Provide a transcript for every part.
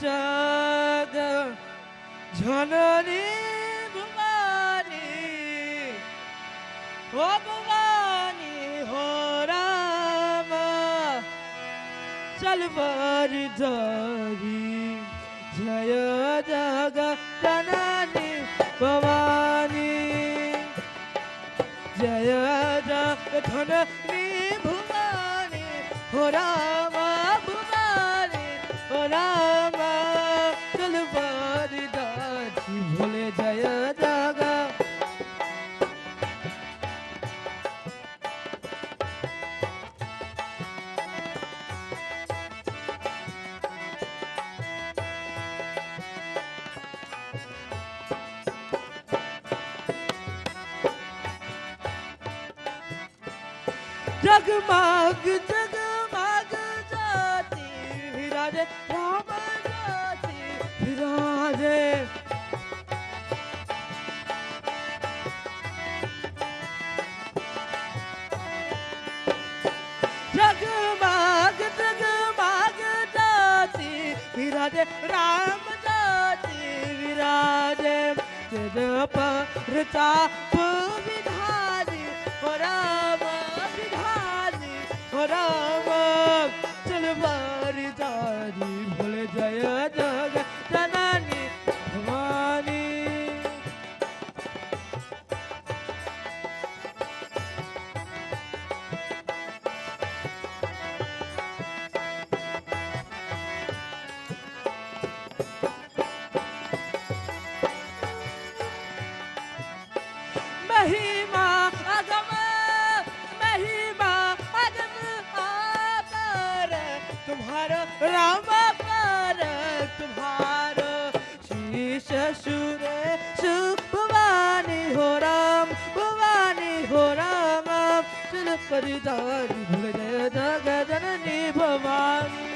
जग जननी भवानी हो भवानी हो राम चल बरदारी जय जग जननी भवानी जय जग जननी भवानी हो राम भवानी हो राम चल बरदारी भोले जय जग जगमग जगमग जाती विराजे राम जाती विराजे जगमग जगमग जाती विराजे राम जाती विराजे तेज प्रताप विधारी हो राम राम चल बरदारी भोले जय जग जननी भवानी महिमा अगम महिमा तुम्हारा राम पर तुम्हारा शीश सुरेश भवानी हो राम चल बरदारी भूल जय जग जननी भवानी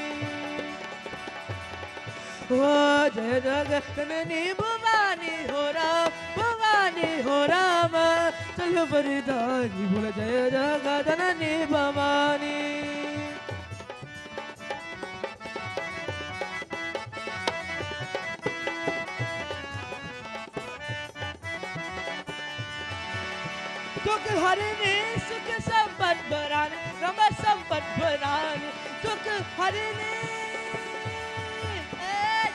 हो जय जग जननी भवानी हो राम चल बरदारी भूल जय जग जननी भवानी दुख हरने सुख संपत बराने रम संपत बराने दुख हरने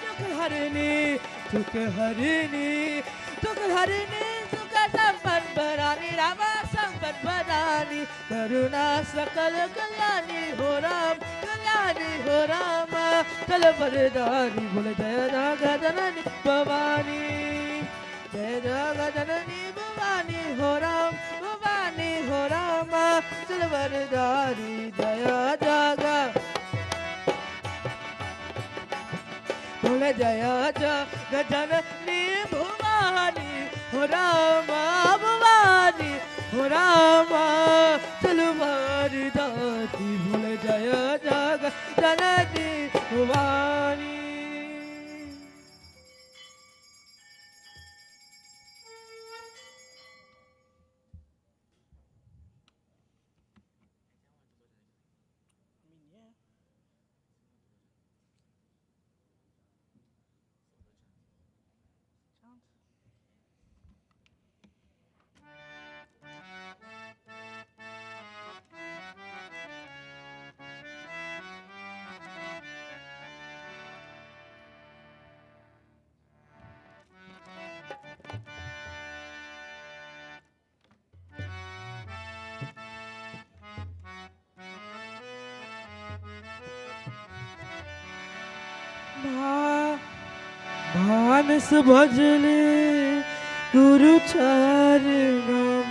दुख हरने दुख हरने दुख हरने सुख संपत बराने राम संपत बराने करुणा सकल कल्याणी हो राम चल बरदारी भूल जय जग जननी भवानी जय जग जननी भवानी हो राम चल बरदारी जय जग भोले जय जग जननी भवानी हो राम चल बरदारी भोले जय जग जननी भवानी मानस भजले गुरु चरणम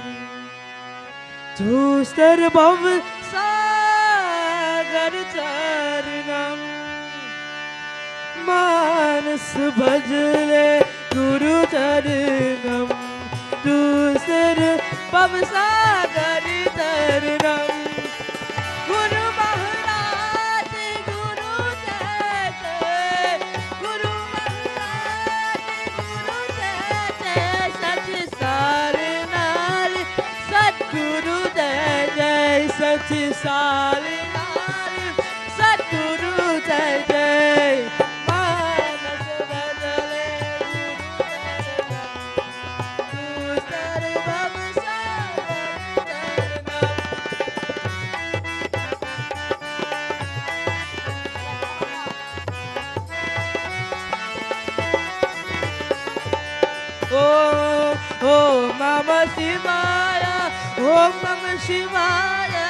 जोस्तर भव सागर चरणम मानस भजले गुरु चरणम जोस्तर भव सागर चरणम गुरु महाराज गुरु सच साल सतगुरु जय जय Om Namah Shivaya, Om Namah Shivaya,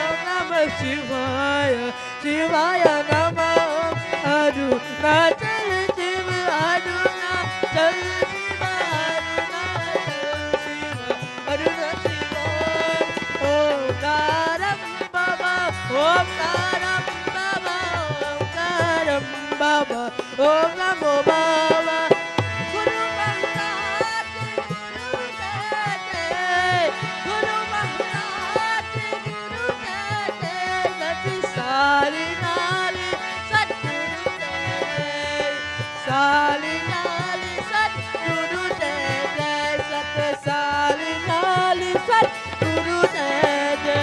Om Namah Shivaya, Shivaya Namah, Arunachal Shiva, Arunachal Shiva, Arunachal Shiva, Om Karam Baba, Om Karam Baba, Om Karam Baba, Om Namo Baba. Guru Maharaj, Guru Dete, Guru Maharaj, Guru Dete, Sati Sali Nali, Satguru Dete, Sali Nali, Satguru Dete, Sati Sali Nali, Satguru Dete.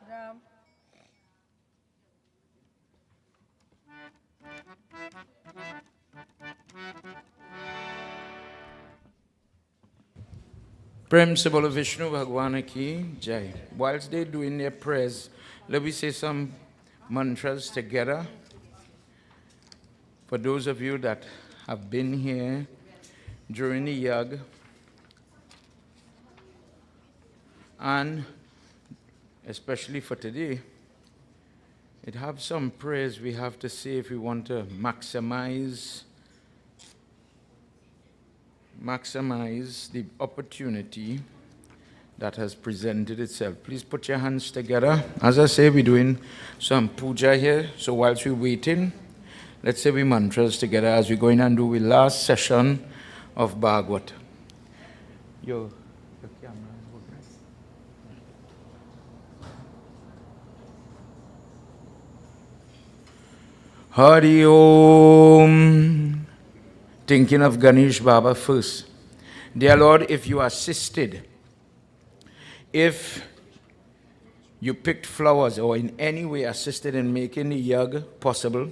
Ram. Prem se bolo Vishnu Bhagwan ki jai. Whilst they're doing their prayers, let me say some mantras together. For those of you that have been here during the Yag, and especially for today, it have some prayers we have to say if we want to maximize the opportunity that has presented itself. Please put your hands together. As I say, we're doing some puja here, so whilst we're waiting, let's say we mantras together as we're going and do the last session of Bhagwat. Your camera is working. Hari Om. Thinking of Ganesh Baba first. Dear Lord, if you assisted, if you picked flowers or in any way assisted in making the Yag possible,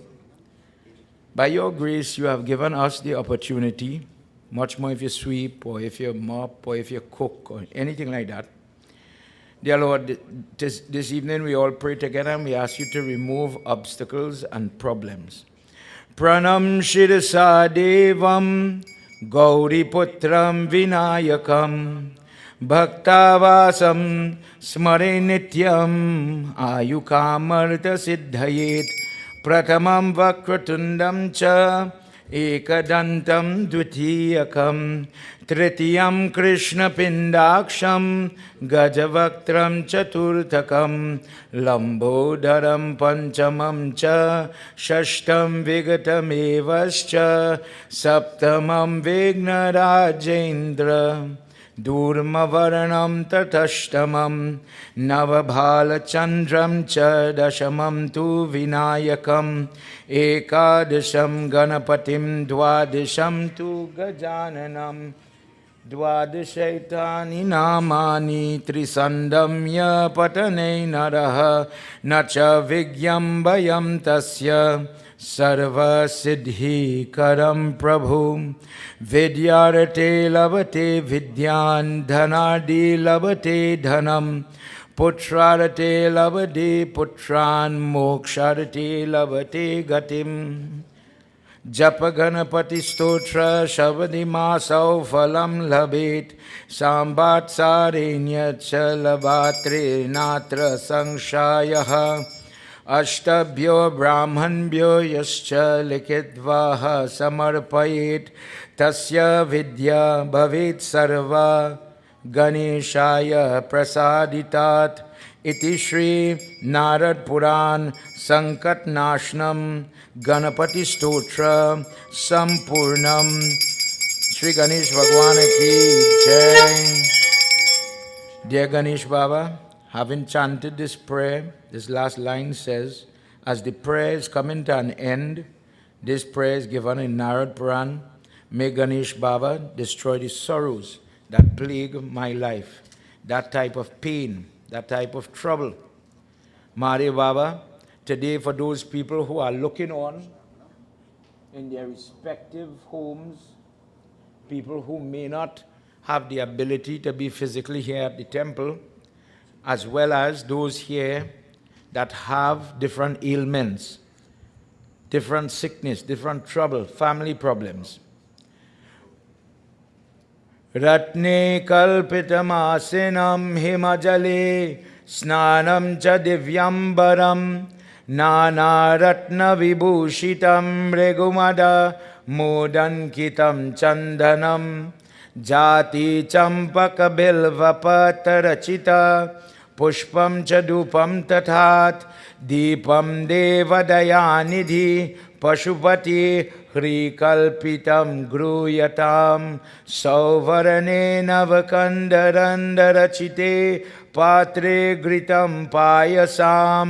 by your grace you have given us the opportunity, much more if you sweep or if you mop or if you cook or anything like that. Dear Lord, this evening we all pray together and we ask you to remove obstacles and problems. Pranam Shirasa Devam Gauriputram Vinayakam Bhaktavasam Smare Nityam Ayukamarta Siddhayet Pratamam Vakratundam Cha Ekadantam Dvitiyakam Tritiyam Krishna Pindaksham Gajavaktram Chaturthakam Lambodharam Panchamam Cha Shashtam Vigatam Evascha Saptamam Vigna Rajendra Durmavaranam Tatashtamam Navabhala Chandram Cha Dashamam Tu Vinayakam Ekadasham Ganapatim Dwadasham Tu Gajananam Dwadashaitani Namani Trisandamya Patane Naraha Nacha Vigyambayam Tasya Sarva Siddhi Karam Prabhu Vidyarate Lavate Vidyan Dhanadi Lavate Dhanam Putrarate Lavate Putran Moksharate Lavate Gatim Japa Ganapati Stotra Shavadi Masau Phalam Labet Sambat Sarenya Chalavatre Natra Sangshayaha Ashtabhyo Brahmanbhyo Yascha Likidvaha Samarpayet Tasya Vidya Bhavet Sarva Ganeshaya Prasaditat Iti Shri Narad Puran Sankat Nashnam Ganapati Stotra Sampurnam. Shri Ganesh Bhagwan ki jai. Dear Ganesh Baba, having chanted this prayer, this last line says, as the prayer is coming to an end, this prayer is given in Narad Puran, may Ganesh Baba destroy the sorrows that plague my life, that type of pain, that type of trouble. Mare Baba, today for those people who are looking on in their respective homes, people who may not have the ability to be physically here at the temple, as well as those here that have different ailments, different sickness, different trouble, family problems. Ratne kalpitamasinam himajale snanam cha divyambaram nana ratna vibhushitam regumada modankitam chandanam jati champaka bilvapatarachita pushpam chadupam tathat deepam devadayanidhi pashupati hrikalpitam gruyatam sauvarane navakandarandarachite patre gritam payasam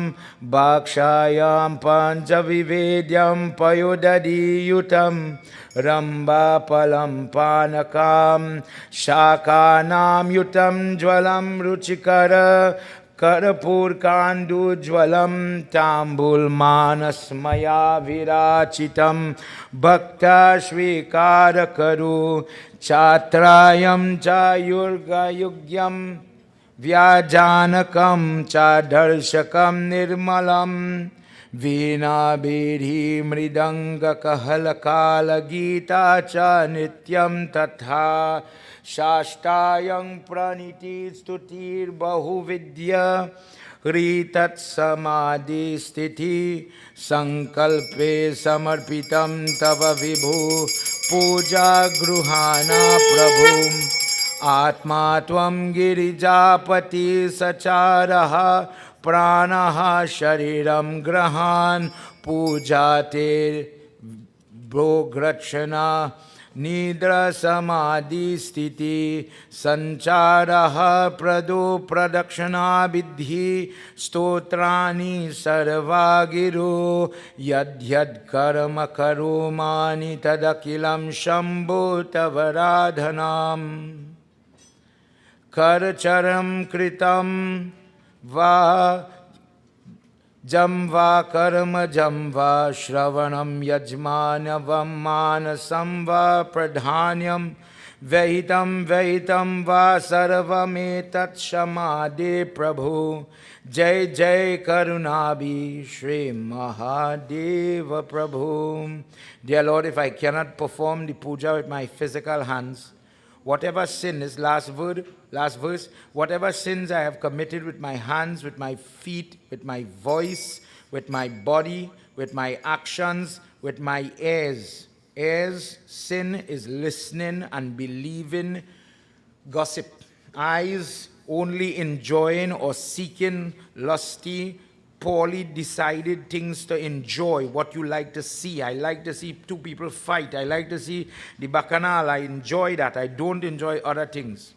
bhakshayam panchavivedyam payodadiyutam ramba palam panakam shakanam yutam jwalam ruchikara Karapur kandu jwalam tambul manas maya virachitam bhakta shvikara karu chatrayam chayurga yugyam vyajanakam chadarshakam nirmalam Veena bedhi mridanga kahalakala gita cha nityam tatha Shashtayang praniti stutir bahuvidya Hritat samadhi sthiti Sankalpe samarpitam tava vibhu Puja gruhana prabhum Atma tvam girijapati sacharaha Pranaha shariram grahan Pujate bhograchana Nidra samadhi sthiti sancharaha prado pradakshana vidhi stotrani sarvagiru yadhyad karma karumani tadakilam shambhu tavaradhanam karcharam kritam va Jamva karma jamva shravanam yajmanavam manasam va pradhanyam vehitam vehitam va sarvametat shamade prabhu Jai Jai Karunabhi Shri Mahadeva Prabhu. Dear Lord, if I cannot perform the puja with my physical hands, whatever sin is, last verse, whatever sins I have committed with my hands, with my feet, with my voice, with my body, with my actions, with my ears. Ears, sin is listening and believing gossip. Eyes, only enjoying or seeking lusty, poorly decided things to enjoy, what you like to see. I like to see two people fight. I like to see the bacchanal. I enjoy that. I don't enjoy other things.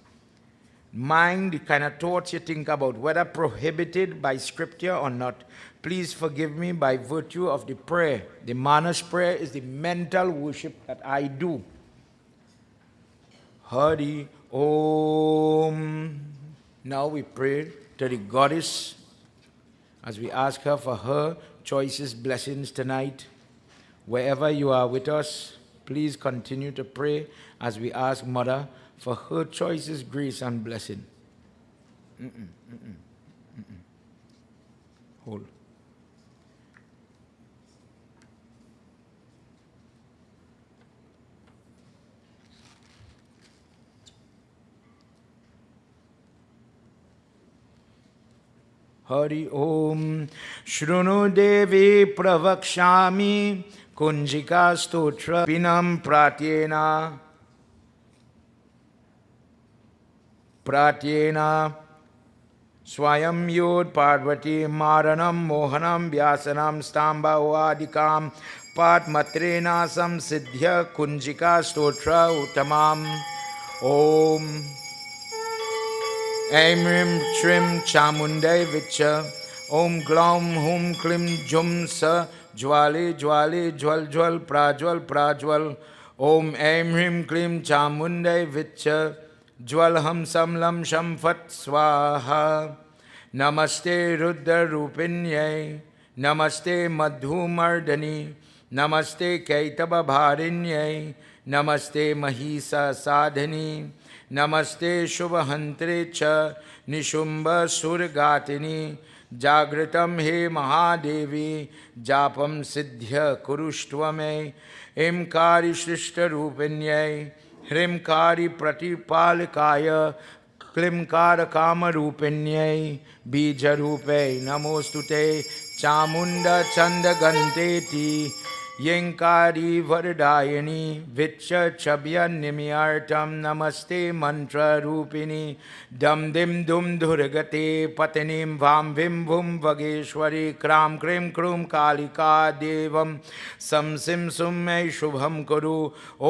Mind, the kind of thoughts you think about, whether prohibited by scripture or not. Please forgive me by virtue of the prayer. The Manas prayer is the mental worship that I do. Hari Om. Now we pray to the goddess as we ask her for her choicest blessings tonight. Wherever you are with us, please continue to pray as we ask Mother for her choicest grace and blessing. Hold. Hari Om. Shrunu Devi Pravakshami Kunjika Stotra Pinam Pratyena Swayam Yod Parvati Maranam Mohanam Vyasanam Stamba Vadikam Padmatrena Samsiddhya Kunjika Stotra Uttamam Om Aim Rim Trim Chamundai Vicha Om Glaum Hum Klim Jum Sa Jwali Jwali Jwal Jwal Prajwal Prajwal Om Aim Rim Klim Chamundai Vicha Jwal Ham Sam Lam Sham Fat Swaha Namaste Ruddha Rupinyai Namaste Madhu Mardani Namaste Kaitaba Bharinyai Namaste Mahisa Sadhani नमस्ते शुभहंत्रे च निशुंभ सुरगातिनी जागृतं हे महादेवी जापं सिद्ध्य कुरुष्व मे ऐंकारी सृष्टरूपिण्यै ह्रींकारी प्रतिपालकाय क्लींकार कामरूपिण्यै बीजरूपै नमोस्तुते चामुंड चंदगंतेति येंकारी वरदायिनी विच्च छव्यनिमयार्टं नमस्ते मंत्ररूपिणी दम दिम दुम धुर्गते पत्नीं वां विं भुं वगेश्वरी क्रां क्रीं क्रूं कालिका देवं सं सिं सुं मे शुभं कुरु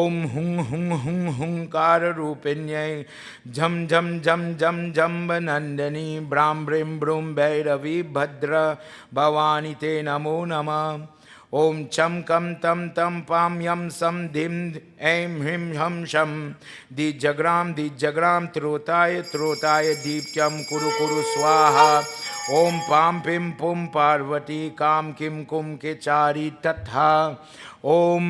ओं हुं हुं हुं हुंकाररूपिण्यै झं झं झं झं जम्बनन्दिनी ब्रां ब्रीं ब्रूं भैरवी भद्र भवानी ते नमो नमः ओम चम कम तम तम पाम यम सम धिम ऐं ह्रीं हम शम दिजग्राम त्रोताय दीप्त्यम कुरु कुरु स्वाहा ओम पाम पिम पुम पार्वती काम किम कुम के चारी तथा ओम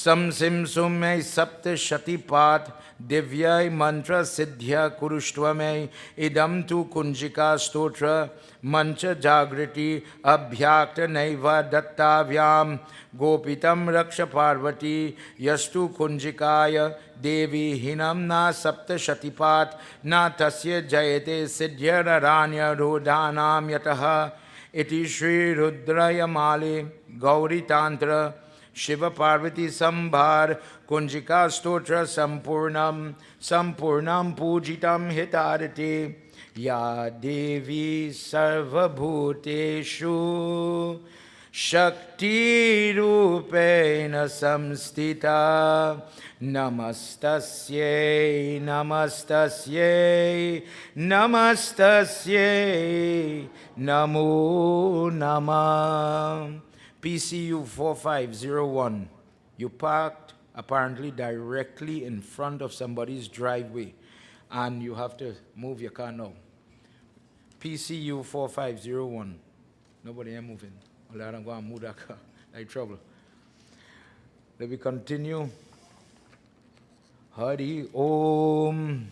सम सिम सुम मैं सप्तशतीपात दिव्य मंत्र सिद्ध्य कुरुष्व में इदम तु कुंजिका स्तोत्र मंच जागृति अभ्याक्त नैव दत्ताव्याम गोपितं रक्ष पार्वती यस्तु कुंजिकाय देवी हिनं न सप्तशतीपात न तस्य जयते सिद्ध्यरराण्यरोधानां यतः इति श्री रुद्रयमाले गौरीतांत्र शिव पार्वती संभार कुंजिका स्तोत्र संपूर्णं पूजितं हितारते या देवी सर्वभूतेषु शक्तिरूपेण संस्थिता नमस्तस्यै नमो नमः PCU 4501. You parked apparently directly in front of somebody's driveway and you have to move your car now. PCU 4501. Nobody ain't moving. Well, I'm going to move that car. No trouble. Let me continue. Hari Om.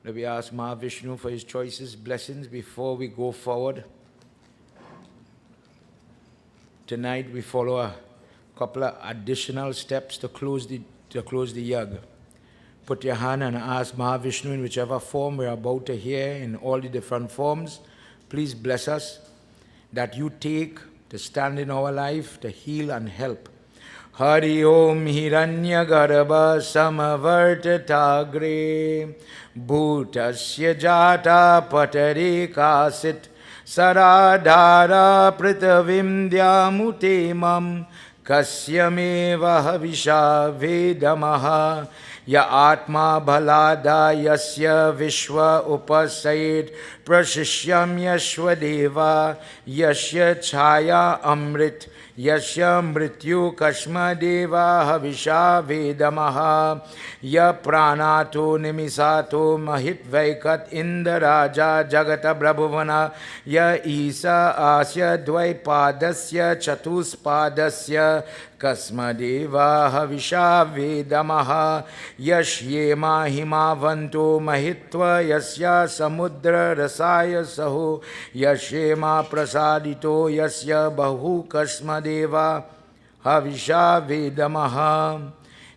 Let me ask Mahavishnu for his choices, blessings before we go forward. Tonight we follow a couple of additional steps to close the yagna. Put your hand and ask Mahavishnu in whichever form we're about to hear, in all the different forms. Please bless us that you take to stand in our life to heal and help. Hari Om Hiranyagarbha Samavartatagre Bhutasya Jata Patare Kasit Saradhara Pritavim Dhyamutemam Kasyameva Havisha Vedamaha Ya Atma Bhalada Yasya Vishwa Upasayid Prashishyam Yashwadeva Yasya Chaya Amrit Yasya Mrityu Kashma Deva Havisha Vedamaha Ya Pranato Nimisato Mahit Vaikat Indaraja Jagata Brabhuvana Ya Isa Asya Dvaipadasya Chatuspadasya Kasmadeva Havisha Vedamaha Yashyema Himavanto Mahitva Yasya Samudra Rasaya Saho Yashyema Prasadito Yasya Bahu Kasmadeva Havisha Vedamaha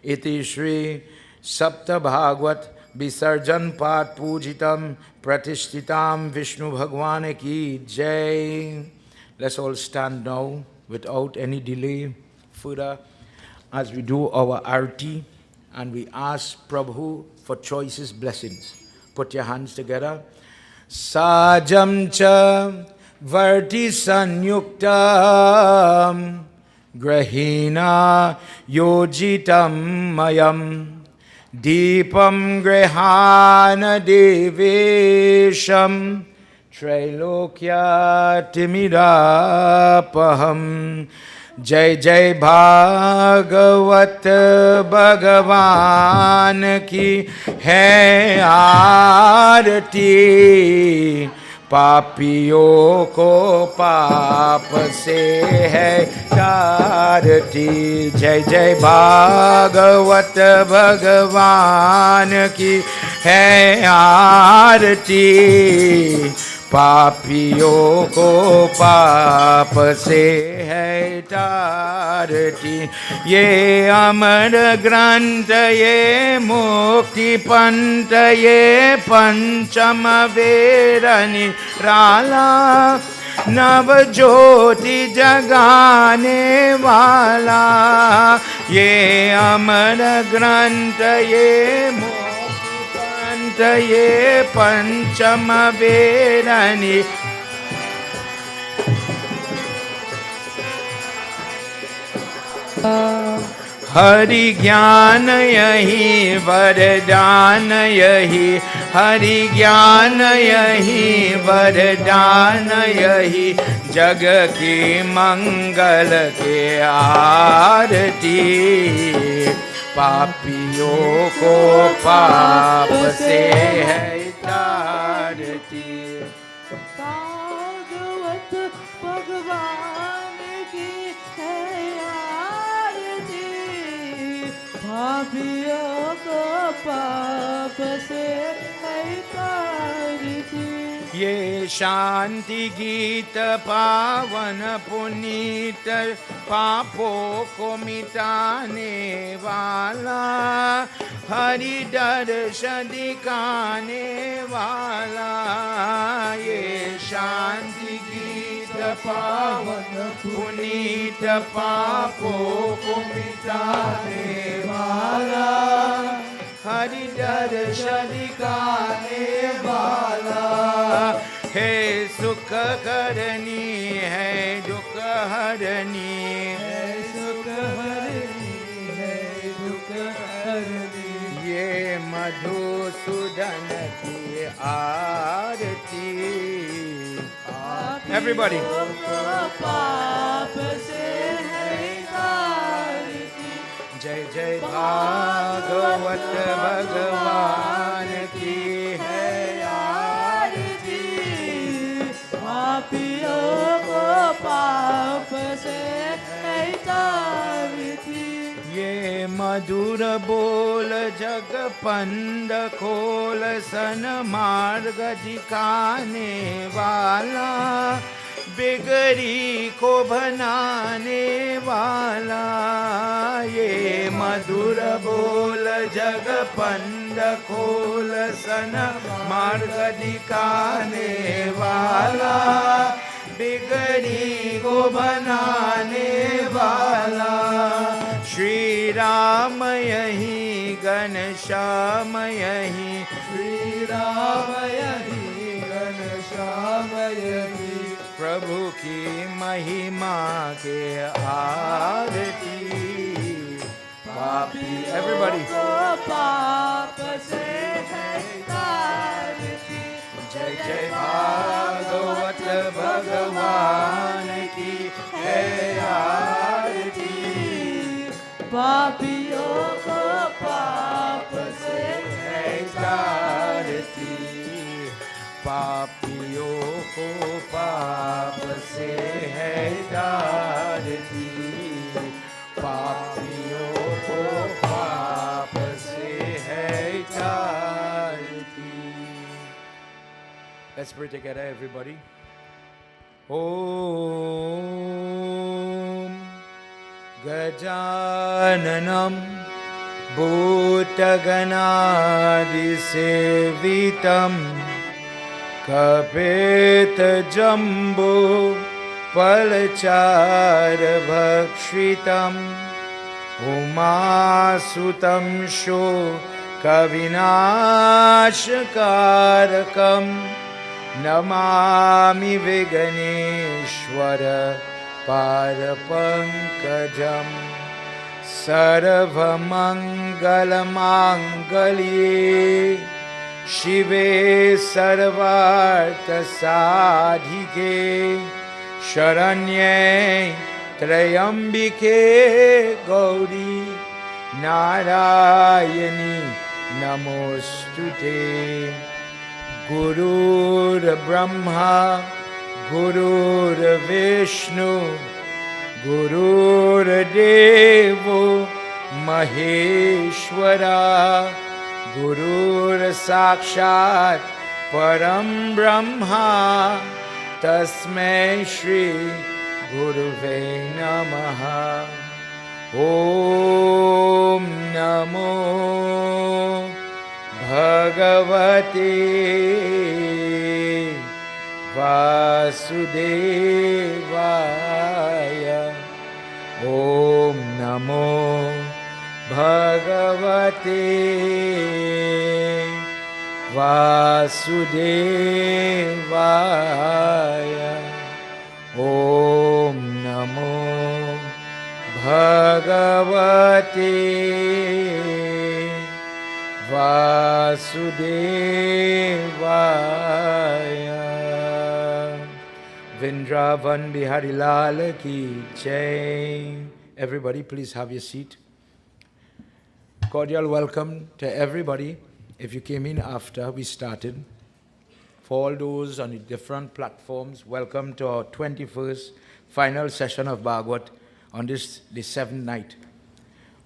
Iti Shri Saptaha Bhagwat Visarjan Pat Pujitam Pratishtitam Vishnu Bhagwan Ki Jai. Let's all stand now without any delay further as we do our arti and we ask Prabhu for choices blessings. Put your hands together. Sajam cha varti sanyuktam grahina yojitam mayam deepam grahana devesham Trailokya Timirapaham. Jai Jai Bhagwat Bhagavan ki hai aarti पापियों को पाप से है तारती। जय जय भागवत भगवान की है आरती। पापियों को पाप से है तारती। ये अमर ग्रंथ ये मुक्ति पंथ ये पंचम वेद निराला नव ज्योति जगाने वाला। ये अमर ग्रंथ ये ये पंचम वेद हरि ज्ञान यही वरदान यही। हरि ज्ञान यही वरदान यही। जग की मंगल के आरती। पापियों को पाप से है तारती। भागवत भगवान की है आरती। पापियों को पाप से है तारती। ये शांति गीत पावन पुनीत पापों को मिटाने वाला। हरि दर्श दिखाने वाला। ये शांति गीत पावन पुनीत पापों को मिटाने वाला। हरि दर्श दिखाने वाला। हे सुख करनी है दुख हरनी। है सुख हरनी है दुख हरनी। ये मधुसूदन की आरती। Everybody. पाप से है तारती। जय जय भागवत भगवान की है आरती। पापियों को पाप से है तारती। ये मधुर बोल जग पंद खोल सन मार्ग दिखाने वाला। बिगड़ी को बनाने वाला। ये मधुर बोल जग पंद खोल सन मार्ग दिखाने वाला। बिगड़ी को बनाने वाला। श्री राम यही घनश्याम यही। श्री राम यही घनश्याम यही। प्रभु की महिमा के आरती। पापी everybody पाप से है तारती। जय जय भागवत भगवान की है आरती। पापियों को पाप से है तारती। पापियों को पाप से है तारती। पापियों को पाप से है तारती। Let's pray together, everybody. Om Gajananam Bhutaganaadisevitam कपेत जम्बो पलचार भक्षितम् उमासुतं शो कविनाशकारकं नमामि विघ्नेश्वर पारपङ्कजम् सर्वमङ्गलमाङ्गल्ये शिवे सर्वार्थसाधिके शरण्ये त्र्यम्बिके गौरी नारायणी नमोस्तुते। Guru Brahma, Guru Vishnu, Guru Devo Maheshwara, Guru Sakshat Param Brahma, Tasmai Shri Guruve Namaha. Om Namo Bhagavate Vasudevaya. Om Namo Bhagavate Vasudevaya. Om Namo Bhagavate Vasudevaya. Vrindavan Bihari Lal ki jai. Everybody, please have your seat. Cordial welcome to everybody. If you came in after we started, for all those on the different platforms, welcome to our 21st final session of Bhagwat on the 7th night.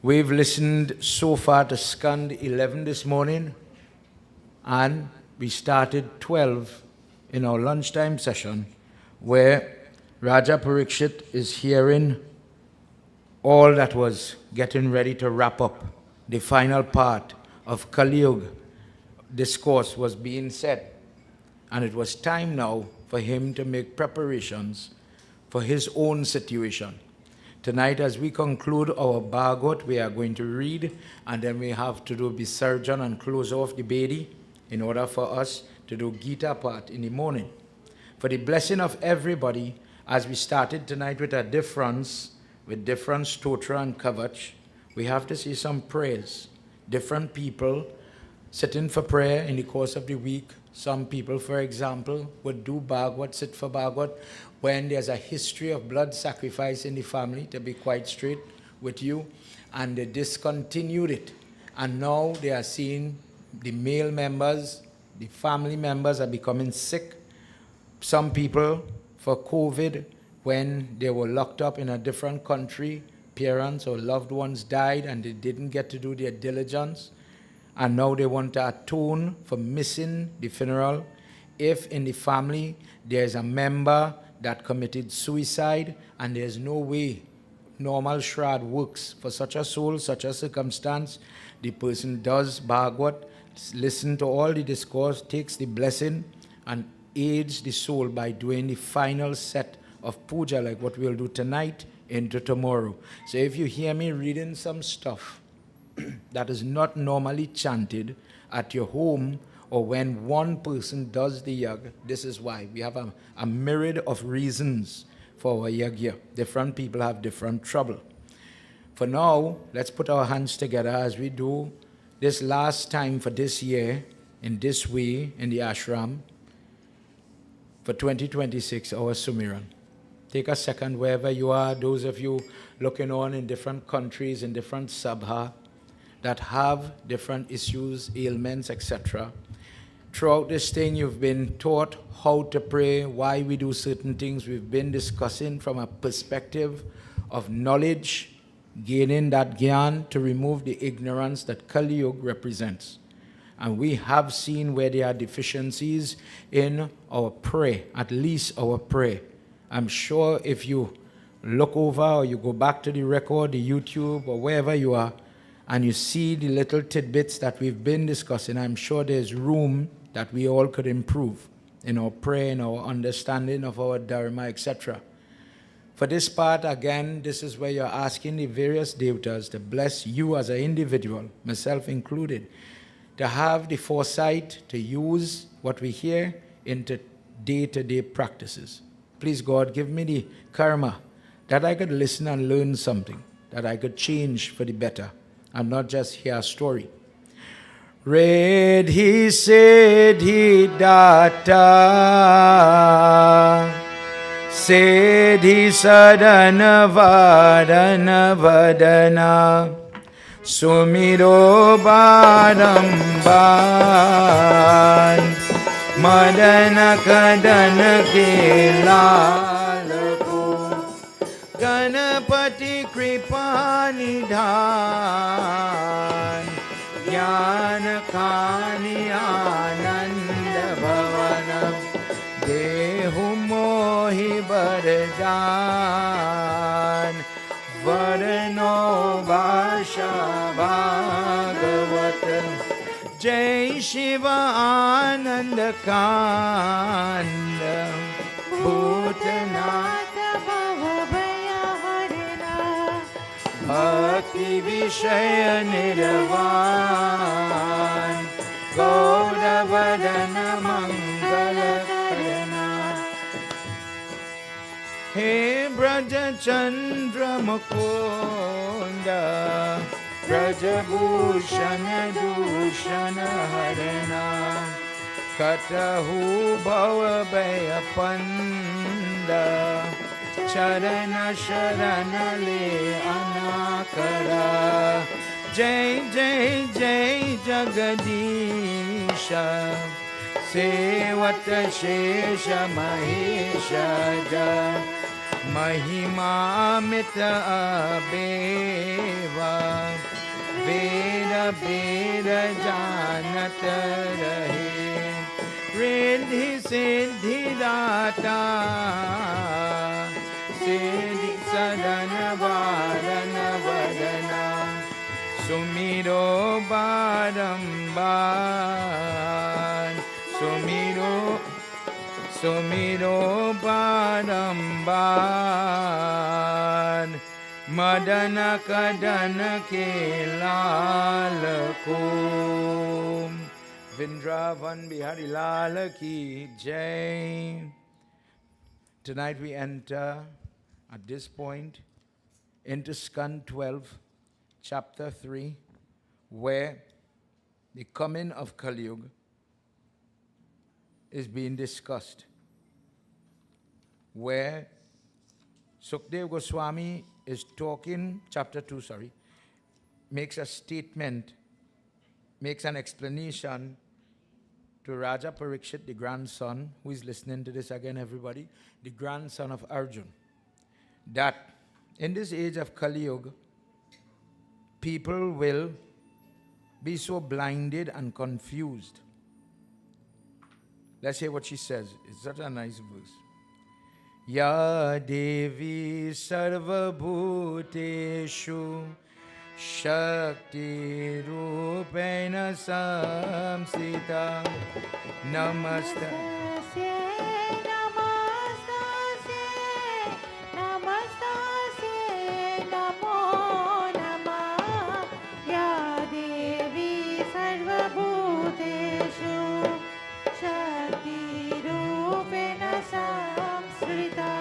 We've listened so far to Skand 11 this morning, and we started 12 in our lunchtime session, where Raja Parikshit is hearing all that was getting ready to wrap up. The final part of Kali Yuga discourse was being said, and it was time now for him to make preparations for his own situation. Tonight, as we conclude our Bhagwat, we are going to read, and then we have to do Visarjan and close off the Bedi in order for us to do Gita part in the morning. For the blessing of everybody, as we started tonight with a difference, with different stotra and kavach, we have to see some prayers. Different people sitting for prayer in the course of the week. Some people, for example, would do Bhagwat, sit for Bhagwat, when there's a history of blood sacrifice in the family, to be quite straight with you, and they discontinued it. And now they are seeing the male members, the family members are becoming sick. Some people, for COVID, when they were locked up in a different country, parents or loved ones died and they didn't get to do their diligence, and now they want to atone for missing the funeral. If in the family there's a member that committed suicide and there's no way normal shroud works for such a soul, such a circumstance, the person does Bhagwat, listen to all the discourse, takes the blessing, and aids the soul by doing the final set of puja, like what we'll do tonight into tomorrow. So if you hear me reading some stuff that is not normally chanted at your home, or when one person does the yag, this is why. We have a myriad of reasons for our yagya. Different people have different trouble. For now, let's put our hands together as we do this last time for this year, in this way, in the ashram, for 2026, our Sumiran. Take a second wherever you are, those of you looking on in different countries, in different sabha, that have different issues, ailments, etc. Throughout this thing, you've been taught how to pray, why we do certain things. We've been discussing from a perspective of knowledge, gaining that gyan to remove the ignorance that Kali Yuga represents. And we have seen where there are deficiencies in our prayer, at least our prayer. I'm sure if you look over or you go back to the record, the YouTube, or wherever you are, and you see the little tidbits that we've been discussing, I'm sure there's room that we all could improve in our prayer, in our understanding of our dharma, etc. For this part, again, this is where you're asking the various devatas to bless you as an individual, myself included, to have the foresight to use what we hear into day-to-day practices. Please, God, give me the karma that I could listen and learn something, that I could change for the better, and not just hear a story. Redhi Siddhi Data Siddhi Sadana Vadana Vadana Sumiro Baramban Madan कदन के लाल को गणपति कृपा निधान ज्ञान कानि आनंद भवन देहु मोहि बरदान वरनो भाषा भागवत जय शिव आनंद कांद भूतनाथ भक्ति विषय निर्वाण गौरवदन मंगल करना हे ब्रज चंद्र मुकुंद ब्रजभूषण दूषण हरना कटहु भव भय पंद चरण शरण ले अनाकरा जय जय जय जगदीश सेवत शेष महेश जय महिमामित अबेवा वेद वेद जानत रहे रिद्धि सिद्धि दाता सिद्धि सदन वारन वदना सुमिरो बारंबार सुमिरो बारंबार मदन कदन के लाल को Vrindavan Bihari Lal ki jai. Tonight we enter at this point into Skand 12, chapter 3, where the coming of Kali Yuga is being discussed, where Sukdev Goswami is talking, chapter 2, makes a statement, makes an explanation to Raja Parikshit, the grandson, who is listening to this again, everybody, the grandson of Arjun, that in this age of Kali Yuga, people will be so blinded and confused. Let's hear what she says. It's such a nice verse. Ya Devi Sarva Bhuteshu Shakti Rupena Samsita Namaste Namo Namah Ya Devi Sarva Bhuteshu Shakti Rupena Samsrita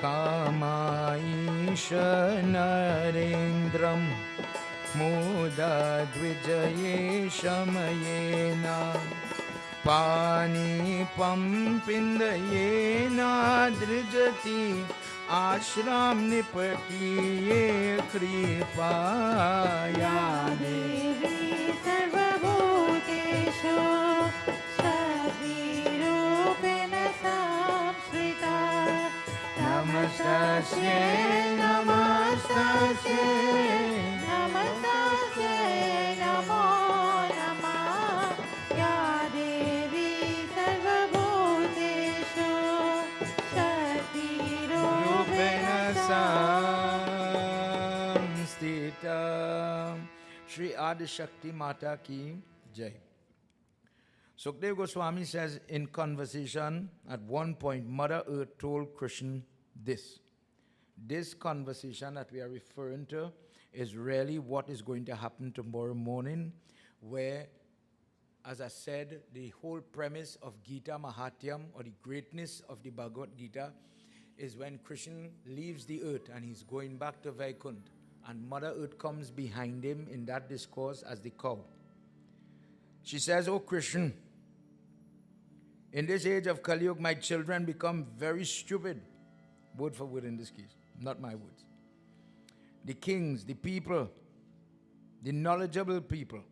Kamaisha Narendram Muda Dvijaye Shamayena Pani Pampindayena Drijati Ashram Nipatiye Kripaya Devi Sarva Bhuteshu Shakti Rupena Samsrita Namastasye Namastasye Namastasye Namo Namah Ya Devi Sarva Bhuteshu Shakti Rupena Rupena Samstita Shri Adi Shakti Mata ki Jai. Sukdev Goswami says in conversation, at one point, Mother Earth told Krishna this. This conversation that we are referring to is really what is going to happen tomorrow morning, where, as I said, the whole premise of Gita Mahatyam, or the greatness of the Bhagwat Gita, is when Krishna leaves the earth and he's going back to Vaikuntha, and Mother Earth comes behind him in that discourse as the cow. She says, "Oh Krishna, in this age of Kali Yuga, my children become very stupid." Word for word in this case, not my words. The kings, the people, the knowledgeable people,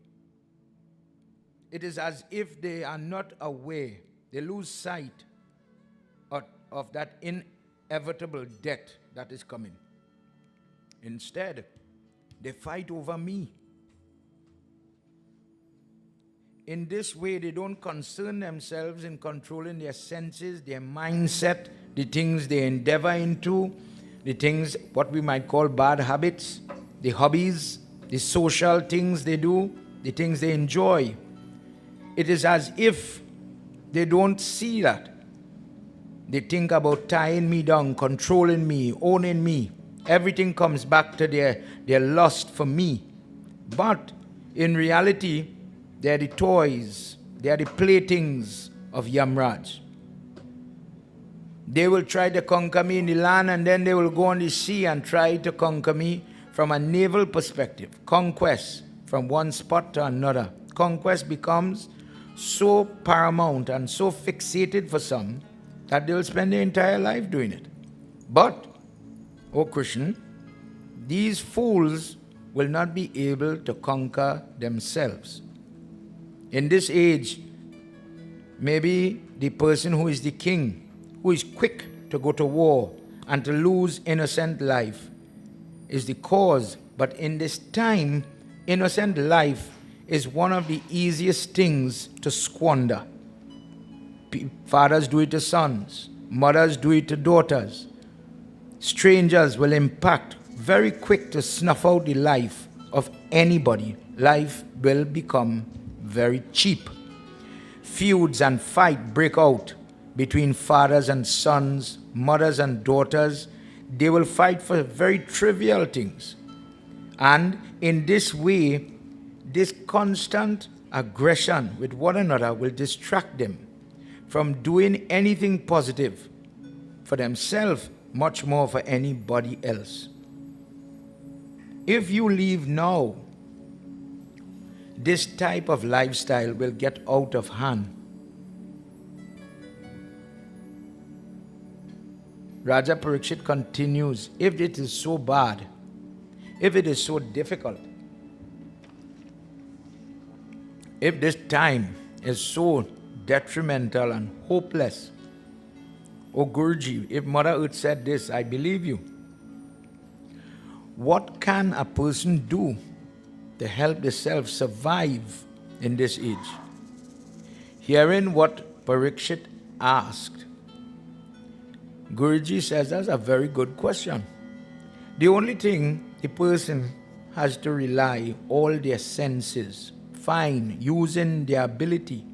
it is as if they are not aware. They lose sight of that inevitable death that is coming. Instead, they fight over me. In this way, they don't concern themselves in controlling their senses, their mindset, the things they endeavor into, the things, what we might call bad habits, the hobbies, the social things they do, the things they enjoy. It is as if they don't see that. They think about tying me down, controlling me, owning me. Everything comes back to their lust for me. But in reality, they are the toys, they are the playthings of Yamraj. They will try to conquer me in the land, and then they will go on the sea and try to conquer me from a naval perspective. Conquest from one spot to another. Conquest becomes so paramount and so fixated for some that they will spend their entire life doing it. But, O Christian, these fools will not be able to conquer themselves. In this age, maybe the person who is the king, who is quick to go to war and to lose innocent life, is the cause. But in this time, innocent life is one of the easiest things to squander. Fathers do it to sons, mothers do it to daughters. Strangers will impact, very quick to snuff out the life of anybody. Life will become very cheap. Feuds and fight break out between fathers and sons, mothers and daughters. They will fight for very trivial things. And in this way, this constant aggression with one another will distract them from doing anything positive for themselves, much more for anybody else. If you leave now, this type of lifestyle will get out of hand. Raja Parikshit continues, if it is so bad, if it is so difficult, if this time is so detrimental and hopeless, oh Guruji, if Mother Earth said this, I believe you. What can a person do to help the self survive in this age? Hearing what Parikshit asked, Guruji says that's a very good question. The only thing the person has to rely all their senses, using their ability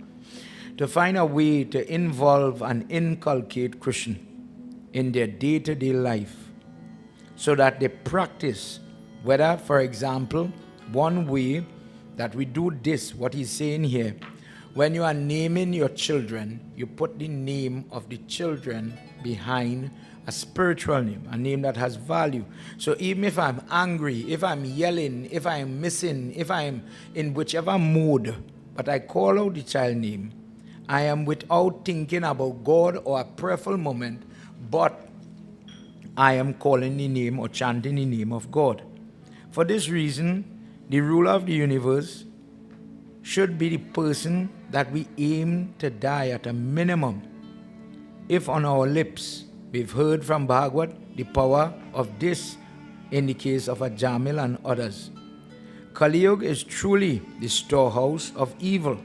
to find a way to involve and inculcate Krishna in their day-to-day life, so that they practice, whether, for example, one way that we do this, what he's saying here, when you are naming your children, you put the name of the children behind a spiritual name, a name that has value. So even if I'm angry, if I'm yelling, if I'm missing, if I'm in whichever mood, but I call out the child name, I am without thinking about God or a prayerful moment, but I am calling the name or chanting the name of God. For this reason, the ruler of the universe should be the person that we aim to die at a minimum. If on our lips we've heard from Bhagwat the power of this in the case of a Jamil and others. Kali Yuga is truly the storehouse of evil.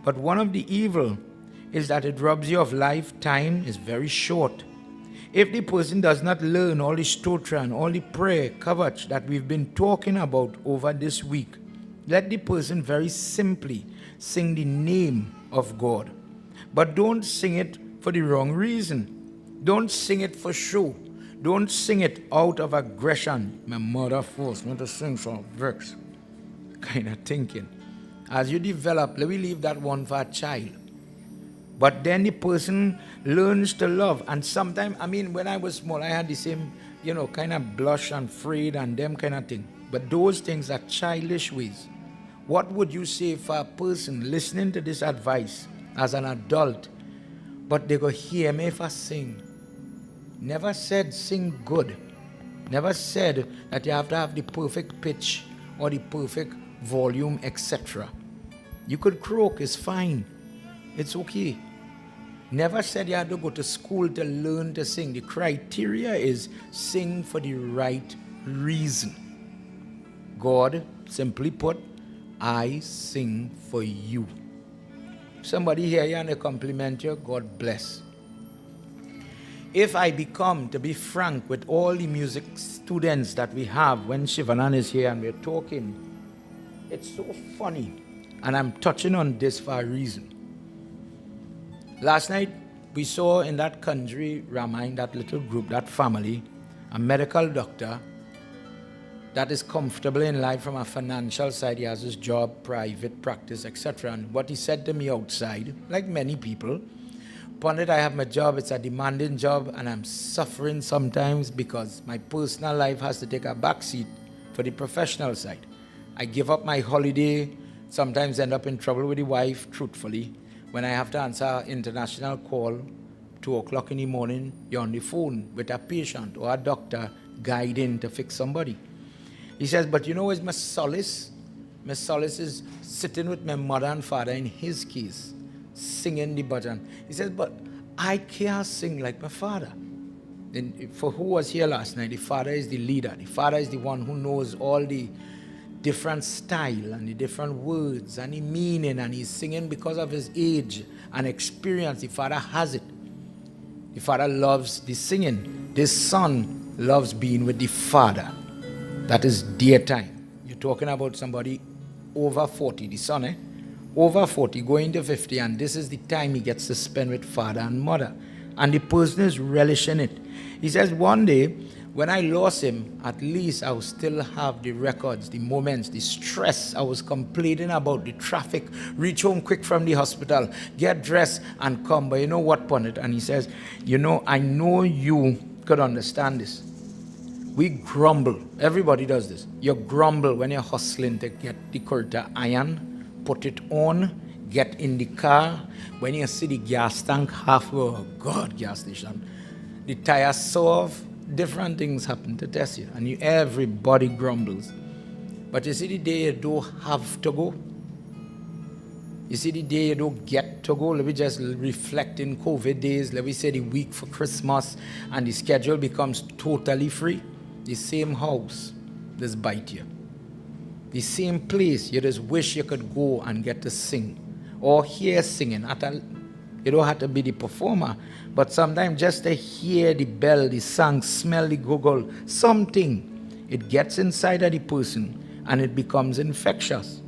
But one of the evil is that it robs you of life. Time is very short. If the person does not learn all the stotra and all the prayer, kavach that we've been talking about over this week, let the person very simply sing the name of God. But don't sing it for the wrong reason. Don't sing it for show. Don't sing it out of aggression. My mother forced me to sing some verse. Kind of thinking. As you develop, let me leave that one for a child. But then the person learns to love. And sometimes, when I was small, I had the same, kind of blush and afraid and them kind of thing. But those things are childish ways. What would you say for a person listening to this advice as an adult, but they go hear me if I sing? Never said sing good. Never said that you have to have the perfect pitch or the perfect volume, etc. You could croak, it's fine. It's okay. Never said you had to go to school to learn to sing. The criteria is sing for the right reason. God, simply put, I sing for you. Somebody hear you and they compliment you, God bless. If I become, to be frank, with all the music students that we have when Shivanan is here and we're talking, it's so funny. And I'm touching on this for a reason. Last night, we saw in that country, Ramayana, that little group, that family, a medical doctor that is comfortable in life from a financial side. He has his job, private practice, etc. And what he said to me outside, like many people, Pandit, I have my job, it's a demanding job, and I'm suffering sometimes because my personal life has to take a backseat for the professional side. I give up my holiday, sometimes end up in trouble with the wife, truthfully. When I have to answer an international call, 2 o'clock in the morning, you're on the phone with a patient or a doctor guiding to fix somebody. He says, but you know what's my solace? My solace is sitting with my mother and father in his case, singing the bhajan. He says, but I can't sing like my father. And for who was here last night, the father is the leader. The father is the one who knows all the different style and the different words and the meaning, and he's singing because of his age and experience. The father has it. The father loves the singing. This son loves being with the father. That is dear time. You're talking about somebody over 40, the son, over 40, going to 50, and this is the time he gets to spend with father and mother. And the person is relishing it. He says, one day, when I lost him, at least I will still have the records, the moments, the stress. I was complaining about the traffic, reach home quick from the hospital, get dressed and come. But you know what, Pandit? And he says, you know, I know you could understand this. We grumble. Everybody does this. You grumble when you're hustling to get the curta iron, put it on, get in the car. When you see the gas tank halfway, oh God, gas station, the tire soft, different things happen to test you, and everybody grumbles. But you see the day you don't have to go, you see the day you don't get to go. Let me just reflect in COVID days. Let me say the week for Christmas, and the schedule becomes totally free. The same house just bite you. The same place you just wish you could go and get to sing or hear singing. You don't have to be the performer, but sometimes just to hear the bell, the song, smell the goggle, something, it gets inside of the person and it becomes infectious.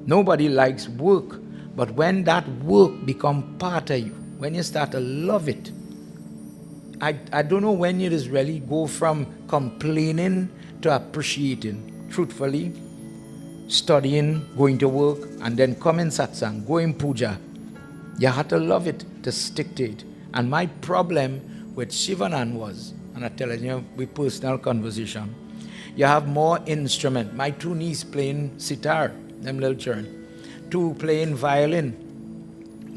Nobody likes work, but when that work becomes part of you, when you start to love it, I don't know when you just really go from complaining to appreciating. Truthfully, studying, going to work, and then coming satsang, going puja. You have to love it to stick to it. And my problem with Shivanan was, and I'm telling you, with personal conversation, you have more instrument. My 2 nieces playing sitar, them little children. 2 playing violin.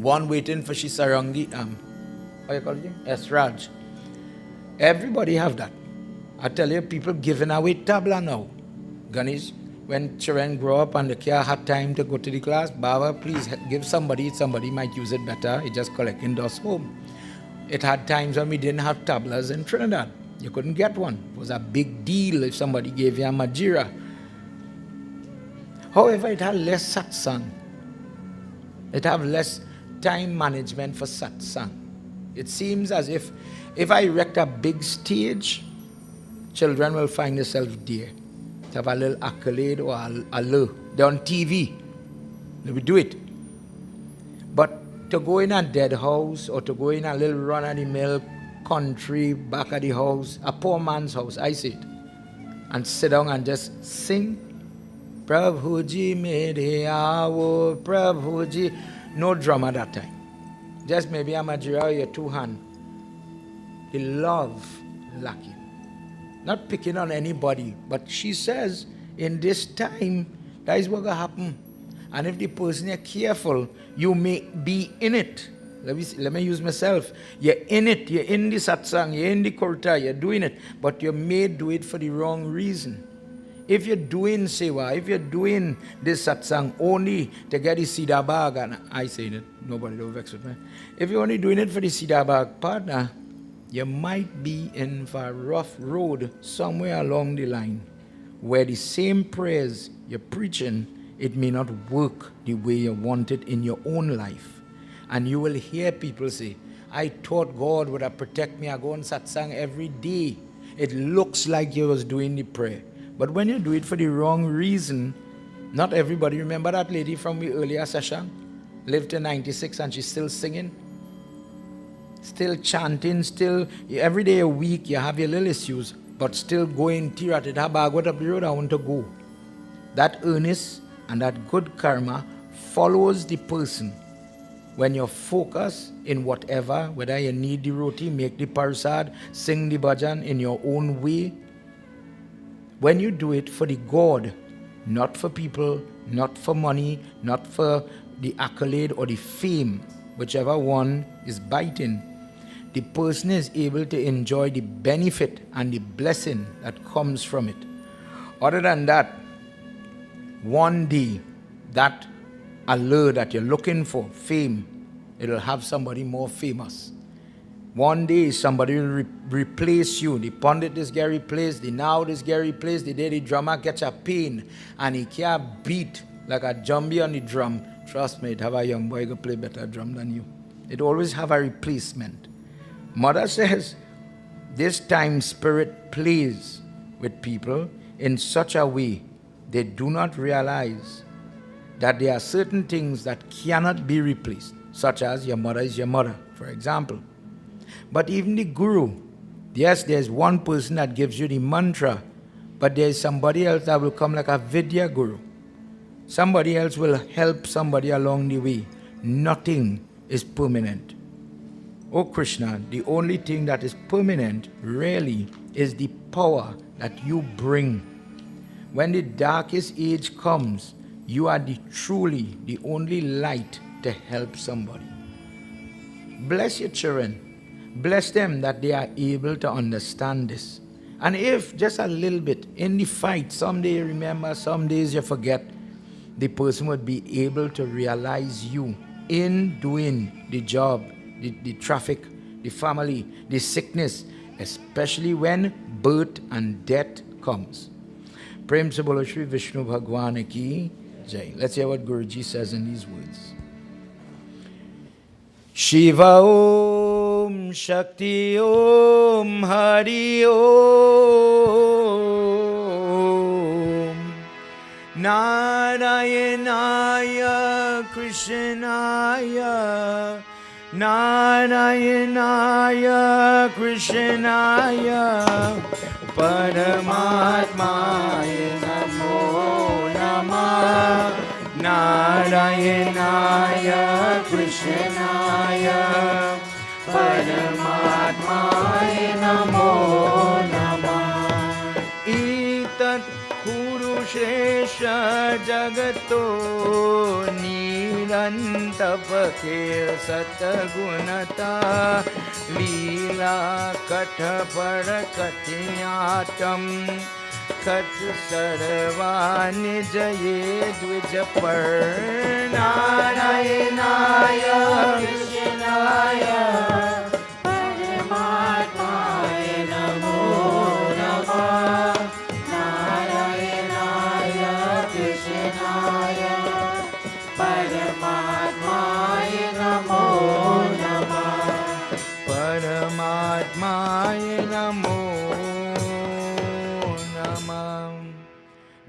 1 waiting for Shisarangi, how you call it? Esraj. Everybody have that. I tell you, people giving away tabla now. Ganesh, when children grow up and they can't have time to go to the class, Baba, please give somebody might use it better. It just collecting dust home. It had times when we didn't have tablas in Trinidad. You couldn't get one. It was a big deal if somebody gave you a majira. However, it had less satsang. It had less time management for satsang. It seems as if I erect a big stage, children will find themselves there. To have a little accolade or a little. They're on TV. They will do it. But to go in a dead house or to go in a little run-of-the-mill country, back of the house, a poor man's house, I say it, and sit down and just sing, Prabhuji mere aavo, Prabhuji, no drum at that time. Just maybe a majira or your 2 hands. The love lacking. Not picking on anybody, but she says, in this time, that is what will happen. And if the person is careful, you may be in it. Let me use myself. You're in it, you're in the satsang, you're in the kurta, you're doing it, but you may do it for the wrong reason. If you're doing sewa, if you're doing this satsang only to get the Siddha bag, and I say it, nobody don't vex with me. If you're only doing it for the Siddha bag partner, you might be in for a rough road somewhere along the line where the same prayers you're preaching, it may not work the way you want it in your own life. And you will hear people say, I thought God would have protect me. I go on satsang every day. It looks like you was doing the prayer. But when you do it for the wrong reason, not everybody. Remember that lady from the earlier session? Lived to 96 and she's still singing? Still chanting, still, every day a week you have your little issues, but still going, Tiratit, Bhagwat up the road, I want to go. That earnest and that good karma follows the person. When you're focused in whatever, whether you need the roti, make the parsad, sing the bhajan in your own way, when you do it for the God, not for people, not for money, not for the accolade or the fame, whichever one is biting, the person is able to enjoy the benefit and the blessing that comes from it. Other than that, one day, that allure that you're looking for, fame, it'll have somebody more famous. One day somebody will replace you. The pundit is get replaced, the now is get replaced, the day the drummer gets a pain and he can't beat like a jumbie on the drum. Trust me, it have a young boy who play better drum than you. It always have a replacement. Mother says, this time spirit plays with people in such a way they do not realize that there are certain things that cannot be replaced, such as your mother is your mother, for example. But even the guru, yes, there's one person that gives you the mantra, but there's somebody else that will come like a Vidya guru. Somebody else will help somebody along the way. Nothing is permanent. Oh Krishna, the only thing that is permanent really is the power that you bring. When the darkest age comes, you are truly the only light to help somebody. Bless your children. Bless them that they are able to understand this. And if just a little bit in the fight, someday you remember, some days you forget, the person would be able to realize you in doing the job, the traffic, the family, the sickness, especially when birth and death comes. Prem se bolo Shri Vishnu Bhagwan ki jai. Let's hear what Guruji says in these words. Shiva Om Shakti Om Hari Om Narayanaya Krishnaya Narayanaya Krishnaya Paramatmaya Namo Namah Narayanaya Krishnaya Paramatmaya Namo Namah Itat Kurushesha Jagato Nirantapakir Satagunata Leela Katapara Katyatam Kat Sarvani Jaye Dvijapar Narayanaya Krishnaya Paramatmaya Namo Namah Narayanaya Krishnaya Paramatmaya Namo Namah Paramatmaya Namo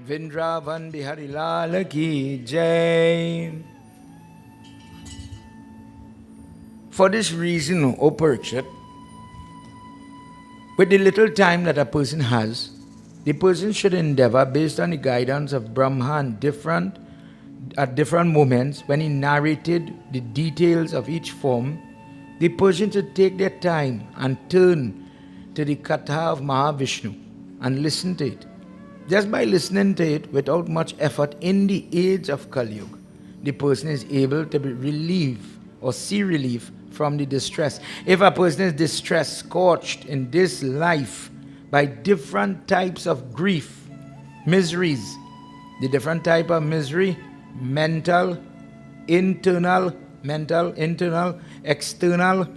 Vrindavan Bihari Lal ki jai. For this reason, O Parikshit, with the little time that a person has, the person should endeavor, based on the guidance of Brahman, at different moments, when he narrated the details of each form, the person should take their time and turn to the Katha of Mahavishnu and listen to it. Just by listening to it without much effort in the age of Kali Yuga, the person is able to relieve or see relief from the distress. If a person is distressed, scorched in this life by different types of grief, miseries. The different type of misery: mental, internal, external,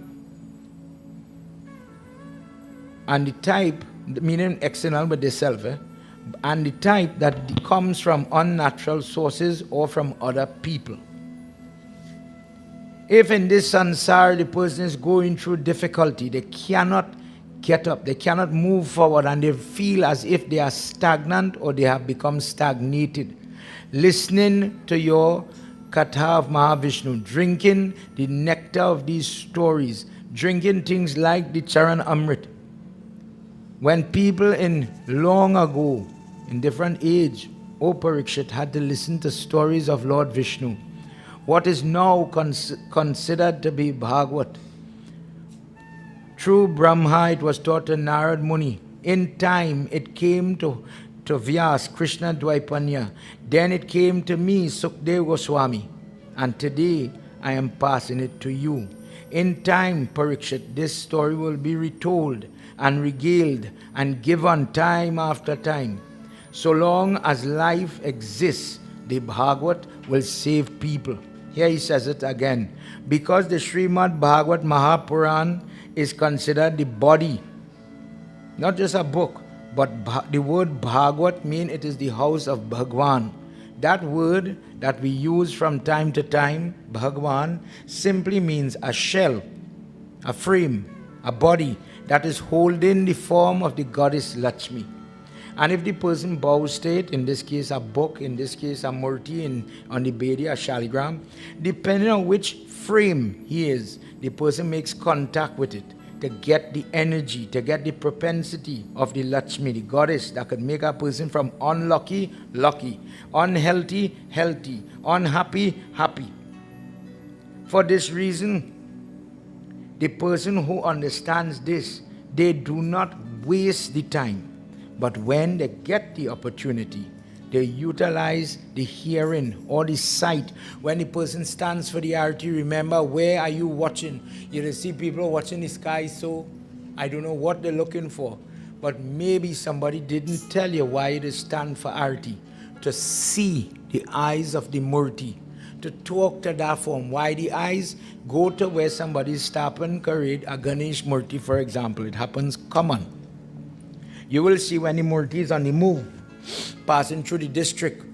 and the type, meaning external but the self, and the type that comes from unnatural sources or from other people. If in this sansar the person is going through difficulty, they cannot get up, they cannot move forward, and they feel as if they are stagnant or they have become stagnated. Listening to your Katha of Mahavishnu, drinking the nectar of these stories, drinking things like the Charan Amrit. When people in long ago, in different age, O Parikshit, had to listen to stories of Lord Vishnu, what is now considered to be Bhagwat. Through Brahma, it was taught to Narad Muni. In time, it came to Vyas, Krishna Dvaipanya. Then it came to me, Sukdev Goswami. And today, I am passing it to you. In time, Parikshit, this story will be retold and regaled and given time after time. So long as life exists, the Bhagwat will save people. Here he says it again. Because the Srimad Bhagwat Mahapuran is considered the body, not just a book, but the word Bhagwat means it is the house of Bhagwan. That word that we use from time to time, Bhagwan, simply means a shell, a frame, a body that is holding the form of the goddess Lakshmi. And if the person bows to it, in this case a book, in this case a murti, on the Bedi, a shaligram, depending on which frame he is, the person makes contact with it to get the energy, to get the propensity of the Lakshmi, the goddess that could make a person from unlucky, lucky, unhealthy, healthy, unhappy, happy. For this reason, the person who understands this, they do not waste the time. But when they get the opportunity, they utilize the hearing or the sight. When the person stands for the arati, remember, where are you watching? You see people watching the sky, so I don't know what they're looking for. But maybe somebody didn't tell you why it is stand for arati. To see the eyes of the murti. To talk to that form. Why the eyes? Go to where somebody is stopping, parade, a Ganesh murti, for example. It happens common. You will see when the murti is on the move, passing through the district,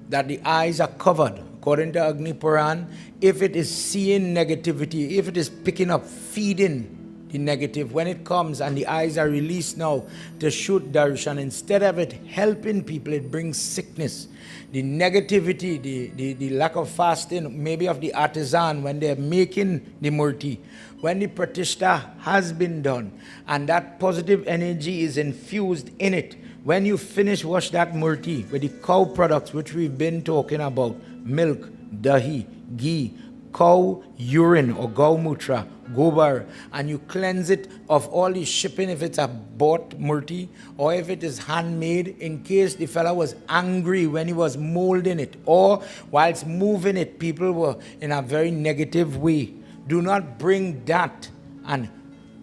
that the eyes are covered. According to Agni Puran, if it is seeing negativity, if it is picking up, feeding the negative, when it comes and the eyes are released now to shoot darshan, instead of it helping people, it brings sickness. The negativity, the lack of fasting, maybe of the artisan, when they're making the murti, when the pratishtha has been done, and that positive energy is infused in it, when you finish wash that murti with the cow products which we've been talking about, milk, dahi, ghee, cow urine or gaumutra, gobar, and you cleanse it of all the shipping if it's a bought murti or if it is handmade, in case the fella was angry when he was molding it or whilst moving it, people were in a very negative way. Do not bring that and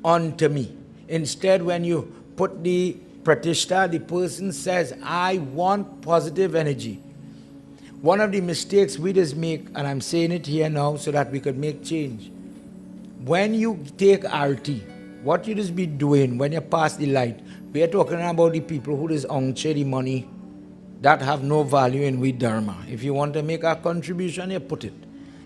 onto me. Instead, when you put the pratishtha, the person says, I want positive energy. One of the mistakes we just make, and I'm saying it here now so that we could make change. When you take arti, what you just be doing when you pass the light, we are talking about the people who just ongche the money that have no value in we dharma. If you want to make a contribution, you put it.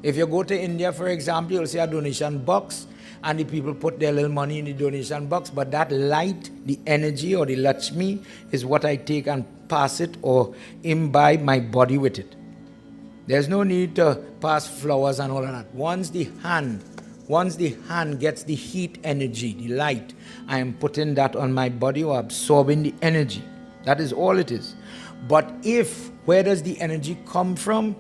If you go to India, for example, you'll see a donation box, and the people put their little money in the donation box, but that light, the energy or the Lakshmi, is what I take and pass it or imbibe my body with it. There's no need to pass flowers and all of that. Once the hand gets the heat energy, the light, I am putting that on my body or absorbing the energy. That is all it is. But where does the energy come from?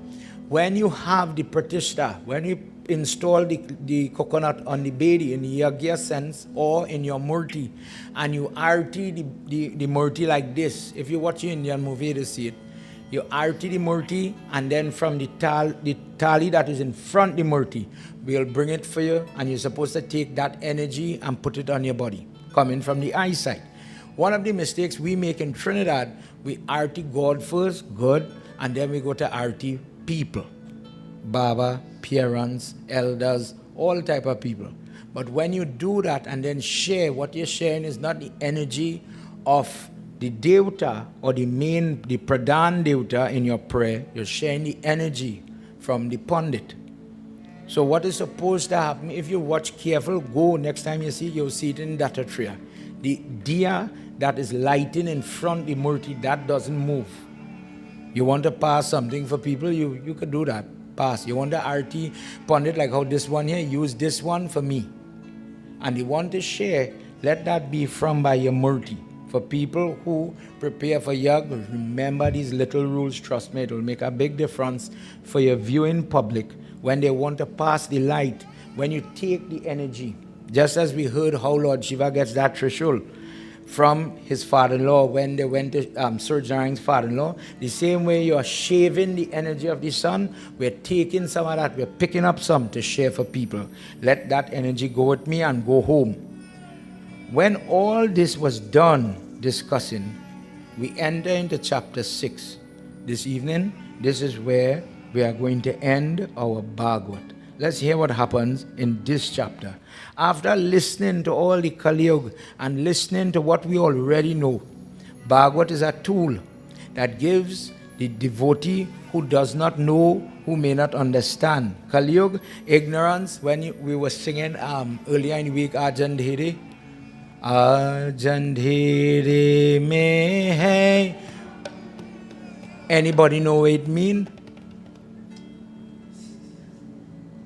When you have the pratishtha, when you install the coconut on the bedi in the yagya sense or in your murti, and you arti the murti like this. If you watch the Indian movie, you see it. You arti the murti, and then from the tali that is in front the murti, we'll bring it for you, and you're supposed to take that energy and put it on your body, coming from the eyesight. One of the mistakes we make in Trinidad, we arty God first, good, and then we go to arty people. Baba, parents, elders, all type of people. But when you do that and then share, what you're sharing is not the energy of the Devta or the Pradhan Devta in your prayer. You're sharing the energy from the Pandit. So what is supposed to happen, if you watch careful, go next time you see, you'll see it in Dattatreya. The diya that is lighting in front the Murti, that doesn't move. You want to pass something for people, you could do that. Pass. You want the arti Pandit, like how this one here, use this one for me. And you want to share, let that be from by your Murti. For people who prepare for Yagna, remember these little rules, trust me, it will make a big difference for your viewing public. When they want to pass the light, when you take the energy, just as we heard how Lord Shiva gets that Trishul from his father-in-law when they went to Suraj Narayan's father-in-law, the same way you are shaving the energy of the sun, we're taking some of that, we're picking up some to share for people. Let that energy go with me and go home. When all this was done discussing, we enter into chapter 6. This evening, this is where we are going to end our Bhagwat. Let's hear what happens in this chapter. After listening to all the Kali Yuga and listening to what we already know, Bhagwat is a tool that gives the devotee who does not know, who may not understand. Kali Yuga, ignorance, when we were singing earlier in the week, Ajandhere, Ajandhere me hai. Anybody know what it means?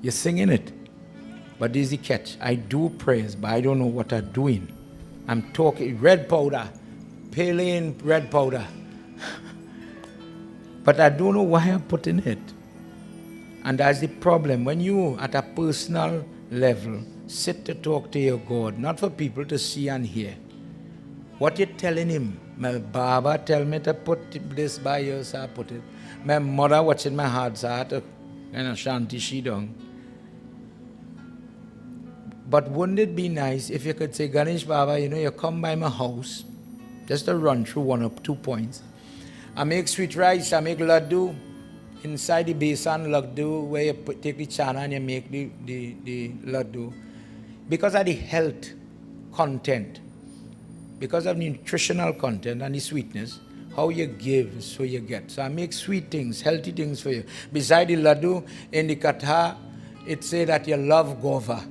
You're singing it. But this is the catch. I do praise, but I don't know what I'm doing. I'm talking red powder, pale red powder. But I don't know why I'm putting it. And that's the problem. When you, at a personal level, sit to talk to your God, not for people to see and hear. What you're telling him, my Baba tell me to put this by you, so I put it. My mother watching my heart, so I had to shanti she down. But wouldn't it be nice if you could say, Ganesh Baba, you come by my house, just to run through 1 or 2 points. I make sweet rice, I make laddu. Inside the basin laddu, where you take the chana and you make the laddu. Because of the health content, because of the nutritional content and the sweetness, how you give, so you get. So I make sweet things, healthy things for you. Beside the laddu, in the katha, it say that you love gova.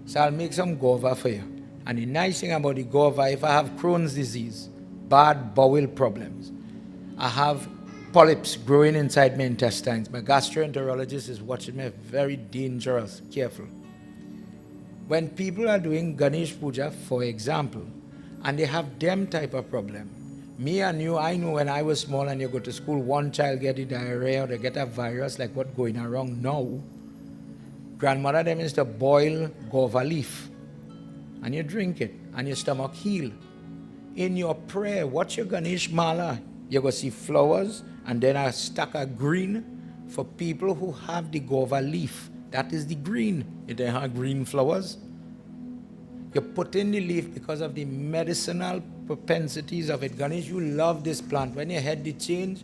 So I'll make some gova for you. And the nice thing about the gova, if I have Crohn's disease, bad bowel problems, I have polyps growing inside my intestines. My gastroenterologist is watching me, very dangerous, careful. When people are doing Ganesh Puja, for example, and they have them type of problem, me and you, I know when I was small and you go to school, one child get the diarrhea or they get a virus like what's going around now. Grandmother them is to boil guava leaf and you drink it and your stomach heal. In your prayer, what's your Ganesh Mala? You're going to see flowers and then a stack of green for people who have the guava leaf. That is the green. It don't have green flowers. You put in the leaf because of the medicinal propensities of it. Ganesh, you love this plant. When your head did change,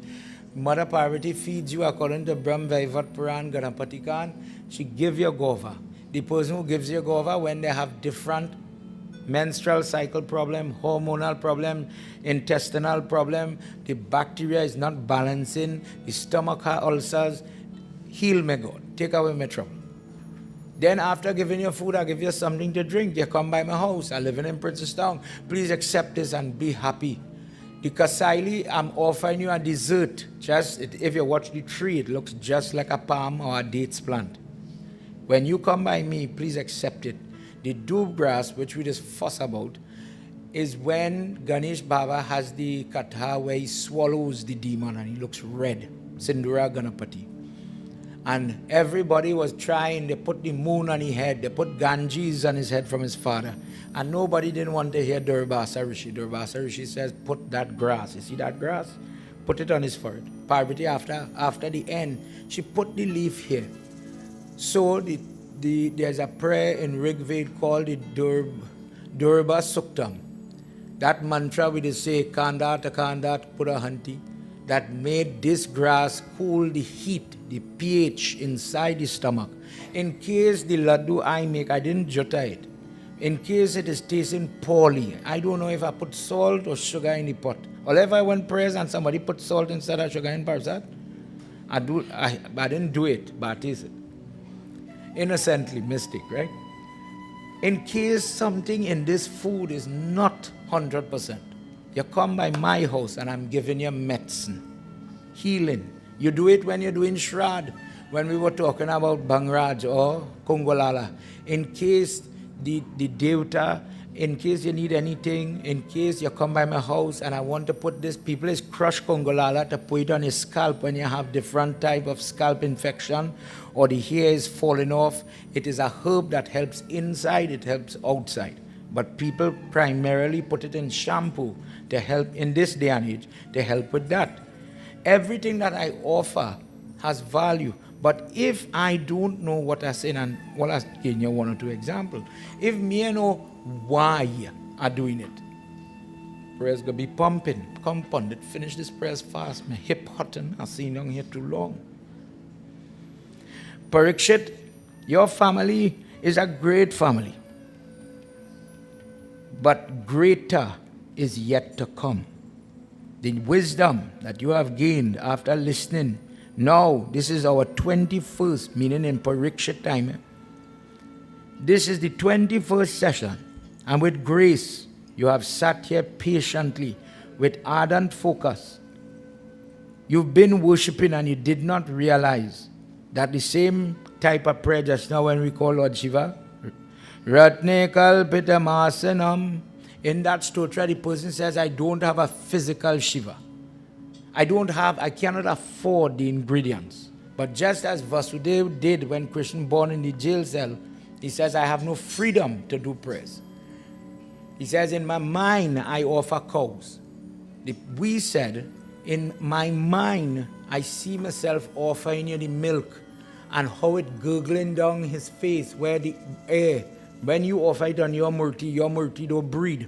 Mother Parvati feeds you according to Brahm Vaivat Puran Ganapatikan. She gives you guava. The person who gives you guava, when they have different menstrual cycle problem, hormonal problem, intestinal problem, the bacteria is not balancing, the stomach ulcers, heal me God, take away my trouble. Then after giving you food, I give you something to drink. You come by my house. I live in Princess Town. Please accept this and be happy. The Kasaili, I'm offering you a dessert. If you watch the tree, it looks just like a palm or a dates plant. When you come by me, please accept it. The doob grass, which we just fuss about, is when Ganesh Baba has the katha where he swallows the demon and he looks red. Sindura Ganapati. And everybody was trying, they put the moon on his head, they put Ganges on his head from his father. And nobody didn't want to hear Durvasa Rishi. Durvasa Rishi says, put that grass. You see that grass? Put it on his forehead. Parvati, after the end, she put the leaf here. So there's a prayer in Rig Ved called the Durba Suktam. That mantra we just say, Kandat, Kandat, Purahanti, that made this grass cool the heat, the pH inside the stomach. In case the laddu I make, I didn't jota it. In case it is tasting poorly, I don't know if I put salt or sugar in the pot. Or if I went prayers and somebody put salt instead of sugar in Parsat, I didn't do it, but I tasted it. Innocently, mistake, right? In case something in this food is not 100%, you come by my house and I'm giving you medicine, healing. You do it when you're doing Shrad, when we were talking about Bangraj or Kongolala. In case the Devta, in case you need anything, in case you come by my house and I want to put this, people is crush Kongolala to put it on his scalp when you have different type of scalp infection or the hair is falling off. It is a herb that helps inside, it helps outside. But people primarily put it in shampoo to help in this day and age, to help with that. Everything that I offer has value. But if I don't know what I say, and well, I'll give you one or two examples. If me know why I'm doing it, prayers gonna be pumping. Come pundit, finish this prayers fast. My hip hurting, I've seen down here too long. Parikshit, your family is a great family. But greater is yet to come. The wisdom that you have gained after listening. Now, this is our 21st, meaning in Parikshit time. This is the 21st session. And with grace, you have sat here patiently with ardent focus. You've been worshipping and you did not realize that the same type of prayer just now when we call Lord Shiva, Ratne Kalpita Masanam. In that stotra, the person says, I don't have a physical Shiva. I cannot afford the ingredients. But just as Vasudeva did when Krishna born in the jail cell, he says, I have no freedom to do prayers. He says, in my mind, I offer cows. We said, in my mind, I see myself offering you the milk and how it gurgling down his face where the air, when you offer it on your murti don't breathe.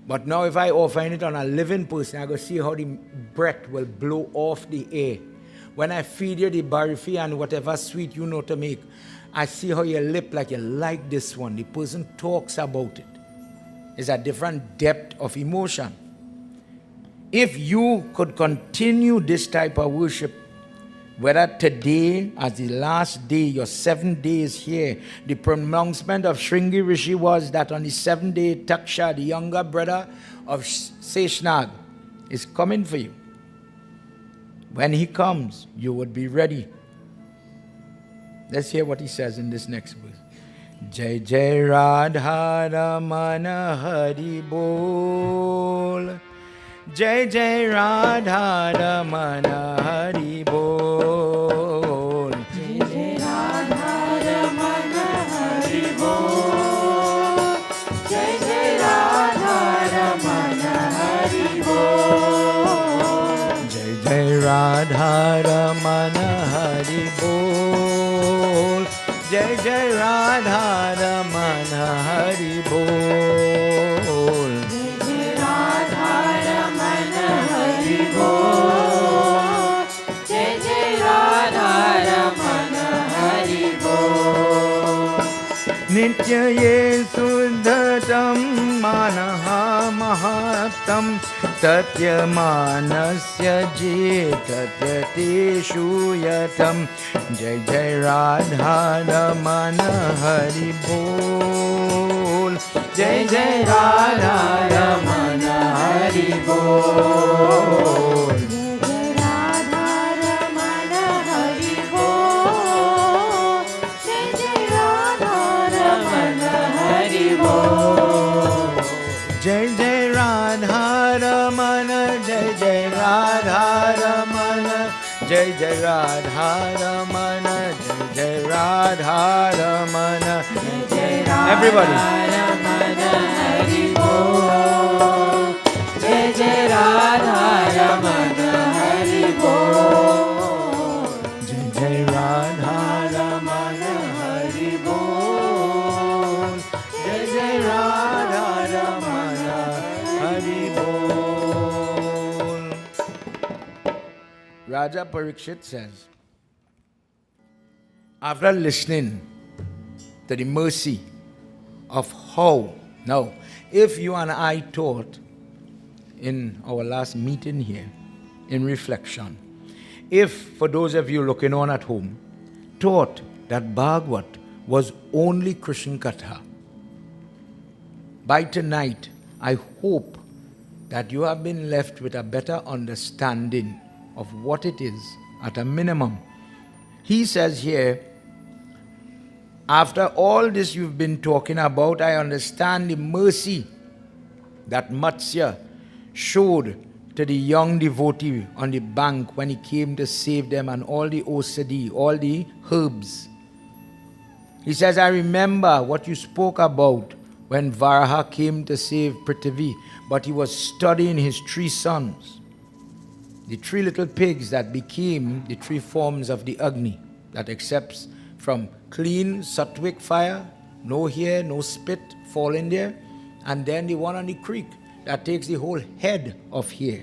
But now if I offer it on a living person, I go see how the breath will blow off the air. When I feed you the barifi and whatever sweet you know to make, I see how your lip like you like this one. The person talks about it. It's a different depth of emotion. If you could continue this type of worship, whether today as the last day, your 7 days here, the pronouncement of Shringi Rishi was that on the 7th day, Taksha, the younger brother of Seshnag, is coming for you. When he comes, you would be ready. Let's hear what he says in this next verse. Jai Jai Radha Ramana Hari Bol. Jai Jai Radha Ramana Hari Bol. Jai Jai Radha Ramana Hari Bol. Jai Jai Radha Ramana Hari Bol. Jai Jai Radha Ramana Hari Bol. Jai Jai Radha Ramana Hari Bol. Jai Radha Ramana Hari Bol. Jai Jai Radha Ramana Hari Bol. Nitya ye suddhatam manaha mahatam tatya manasya jetatya teshu yatam. Jai Jai Radha Ramana Hari Bol. Jai Jai Radha Ramana Hari Bol. Jai Radha Ramana Hari Bol. Jai Jai Radha Ramana Hari Bol. Jai Jai Radha Ramana, Jai Jai Radha Ramana, Jai Jai Radha Ramana, Jai Jai Radha Ramana. Everybody. Ramana Hari Bol. Jai Jai Radha Ramana Hari Bol. Jai Jai Radha Ramana Hari Bol. Jai Jai Radha Ramana Raja Parikshit says, after listening to the mercy of how, now, if you and I taught in our last meeting here, in reflection, if, for those of you looking on at home, taught that Bhagwat was only Christian Katha, by tonight, I hope that you have been left with a better understanding of what it is at a minimum. He says here, after all this you've been talking about, I understand the mercy that Matsya showed to the young devotee on the bank when he came to save them, and all the osadi, all the herbs. He says, I remember what you spoke about when Varaha came to save Prithvi, but he was studying his 3 sons, the 3 little pigs that became the 3 forms of the Agni, that accepts from clean sattvic fire, no hair, no spit falling there, and then the one on the creek that takes the whole head of hair,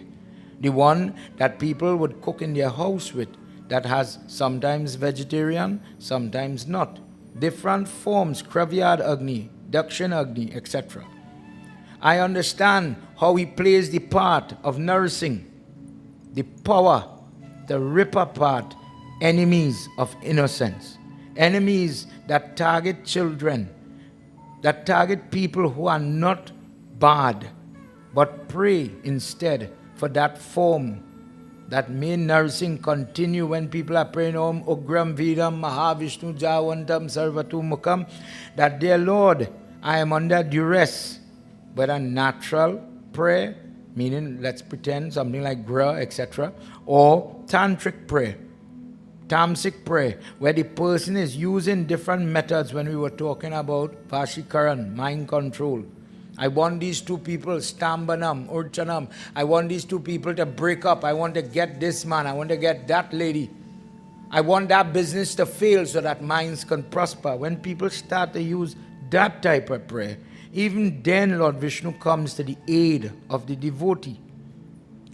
the one that people would cook in their house with, that has sometimes vegetarian, sometimes not, different forms, Kravyad Agni, Dakshin Agni, etc. I understand how he plays the part of nursing, the power to rip apart enemies of innocence, enemies that target children, that target people who are not bad, but pray instead for that form, that may nursing continue when people are praying Om Ugram Vidam Mahavishnu Javantam Sarvatu Mukham, that dear Lord, I am under duress, but a natural prayer, meaning let's pretend something like Gra, etc., or tantric prayer, tamasic prayer, where the person is using different methods when we were talking about Vashikaran, mind control. I want these 2 people, Stambanam, Urchanam, I want these 2 people to break up, I want to get this man, I want to get that lady, I want that business to fail so that minds can prosper. When people start to use that type of prayer, even then Lord Vishnu comes to the aid of the devotee.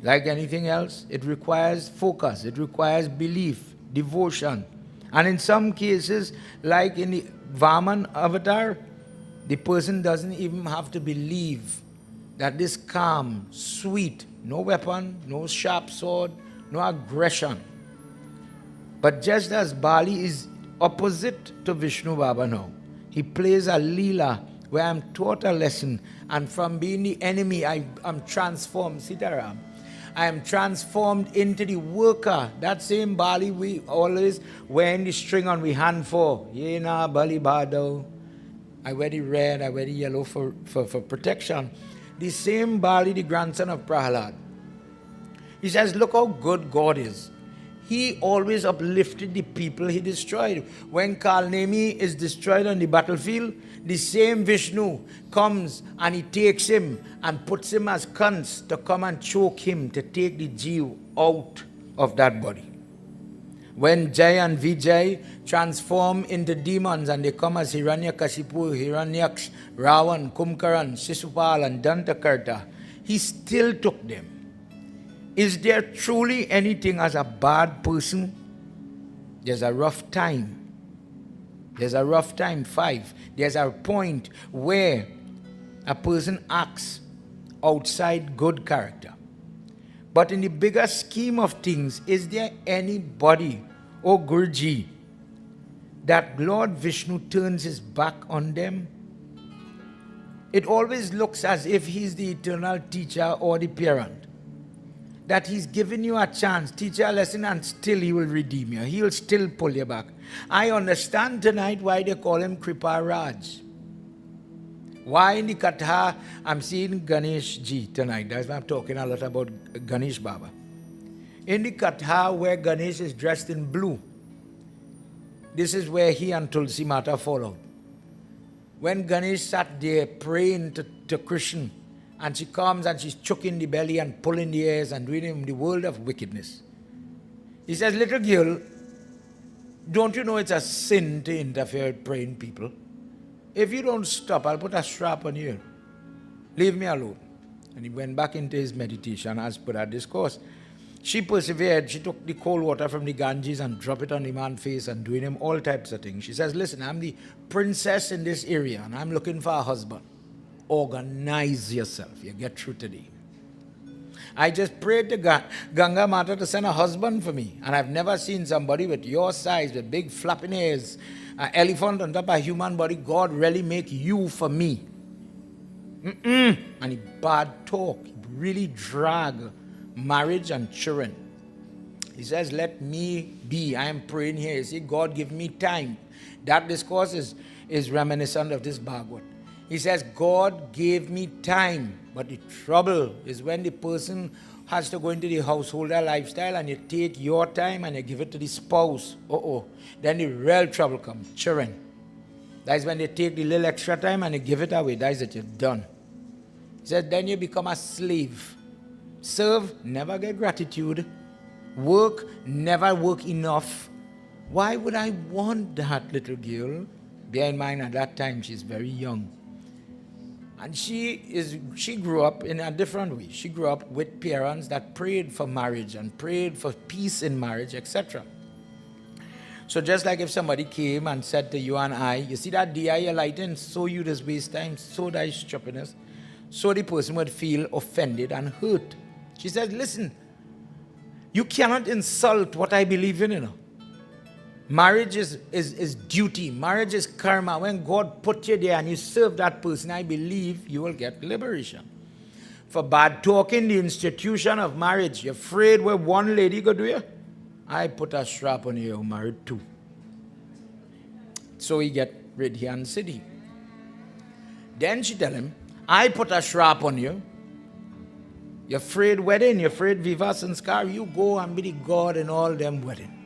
Like anything else, it requires focus, it requires belief, devotion. And in some cases, like in the Vaman avatar, the person doesn't even have to believe that this calm, sweet, no weapon, no sharp sword, no aggression. But just as Bali is opposite to Vishnu Baba now, he plays a Leela where I'm taught a lesson, and from being the enemy, I'm transformed. Sitaram. I am transformed into the worker. That same Bali we always wearing the string on we hand for. Yena Bali Bado. I wear the red, I wear the yellow for protection. The same Bali, the grandson of Prahalad. He says, look how good God is. He always uplifted the people he destroyed. When Kalnemi is destroyed on the battlefield, the same Vishnu comes and he takes him and puts him as cunts to come and choke him, to take the Jeev out of that body. When Jai and Vijay transform into demons and they come as Hiranyakashipu, Hiranyaksh, Ravan, Kumkaran, Sisupal and Dantakarta, he still took them. Is there truly anything as a bad person? There's a rough time. There's a rough time, 5. There's a point where a person acts outside good character. But in the bigger scheme of things, is there anybody, O Guruji, that Lord Vishnu turns his back on them? It always looks as if he's the eternal teacher or the parent. That he's given you a chance, teach you a lesson, and still he will redeem you. He will still pull you back. I understand tonight why they call him Kripa Raj. Why in the Katha, I'm seeing Ganesh Ji tonight. That's why I'm talking a lot about Ganesh Baba. In the Katha where Ganesh is dressed in blue, this is where he and Tulsi Mata fall out. When Ganesh sat there praying to Krishna, and she comes and she's choking the belly and pulling the ears and doing him the world of wickedness. He says, little girl, don't you know it's a sin to interfere with praying people? If you don't stop, I'll put a strap on you. Leave me alone. And he went back into his meditation as per that discourse. She persevered. She took the cold water from the Ganges and dropped it on the man's face and doing him all types of things. She says, listen, I'm the princess in this area and I'm looking for a husband. Organize yourself. You get through today. I just prayed to Ganga Mata to send a husband for me. And I've never seen somebody with your size, with big flapping ears, an elephant on top of a human body. God really make you for me. And he bad talk. He really drag marriage and children. He says, let me be. I am praying here. You see, God give me time. That discourse is reminiscent of this Bhagwat. He says, God gave me time. But the trouble is when the person has to go into the householder lifestyle and you take your time and you give it to the spouse. Then the real trouble comes. Children. That is when they take the little extra time and you give it away. That is it. You're done. He said, then you become a slave. Serve, never get gratitude. Work, never work enough. Why would I want that little girl? Bear in mind, at that time, she's very young. And she grew up in a different way. She grew up with parents that prayed for marriage and prayed for peace in marriage, etc. So just like if somebody came and said to you and I, you see that DI you're lighting, so you this waste time, so that stupidness, so the person would feel offended and hurt. She said, listen, you cannot insult what I believe in, you know. Marriage is duty. Marriage is karma. When God put you there and you serve that person, I believe you will get liberation. For bad talking, the institution of marriage, you're afraid where one lady go do you? I put a strap on you, you're married too. So he get rid here and city. Then she tell him, I put a strap on you. You're afraid wedding, you're afraid Vivas and Scar, you go and be the God in all them wedding.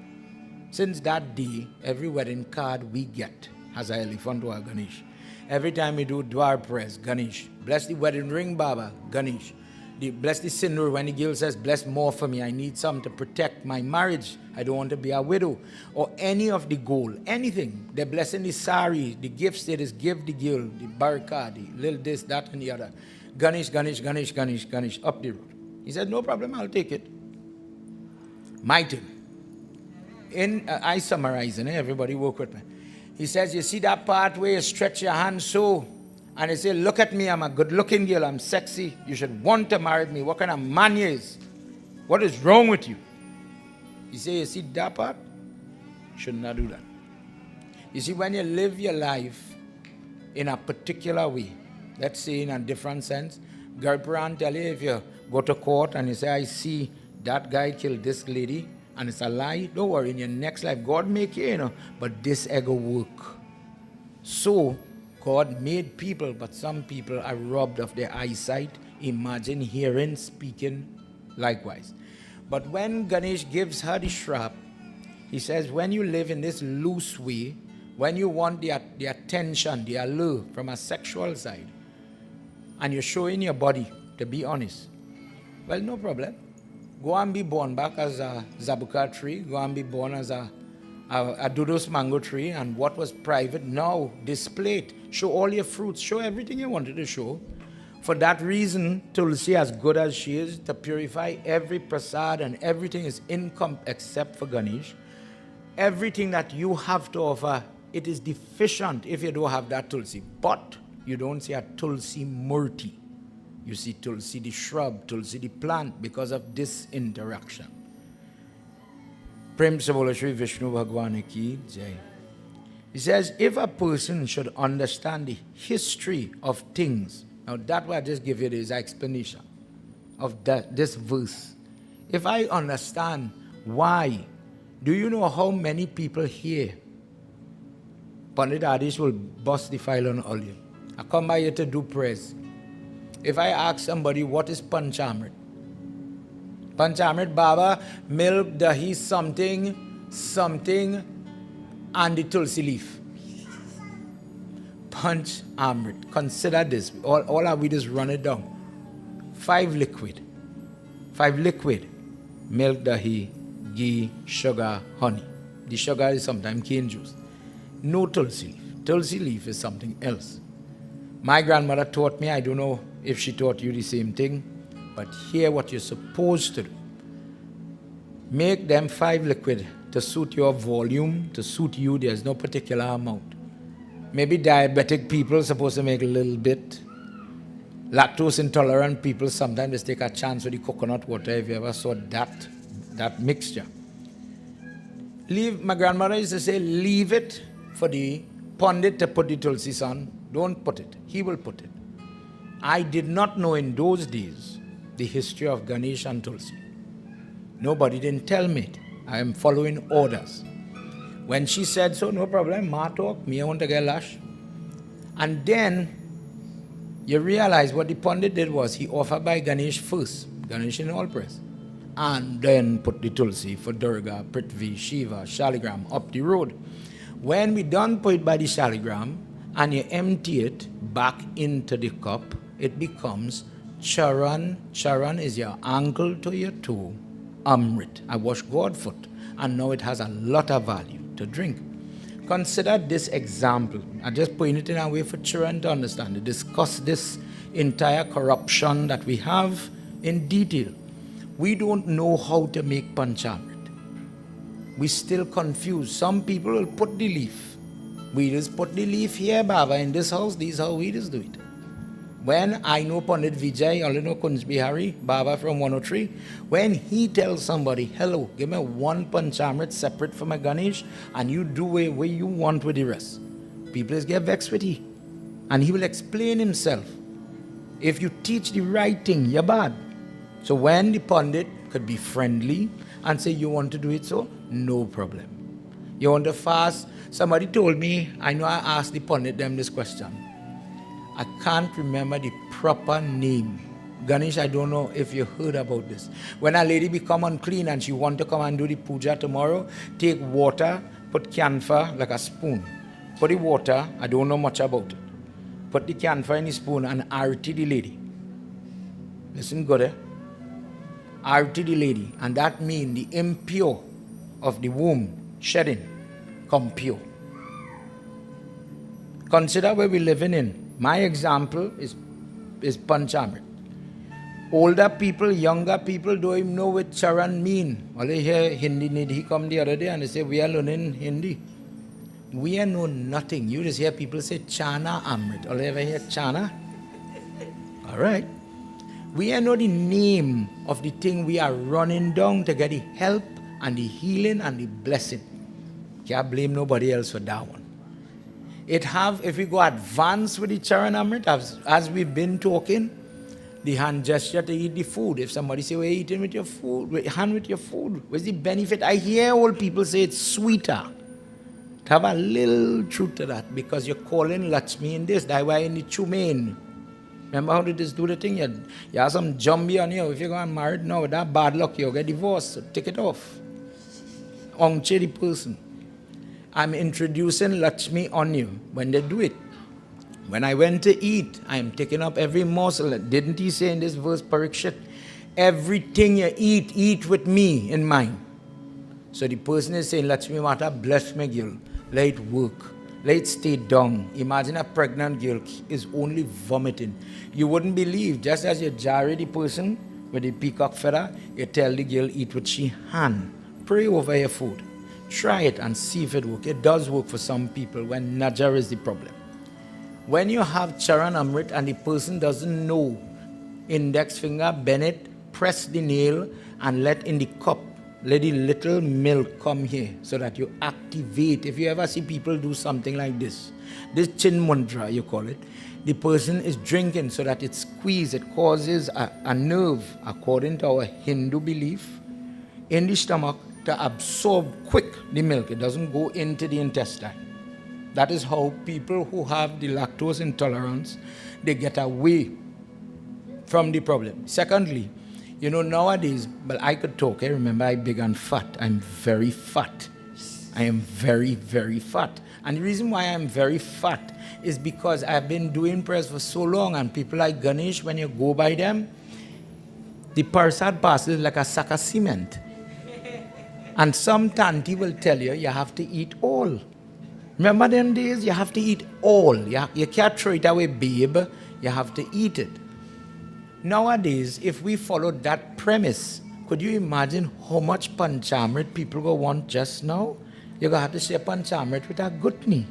Since that day, every wedding card we get has an elephant or a Ganesh. Every time we do Dwar press, Ganesh. Bless the wedding ring, Baba, Ganesh. Bless the sindoor when the girl says, bless more for me. I need something to protect my marriage. I don't want to be a widow. Or any of the gold, anything. They're blessing the sari, the gifts they just give the girl, the barakah, the little this, that, and the other. Ganesh, Ganesh, Ganesh, Ganesh, Ganesh, up the road. He said, no problem, I'll take it. My turn. I summarize, and everybody work with me. He says, you see that part where you stretch your hand so, and you say, look at me, I'm a good-looking girl, I'm sexy, you should want to marry me. What kind of man you is? What is wrong with you? He says, you see that part? You should not do that. You see, when you live your life in a particular way, let's say in a different sense, Garpuran tell you, if you go to court and you say, I see that guy killed this lady, and it's a lie, don't worry, in your next life, God make you, you know, but this ego work. So, God made people, but some people are robbed of their eyesight. Imagine hearing, speaking, likewise. But when Ganesh gives her the strap, he says, when you live in this loose way, when you want the attention, the allure from a sexual side, and you're showing your body, to be honest, well, no problem. Go and be born back as a zabuka tree. Go and be born as a dodos mango tree. And what was private, now display it. Show all your fruits. Show everything you wanted to show. For that reason, Tulsi, as good as she is, to purify every prasad and everything is income except for Ganesh. Everything that you have to offer, it is deficient if you don't have that Tulsi. But you don't see a Tulsi Murti. You see Tulsi the shrub, Tulsi the plant, because of this interaction. Prem Sabolo Shri Vishnu Bhagwan ki jai. He says, if a person should understand the history of things, now that will just give you this explanation of this verse. If I understand why, do you know how many people here, Pandit Adish will bust the file on all you. I come by here to do prayers. If I ask somebody, what is Panchamrit? Panchamrit, Baba, milk, dahi, something, and the tulsi leaf. Panchamrit. Consider this. All our readers run it down. 5 liquid. Milk, dahi, ghee, sugar, honey. The sugar is sometimes cane juice. No tulsi leaf. Tulsi leaf is something else. My grandmother taught me, I don't know if she taught you the same thing, but hear what you're supposed to do. Make them 5 liquid to suit your volume, to suit you. There's no particular amount. Maybe diabetic people supposed to make a little bit. Lactose intolerant people sometimes they take a chance with the coconut water. If you ever saw that mixture. My grandmother used to say, leave it for the Pandit to put the tulsi, son. Don't put it. He will put it. I did not know in those days the history of Ganesh and Tulsi. Nobody didn't tell me it. I am following orders. When she said so, no problem, ma talk, me I want to get lash. And then you realize what the Pandit did was he offered by Ganesh first, Ganesh in all press, and then put the Tulsi for Durga, Prithvi, Shiva, Shaligram up the road. When we done put it by the Shaligram and you empty it back into the cup, it becomes Charan. Charan is your ankle to your toe. Amrit. I wash God's foot. And now it has a lot of value to drink. Consider this example. I just put it in a way for children to understand. To discuss this entire corruption that we have in detail. We don't know how to make panchamrit. We still confused. Some people will put the leaf. We just put the leaf here, Baba, in this house. This is how we just do it. When I know Pandit Vijay, I know Kunj Bihari, Baba from 103, when he tells somebody, hello, give me one panchamrit separate from a Ganesh, and you do it where you want with the rest. People just get vexed with he. And he will explain himself. If you teach the right thing, you're bad. So when the Pandit could be friendly and say, you want to do it so, no problem. You want to fast? Somebody told me, I know I asked the Pandit them this question. I can't remember the proper name. Ganesh, I don't know if you heard about this. When a lady become unclean and she want to come and do the puja tomorrow, take water, put camphor like a spoon. Put the water, I don't know much about it. Put the camphor in the spoon and arti the lady. Listen good, eh? Arti the lady. And that means the impure of the womb shedding come pure. Consider where we're living in. My example is panchamrit. Older people, younger people don't even know what charan mean. All they hear Hindi Nidhi come the other day and they say, we are learning Hindi. We are know nothing. You just hear people say Chana Amrit. All they ever hear Chana? All right. We are know the name of the thing we are running down to get the help and the healing and the blessing. Can't blame nobody else for that one. If we go advance with the Charan Amrit, as we've been talking, the hand gesture to eat the food. If somebody say, we're eating with your food, hand with your food, where's the benefit? I hear old people say it's sweeter. To have a little truth to that, because you're calling Lakshmi in this. That's why in the Chumain. Remember how they just do the thing? You have some jumbie on you. If you're going married now, with that bad luck, you'll get divorced. So take it off. Ongche the person. I'm introducing Lakshmi on you when they do it. When I went to eat, I'm taking up every morsel. Didn't he say in this verse, Parikshit, everything you eat, eat with me in mind. So the person is saying, Lakshmi Mata, bless me girl. Let it work. Let it stay down. Imagine a pregnant girl is only vomiting. You wouldn't believe, just as you jar the person with the peacock feather, you tell the girl, eat with she hand. Pray over your food. Try it and see if it works. It does work for some people when Najar is the problem. When you have Charan Amrit and the person doesn't know, index finger, bend it, press the nail and let in the cup, let the little milk come here so that you activate. If you ever see people do something like this chin mudra you call it, the person is drinking so that it squeezes, it causes a nerve, according to our Hindu belief, in the stomach to absorb quick the milk. It doesn't go into the intestine. That is how people who have the lactose intolerance, they get away from the problem. Secondly, you know, nowadays, but I could talk. I remember I'm big and fat. I'm very fat. I am very, very fat. And the reason why I'm very fat is because I've been doing prayers for so long, and people like Ganesh, when you go by them, the parsad passes like a sack of cement. And some tanti will tell you, you have to eat all. Remember them days? You have to eat all. You can't throw it away, babe. You have to eat it. Nowadays, if we follow that premise, Could you imagine how much Panchamrit people go want just now? You're going to have to say Panchamrit with a gutni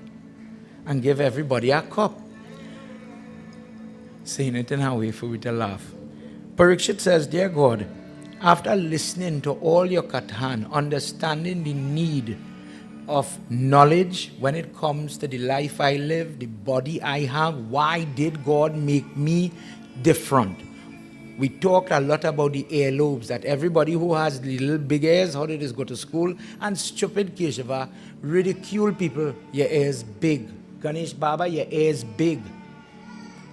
and give everybody a cup. Saying it in a way for we to laugh. Parikshit says, Dear God, after listening to all your kathan, understanding the need of knowledge when it comes to the life I live, the body I have, why did God make me different? We talked a lot about the earlobes, that everybody who has little big ears, how did this go to school? And stupid Keshava ridicule people, your ears big. Ganesh Baba, your ears big.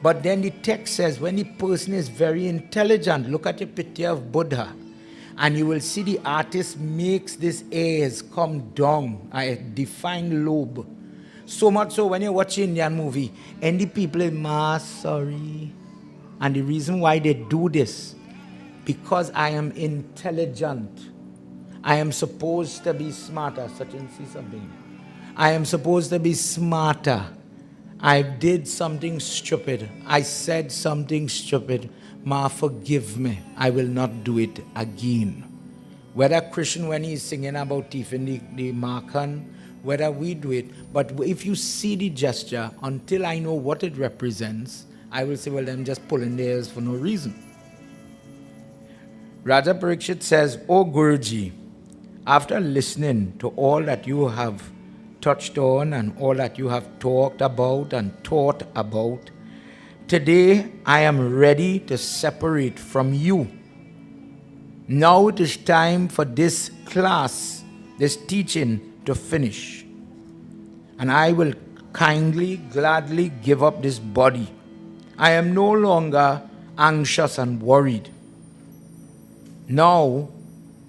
But then the text says, when the person is very intelligent, look at your picture of Buddha, and you will see the artist makes these ears come down, a defined lobe. So much so when you watch Indian movie, and the people are sorry. And the reason why they do this, because I am intelligent. I am supposed to be smarter. Sachin, see something. I am supposed to be smarter. I did something stupid. I said something stupid. Ma, forgive me. I will not do it again. Whether Christian, when he's singing about teeth in the Markan, whether we do it, but if you see the gesture, until I know what it represents, I will say, well, I'm just pulling the ears for no reason. Raja Parikshit says, O Guruji, after listening to all that you have touched on and all that you have talked about and taught about, today I am ready to separate from you. Now it is time for this class, this teaching to finish. And I will kindly, gladly give up this body. I am no longer anxious and worried. Now,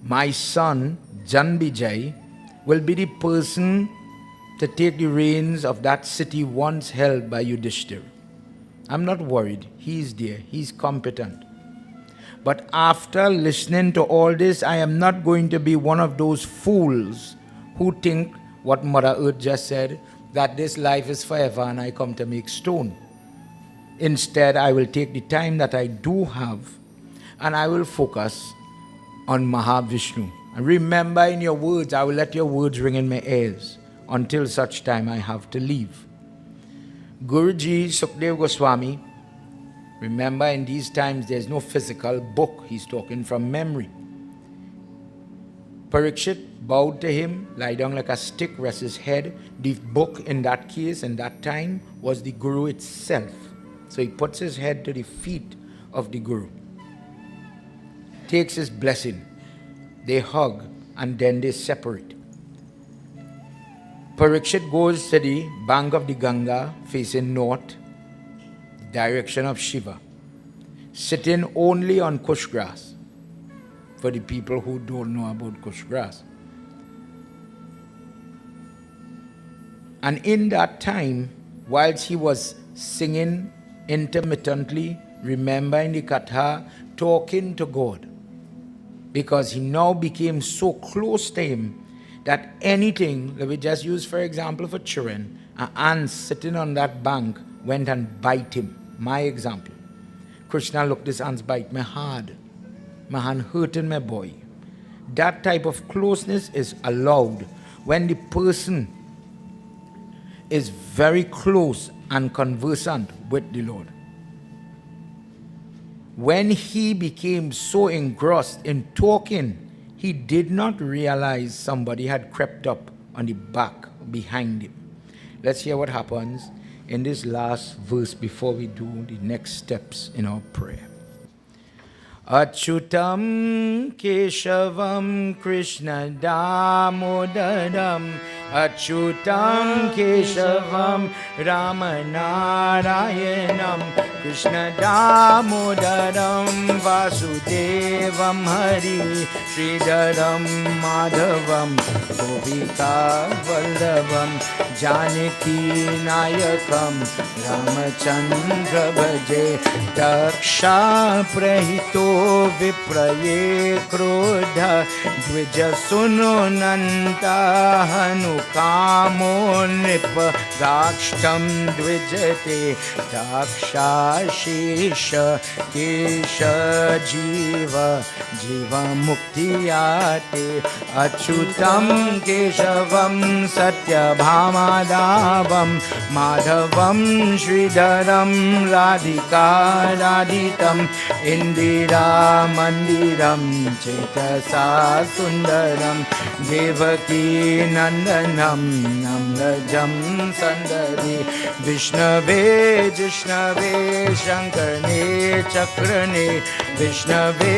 my son, Janbijay, will be the person to take the reins of that city once held by Yudhishthira. I'm not worried. He's there. He's competent. But after listening to all this, I am not going to be one of those fools who think what Mother Earth just said, that this life is forever and I come to make stone. Instead, I will take the time that I do have and I will focus on Mahavishnu. And remember in your words, I will let your words ring in my ears until such time I have to leave. Guruji Sukdev Goswami, remember in these times there's no physical book, he's talking from memory. Parikshit bowed to him, lie down like a stick, rest his head. The book in that case, in that time, was the Guru itself. So he puts his head to the feet of the Guru, takes his blessing, they hug, and then they separate. Parikshit goes to the bank of the Ganga, facing north, direction of Shiva, sitting only on kush grass, for the people who don't know about kush grass. And in that time, whilst he was singing intermittently, remembering the katha, talking to God, because he now became so close to him that anything, let me just use for example for children, an ant sitting on that bank went and bite him. My example. Krishna, look, this ant's bite me hard. My hand hurting my boy. That type of closeness is allowed when the person is very close and conversant with the Lord. When he became so engrossed in talking, he did not realize somebody had crept up on the back behind him. Let's hear what happens in this last verse before we do the next steps in our prayer. Achyutam Keshavam Krishna Damodaram Achyutam Keshavam Ramanarayanam Krishna Damodaram Vasudevam Hari Sridharam Madhavam Govika Vallabham Janaki Nayakam Ramachandra Bhaje Daksha Prahito Vipraye Krodha Dvija Sununanta Hanu kamo nipa dakshtam dvijate daksha shesha kesha jiva jiva muktiyate achyutam keshavam satyabhamadavam madhavam sridharam radhika radhitam indira mandiram chetasa sundaram devaki nandanam namrajam sandari vishnave jishnave shankarne chakrane vishnave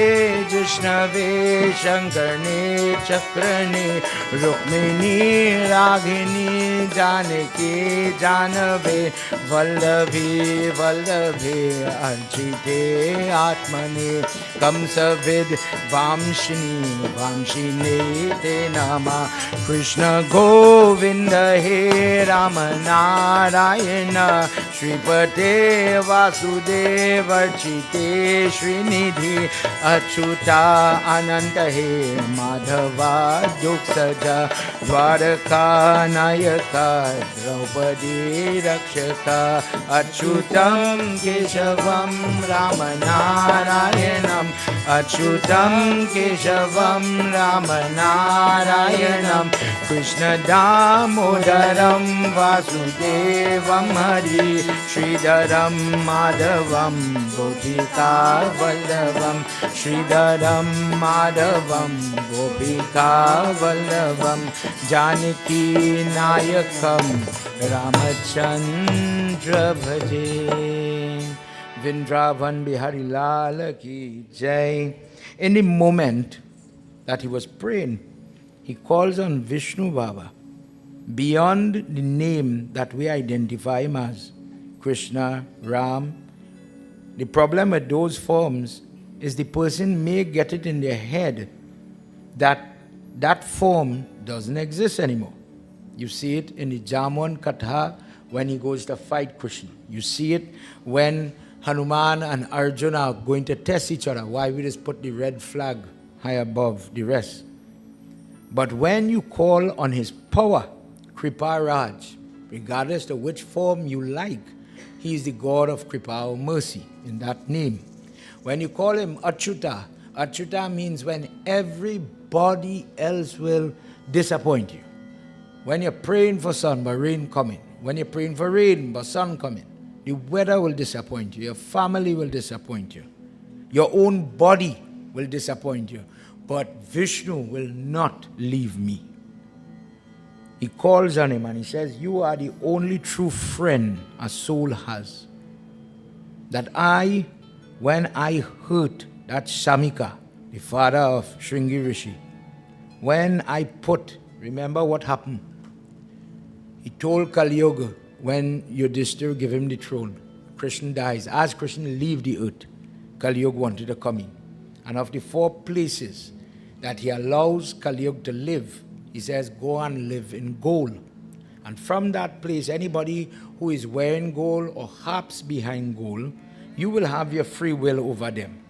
jishnave shankarne chakrane rukmini raghini janaki janave vallabhi vallabhe archite atmane kamsavid vamshini vamshine te nama krishna govinda he rama narayana shripate vasudeva archite srinidhi achyuta ananta he madhava duksaja dwaraka nayaka draupadi rakshaka achyutam keshavam ramanarayanam achyutam keshavam ramanarayanam krishna damodaram vasudevam hari sridharam madhavam gopika vallavam sridharam madhavam gopika vallavam janaki nayakam ramachandra bhaje Vrindavan Bihari Lal ki jai. In the moment that he was praying, he calls on Vishnu Baba beyond the name that we identify him as, Krishna, Ram. The problem with those forms is the person may get it in their head that that form doesn't exist anymore. You see it in the Jamun Katha when he goes to fight Krishna. You see it when Hanuman and Arjuna are going to test each other. Why we just put the red flag high above the rest. But when you call on his power, Kripa Raj, regardless of which form you like, he is the God of Kripa or mercy in that name. When you call him Achyuta, Achyuta means when everybody else will disappoint you. When you're praying for sun, but rain coming. When you're praying for rain, but sun coming. The weather will disappoint you. Your family will disappoint you. Your own body will disappoint you. But Vishnu will not leave me. He calls on him and he says, you are the only true friend a soul has. That when I hurt that Shamika, the father of Shringi Rishi, when I remember what happened? He told Kali Yuga, when Yudhishthira give him the throne, Krishna dies. As Krishna leave the earth, Kali Yuga wanted to come in. And of the 4 places that he allows Kali Yuga to live, he says, go and live in gold. And from that place, anybody who is wearing gold or harps behind gold, you will have your free will over them.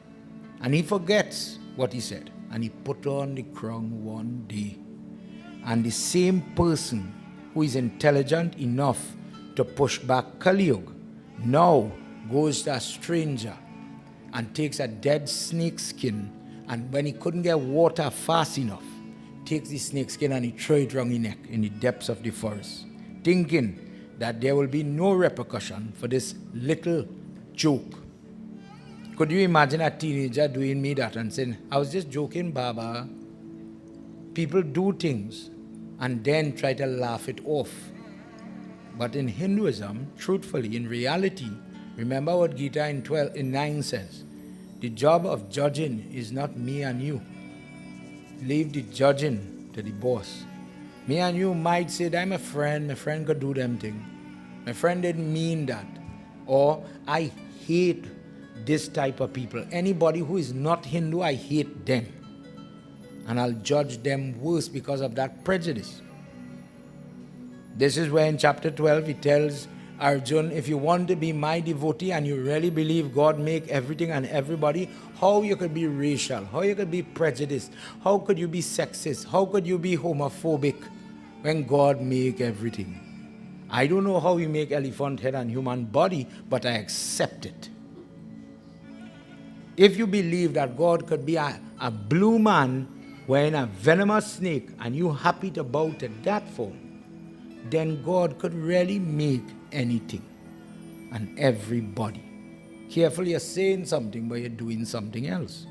And he forgets what he said. And he put on the crown one day. And the same person who is intelligent enough to push back Kali Yuga now goes to a stranger and takes a dead snake skin, and when he couldn't get water fast enough, takes the snake skin and he throws it around his neck in the depths of the forest, thinking that there will be no repercussion for this little joke. Could you imagine a teenager doing me that and saying, I was just joking, Baba. People do things and then try to laugh it off. But in Hinduism, truthfully, in reality, remember what Gita in 9 says. The job of judging is not me and you. Leave the judging to the boss. Me and you might say, I'm a friend, my friend could do them thing. My friend didn't mean that. Or, I hate this type of people. Anybody who is not Hindu, I hate them. And I'll judge them worse because of that prejudice. This is where in chapter 12 he tells Arjun, if you want to be my devotee and you really believe God make everything and everybody, how you could be racial, how you could be prejudiced, how could you be sexist, how could you be homophobic when God make everything. I don't know how he make elephant head and human body, but I accept it. If you believe that God could be a blue man wearing a venomous snake and you happy to bow to that form, then God could really make anything and everybody. Careful, you're saying something, but you're doing something else.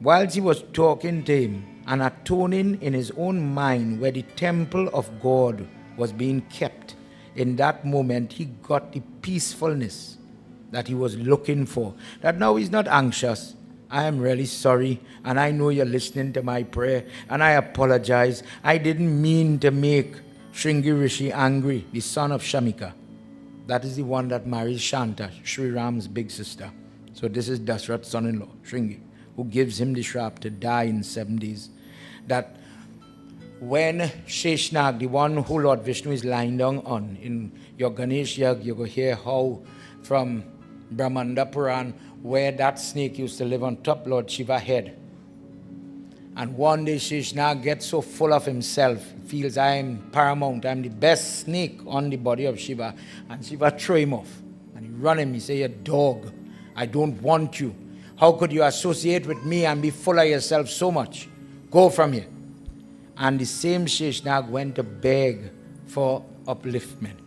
Whilst he was talking to him and atoning in his own mind where the temple of God was being kept, in that moment he got the peacefulness that he was looking for. That now he's not anxious. I am really sorry, and I know you're listening to my prayer, and I apologize. I didn't mean to make Shringi Rishi angry, the son of Shamika. That is the one that marries Shanta, Sri Ram's big sister. So this is Dasrat's son-in-law, Shringi, who gives him the shrap to die in 7 days. That when Sheshnag, the one who Lord Vishnu is lying down on, in your Ganesh Yag, you go hear how from Brahmanda Puran, where that snake used to live on top Lord Shiva head. And one day Sheshnag gets so full of himself, feels I am paramount, I am the best snake on the body of Shiva. And Shiva throw him off. And he run him, he say, "You dog, I don't want you. How could you associate with me and be full of yourself so much? Go from here." And the same Sheshnag went to beg for upliftment.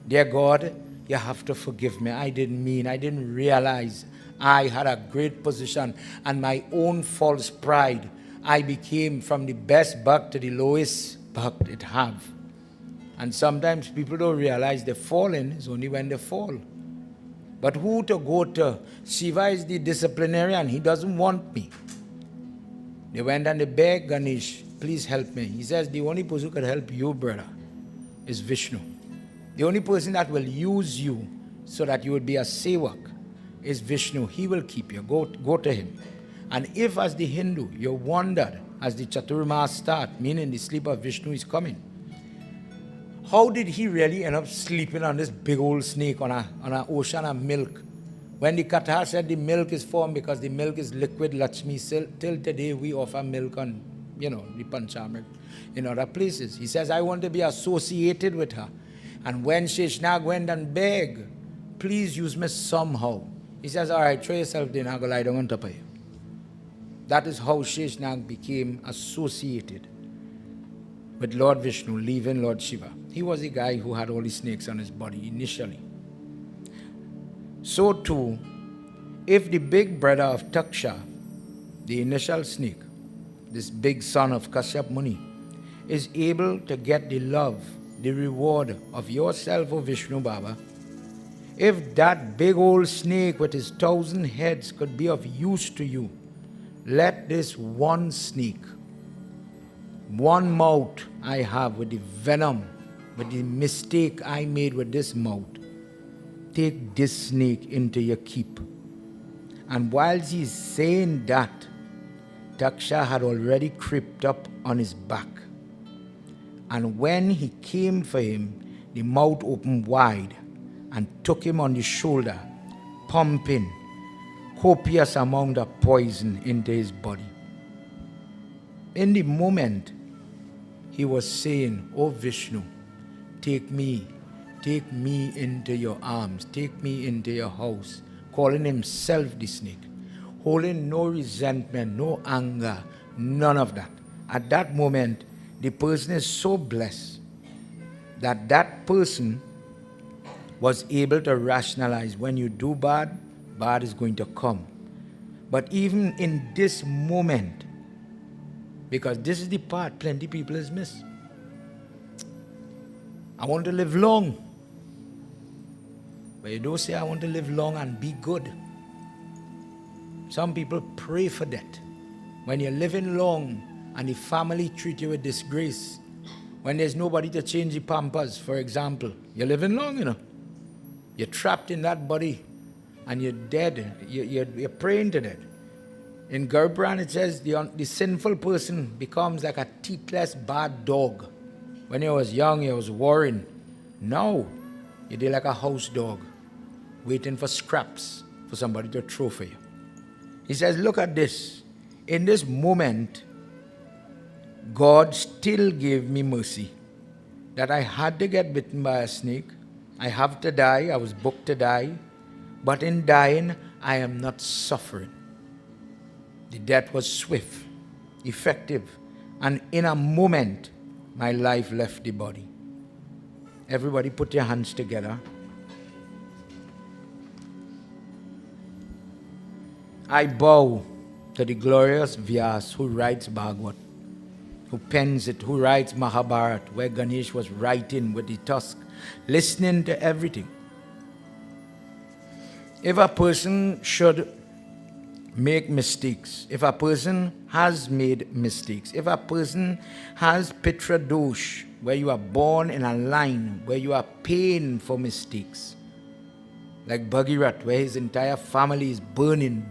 "Dear God, you have to forgive me. I didn't realize I had a great position, and my own false pride, I became from the best bhakt to the lowest bhakt it have." And sometimes people don't realize they're falling, it's only when they fall. But who to go to? Shiva is the disciplinarian, he doesn't want me. They went and they begged Ganesh, "Please help me." He says, "The only person who can help you, brother, is Vishnu. The only person that will use you so that you would be a sevak is Vishnu. He will keep you. Go to him. And if as the Hindu you wondered as the Chaturmas start, meaning the sleep of Vishnu is coming, how did he really end up sleeping on this big old snake on an ocean of milk? When the Katha said the milk is formed because the milk is liquid Lakshmi, till today we offer milk on, the Panchamrit in other places. He says, I want to be associated with her. And when Sheshnag went and begged, "Please use me somehow," he says, "All right, throw yourself there and I'll go lie down on top of you." That is how Sheshnag became associated with Lord Vishnu, leaving Lord Shiva. He was the guy who had all the snakes on his body initially. So too, if the big brother of Taksha, the initial snake, this big son of Kashyap Muni, is able to get the love, the reward of yourself, O Vishnu Baba, if that big old snake with his 1,000 heads could be of use to you, let this one snake, one mouth I have with the venom, with the mistake I made with this mouth, take this snake into your keep. And whilst he's saying that, Taksha had already crept up on his back. And when he came for him, the mouth opened wide and took him on the shoulder, pumping copious amount of poison into his body. In the moment, he was saying, "Oh Vishnu, take me into your arms, take me into your house," calling himself the snake, holding no resentment, no anger, none of that. At that moment, the person is so blessed that that person was able to rationalize, when you do bad, bad is going to come. But even in this moment, because this is the part plenty people has missed. I want to live long. But you don't say, "I want to live long and be good." Some people pray for that. When you're living long and the family treat you with disgrace, when there's nobody to change the pampers, for example, you're living long, You're trapped in that body and you're dead. You're praying to that. In Garbran it says the sinful person becomes like a teethless bad dog. When you was young, you was worrying. Now, you're like a house dog, waiting for scraps for somebody to throw for you. He says, look at this. In this moment, God still gave me mercy. That I had to get bitten by a snake. I have to die. I was booked to die. But in dying, I am not suffering. The death was swift, effective, and in a moment, my life left the body. Everybody put your hands together. I bow to the glorious Vyas who writes Bhagwat, who pens it, who writes Mahabharata, where Ganesh was writing with the tusk, listening to everything. If a person should make mistakes, if a person has made mistakes, if a person has Pitra Dosh, where you are born in a line where you are paying for mistakes, like Bhagwat, where his entire family is burning,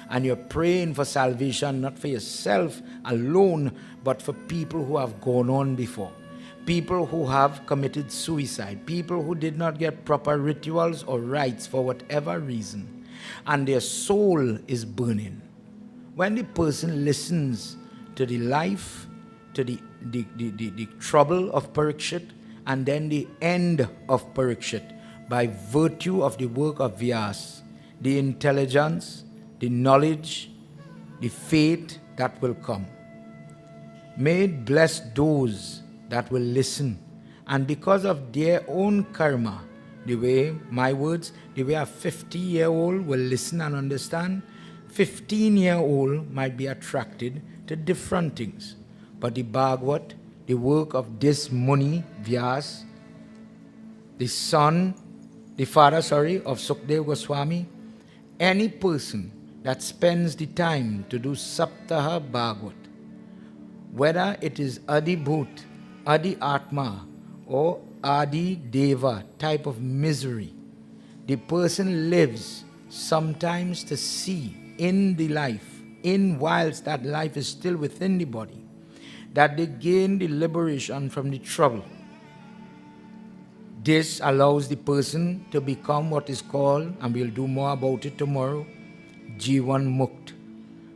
and you're praying for salvation, not for yourself alone, but for people who have gone on before. People who have committed suicide, people who did not get proper rituals or rites for whatever reason, and their soul is burning. When the person listens to the life, to the trouble of Parikshit, and then the end of Parikshit, by virtue of the work of Vyas, the intelligence, the knowledge, the faith that will come. May it bless those that will listen, and because of their own karma, the way, my words, the way a 50-year-old will listen and understand, 15-year-old might be attracted to different things. But the Bhagwat, the work of this Muni, Vyas, the father of Sukdev Goswami, any person that spends the time to do Saptaha Bhagwat, whether it is Adi Bhut, Adi Atma, or Adi Deva type of misery, the person lives sometimes to see in the life, in whilst that life is still within the body, that they gain the liberation from the trouble. This allows the person to become what is called, and we'll do more about it tomorrow, Jivan Mukt.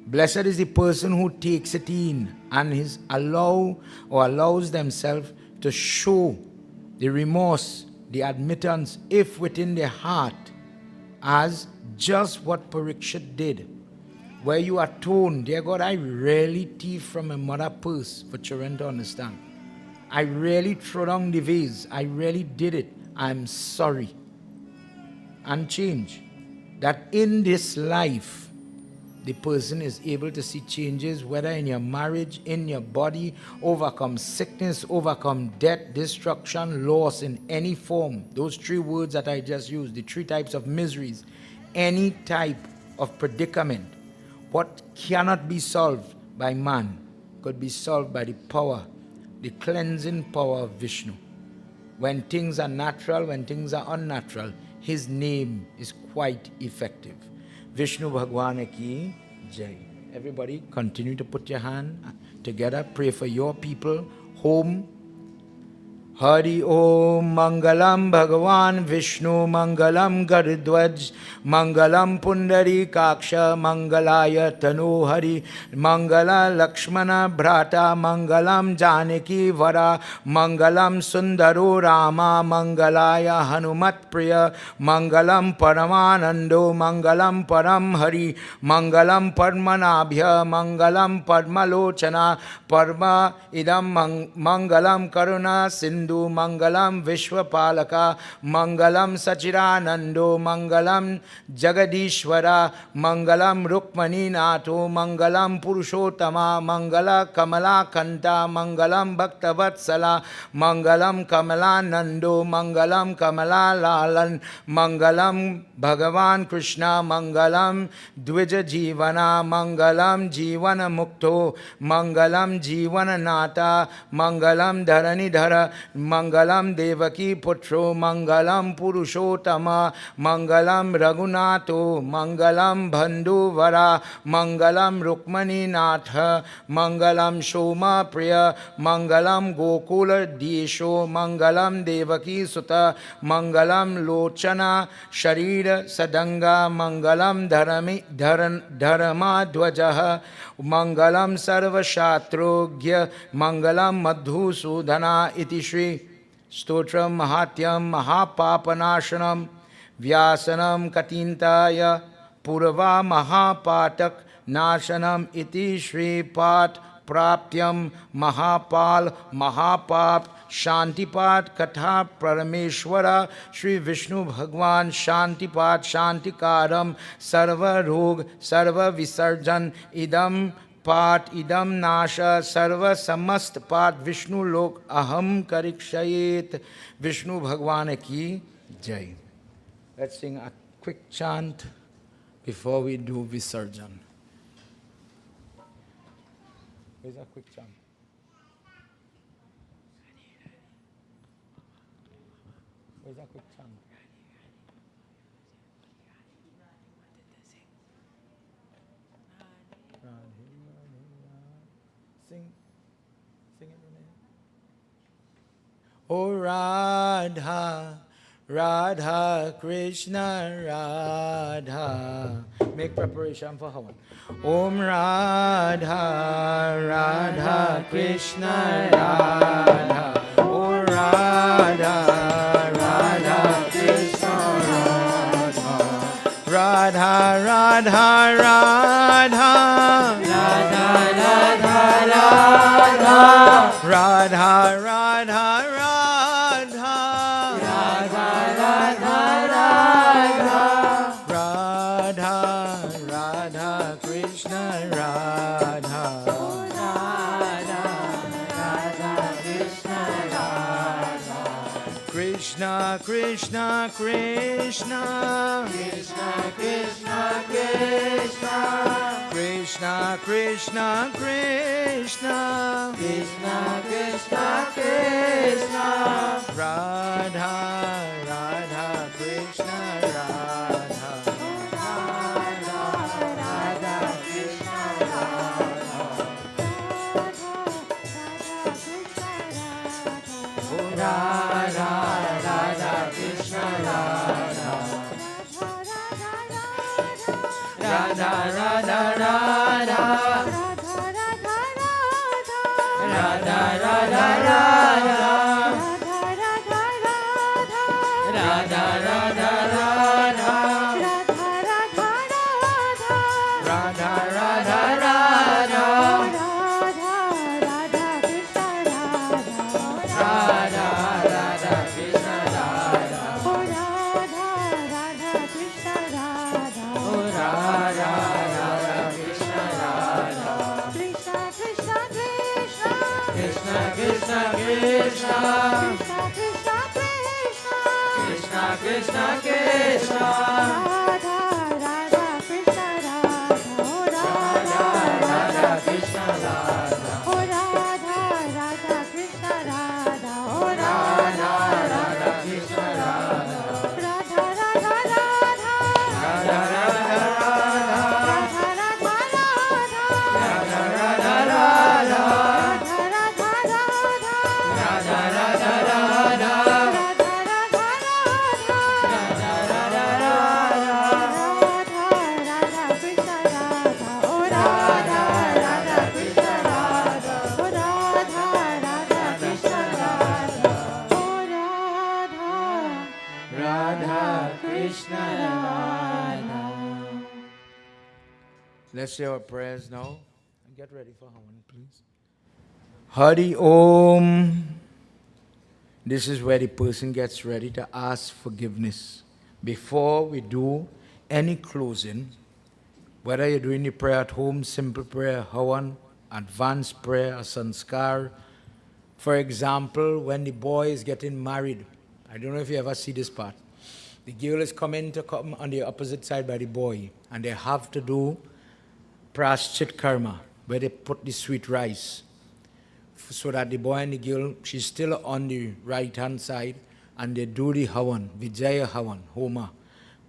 Blessed is the person who takes it in and allows themselves to show the remorse, the admittance, if within their heart, as just what Parikshit did, where you are told, dear God, I really thief from a mother purse, for children to understand. I really threw down the vase. I really did it. I'm sorry. And change. That in this life, the person is able to see changes, whether in your marriage, in your body, overcome sickness, overcome death, destruction, loss in any form. Those three words that I just used, the three types of miseries, any type of predicament. What cannot be solved by man could be solved by the power, the cleansing power of Vishnu. When things are natural, when things are unnatural, his name is quite effective. Vishnu Bhagwan ki Jai. Everybody continue to put your hand together. Pray for your people, home. Hari Om Mangalam Bhagavan Vishnu Mangalam Garidwaj Mangalam Pundari Kaksha Mangalaya Tanu Hari Mangala Lakshmana Bhrata Mangalam Janaki Vara Mangalam Sundaro Rama Mangalaya Hanumat Priya Mangalam Paramanando Mangalam Param Hari Mangalam Padmanabhya Mangalam Padmalochana Parma Idam Mangalam Karuna Sindhu Mangalam Vishwapalaka Mangalam Sachiranando Mangalam Jagadishwara Mangalam Rukmani Nato Mangalam Purushottama Mangala Kamala Kanta Mangalam Bhaktavatsala Mangalam Kamala Nando Mangalam Kamala Lalan Mangalam Bhagavan Krishna Mangalam Dvija Jivana Mangalam Jivana Mukto Mangalam Jivana Nata Mangalam Dharani Dhara Mangalam Devaki Putro, Mangalam Purushottama, Mangalam Raghunato, Mangalam Bandhuvara, Mangalam Rukmani Natha, Mangalam Shoma Priya, Mangalam Gokula Desho, Mangalam Devaki Sutta, Mangalam Lochana, Sharira Sadanga, Mangalam Dharma Dwajaha, Mangalam Sarva Shatrogya, Mangalam Madhusudhana iti Shri Stotram Mahatyam Mahapapanashanam Vyasanam Katintaya Purva Mahapatak Nashanam iti Shri Pat Praptyam Mahapal Mahapap Shantipat Katha Parameshwara Shri Vishnu Bhagwan Shantipat Shantikaram Sarva Rog Sarva Visarjan Idam Pat Idam Nasha Sarva Samast Pat Vishnu Lok Aham Karikshayet. Vishnu Bhagwan ki Jai. Let's sing a quick chant before we do Visarjan. Where's a quick chant? Where's a quick chant? Sing. Sing it, Renee. Oh Radha, Radha Krishna Radha. Make preparation for Havan. Om Radha, Radha Krishna Radha. Oh Radha, Radha Krishna Radha. Radha, Radha, Radha. Radha, Radha, Radha. Radha, Radha, Radha. Radha, Radha, Radha. Radha, Radha, Krishna Radha. Radha, Radha, Krishna Radha. Krishna, Krishna, Krishna. Krishna, Krishna, Krishna. Krishna, Krishna, Krishna. Krishna, Krishna, Krishna. Radha, Radha, Krishna Radha. Radha, Radha, Krishna Radha. Radha, Radha, Krishna Radha. Radha, Radha, Radha. Radha, Radha, Radha. Radha, Radha, Radha. Radha, Radha, Radha. Radha, Radha, Krishna Radha. Oh Radha, Radha, Krishna Radha. Krishna, Krishna, Krishna. Krishna, Krishna, Krishna. Radha, Radha, Krishna Radha. Radha, Radha, Krishna Radha. Oh Radha, Radha, Krishna Radha. Oh Radha, Radha, Krishna Radha. Radha, Radha, Radha. Radha, Radha, Radha. Radha, Radha, Radha. Let's say our prayers now. Get ready for Havan, please. Hari Om. This is where the person gets ready to ask forgiveness. Before we do any closing, whether you're doing the prayer at home, simple prayer, Havan, advanced prayer, or sanskar. For example, when the boy is getting married, I don't know if you ever see this part. The girl is coming on the opposite side by the boy, and they have to do praschit karma, where they put the sweet rice. so that the boy and the girl, she's still on the right-hand side, and they do the Havan, Vijaya Havan, Homa,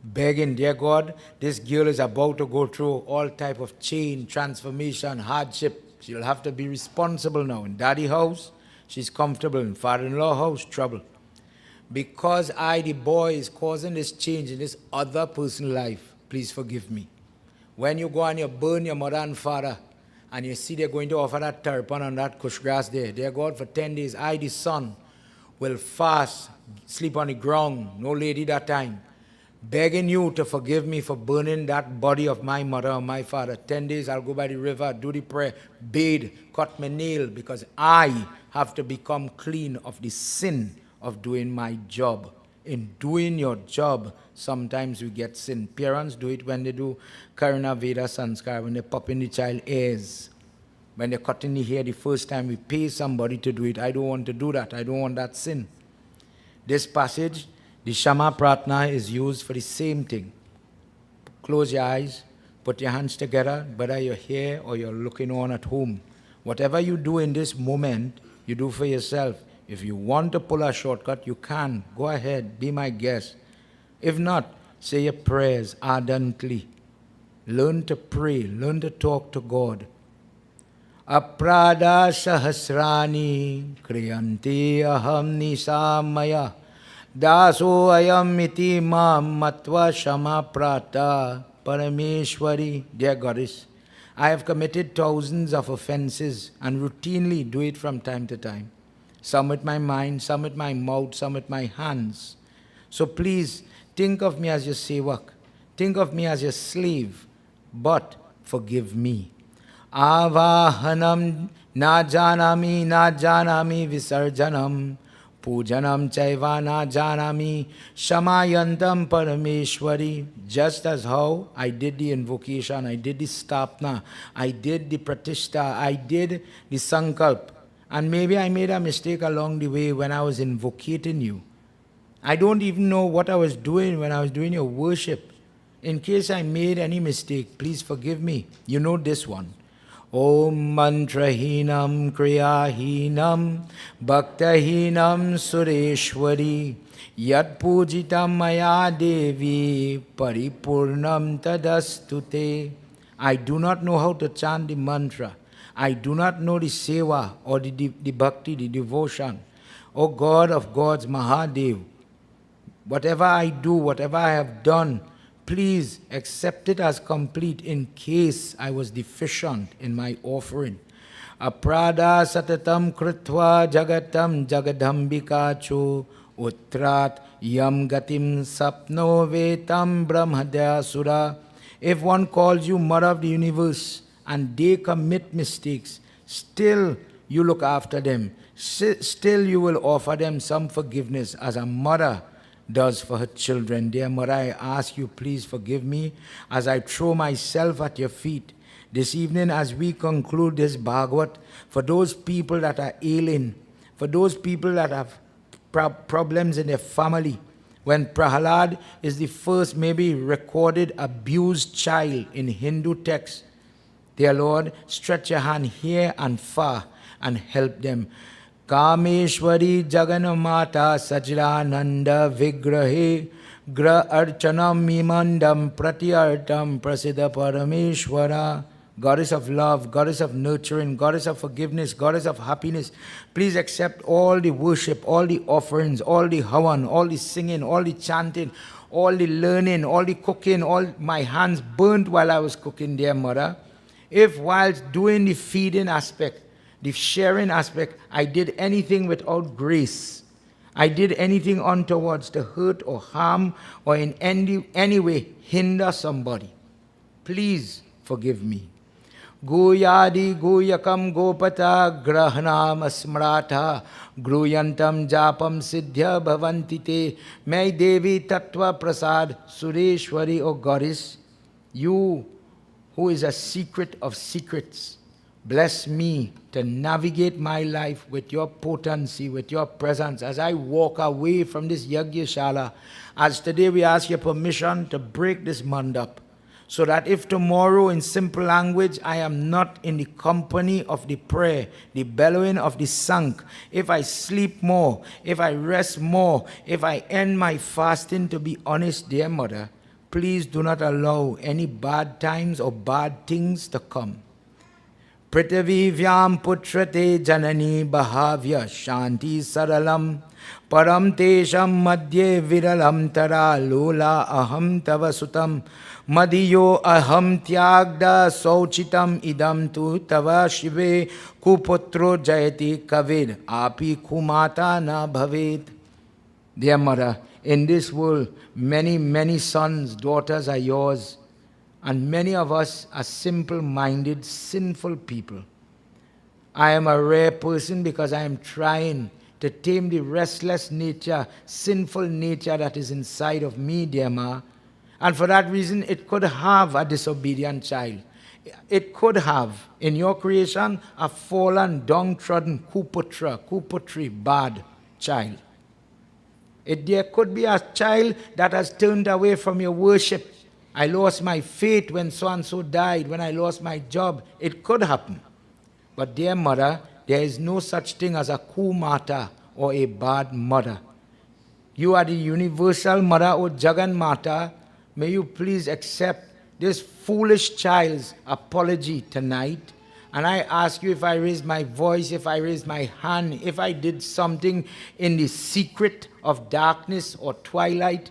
begging, dear God, this girl is about to go through all type of change, transformation, hardship. She'll have to be responsible now. In daddy house, she's comfortable. In father-in-law house, trouble. Because I, the boy, is causing this change in this other person's life, please forgive me. When you go and you burn your mother and father, and you see they're going to offer that tarpan and that kush grass there, dear God, for 10 days, I, the son, will fast, sleep on the ground, no lady that time, begging you to forgive me for burning that body of my mother or my father. 10 days, I'll go by the river, do the prayer, bathe, cut my nail, because I have to become clean of the sin of doing my job. In doing your job, sometimes we get sin. Parents do it when they do Karna Veda Sanskar, when they pop in the child ears. When they're cutting the hair the first time, we pay somebody to do it. I don't want to do that. I don't want that sin. This passage, the Shama Pratna, is used for the same thing. Close your eyes, put your hands together, whether you're here or you're looking on at home. Whatever you do in this moment, you do for yourself. If you want to pull a shortcut, you can. Go ahead, be my guest. If not, say your prayers ardently. Learn to pray, learn to talk to God. Aprada sahasrani kriyanti aham nisamaya daso ayam iti mam matva shama prata parameshwari. Dear Goddess, I have committed thousands of offenses and routinely do it from time to time. Some with my mind, some with my mouth, some with my hands. So please, think of me as your sevak. Think of me as your slave. But forgive me. Avahanam na janami visarjanam. Pujanam chaiva na janami shamayantam parameshwari. Just as how I did the invocation, I did the stapna, I did the pratishta, I did the sankalp. And maybe I made a mistake along the way when I was invocating you. I don't even know what I was doing when I was doing your worship. In case I made any mistake, please forgive me. You know this one. Om mantrahinam kriyahinam bhaktahinam sureshwari yat pujitam maya devi paripurnam tadastute. I do not know how to chant the mantra. I do not know the seva or the bhakti, the devotion. O God of gods, Mahadev, whatever I do, whatever I have done, please accept it as complete in case I was deficient in my offering. Aprada satatam kritva jagatam jagadambikacho utrat yam gatim sapno vetam brahmadya sura. If one calls you Mother of the Universe, and they commit mistakes, still you look after them. Still you will offer them some forgiveness as a mother does for her children. Dear Mother, I ask you, please forgive me as I throw myself at your feet. This evening as we conclude this Bhagwat, for those people that are ailing, for those people that have problems in their family, when Prahalad is the first maybe recorded abused child in Hindu texts, dear Lord, stretch your hand here and far and help them. Kameshwari Jaganamata Sajrananda Vigrahe Gra Archanam Mimandam Pratyartam Prasiddha Parameshwara. Goddess of love, Goddess of nurturing, Goddess of forgiveness, Goddess of happiness, please accept all the worship, all the offerings, all the havan, all the singing, all the chanting, all the learning, all the cooking, all my hands burnt while I was cooking, dear Mother. If whilst doing the feeding aspect, the sharing aspect, I did anything without grace, I did anything untowards to hurt or harm or in any way hinder somebody, please forgive me. Guyadi guyakam gopata grahanam asmrata gruyantam japam siddhya bhavantite. May Devi Tattva Prasad Sureshwari, O Goddess, you who is a secret of secrets, bless me to navigate my life with your potency, with your presence as I walk away from this Yagna Shala. As today we ask your permission to break this mandap, So that if tomorrow, in simple language, I am not in the company of the prayer, the bellowing of the sunk, if I sleep more, if I rest more, if I end my fasting, to be honest, dear mother, please do not allow any bad times or bad things to come. Prithvivyam putrate janani bhavya shanti saralam param tesham madhye viralam tara lola aham tava sutam madiyo aham tyagda sauchitam idam tu tava shive kuputro jayati kavid api kumata na bhavet. Dear mother, in this world, many sons, daughters are yours. And many of us are simple-minded, sinful people. I am a rare person because I am trying to tame the restless nature, sinful nature that is inside of me, dear Ma. And for that reason, it could have a disobedient child. It could have, in your creation, a fallen, downtrodden, kuputri, bad child. There could be a child that has turned away from your worship. I lost my faith when so-and-so died, when I lost my job. It could happen. But dear mother, there is no such thing as a kumata or a bad mother. You are the universal mother, O Jagan Mata. May you please accept this foolish child's apology tonight. And I ask you, if I raise my voice, if I raise my hand, if I did something in the secret of darkness or twilight,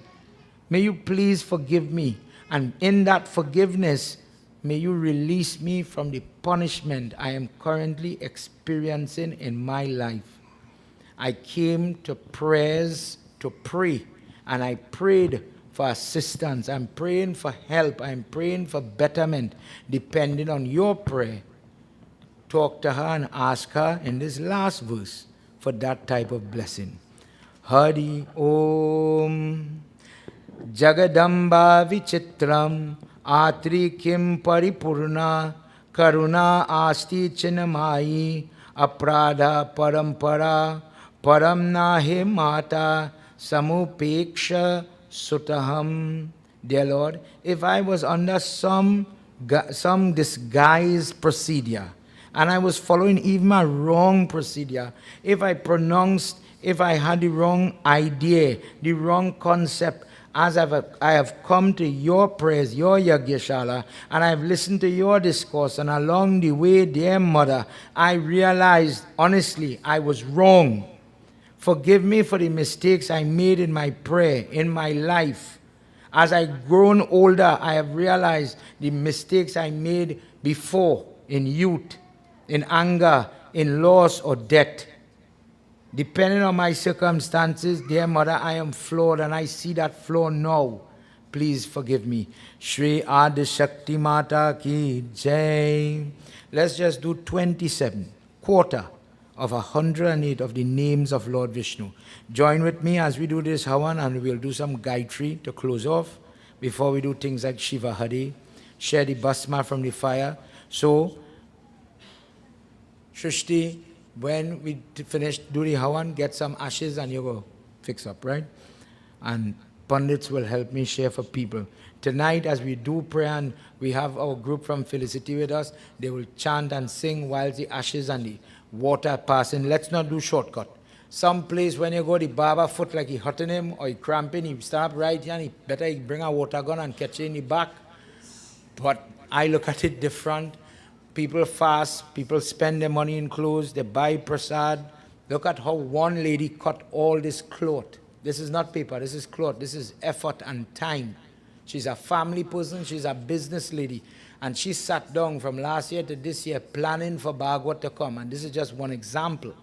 may you please forgive me. And in that forgiveness, may you release me from the punishment I am currently experiencing in my life. I came to prayers to pray, and I prayed for assistance. I'm praying for help. I'm praying for betterment, depending on your prayer. Talk to her and ask her in this last verse for that type of blessing. Hari Om. Jagadamba vichitram atri kim paripurna karuna asti chinamayi apradha parampara param nahe mata samupeksha sutaham. Dear Lord, if I was under some disguised procedure and I was following even a wrong procedure, if I had the wrong idea, the wrong concept, as I have come to your prayers, your Yagyashala, and I have listened to your discourse, and along the way, dear mother, I realized, honestly, I was wrong. Forgive me for the mistakes I made in my prayer, in my life. As I've grown older, I have realized the mistakes I made before, in youth, in anger, in loss or death. Depending on my circumstances, dear mother, I am flawed and I see that flaw now. Please forgive me. Shri Adi Shakti Mata Ki Jai. Let's just do 27, quarter of 108 of the names of Lord Vishnu. Join with me as we do this Havan, and we'll do some Gayatri to close off before we do things like Shiva Hari. Share the Basma from the fire. So, Shrishti, when we finish, do the Havan, get some ashes and you go fix up, right? And Pandits will help me share for people. Tonight, as we do prayer, and we have our group from Felicity with us, they will chant and sing while the ashes and the water passing. Let's not do shortcut. Some place when you go, the barber foot like he hurting him or he cramping, he stand up right here and he better bring a water gun and catch it in the back. But I look at it different. People fast, people spend their money in clothes, they buy prasad. Look at how one lady cut all this cloth. This is not paper, this is cloth, this is effort and time. She's a family person, she's a business lady. And she sat down from last year to this year planning for Bhagwat to come. And this is just one example.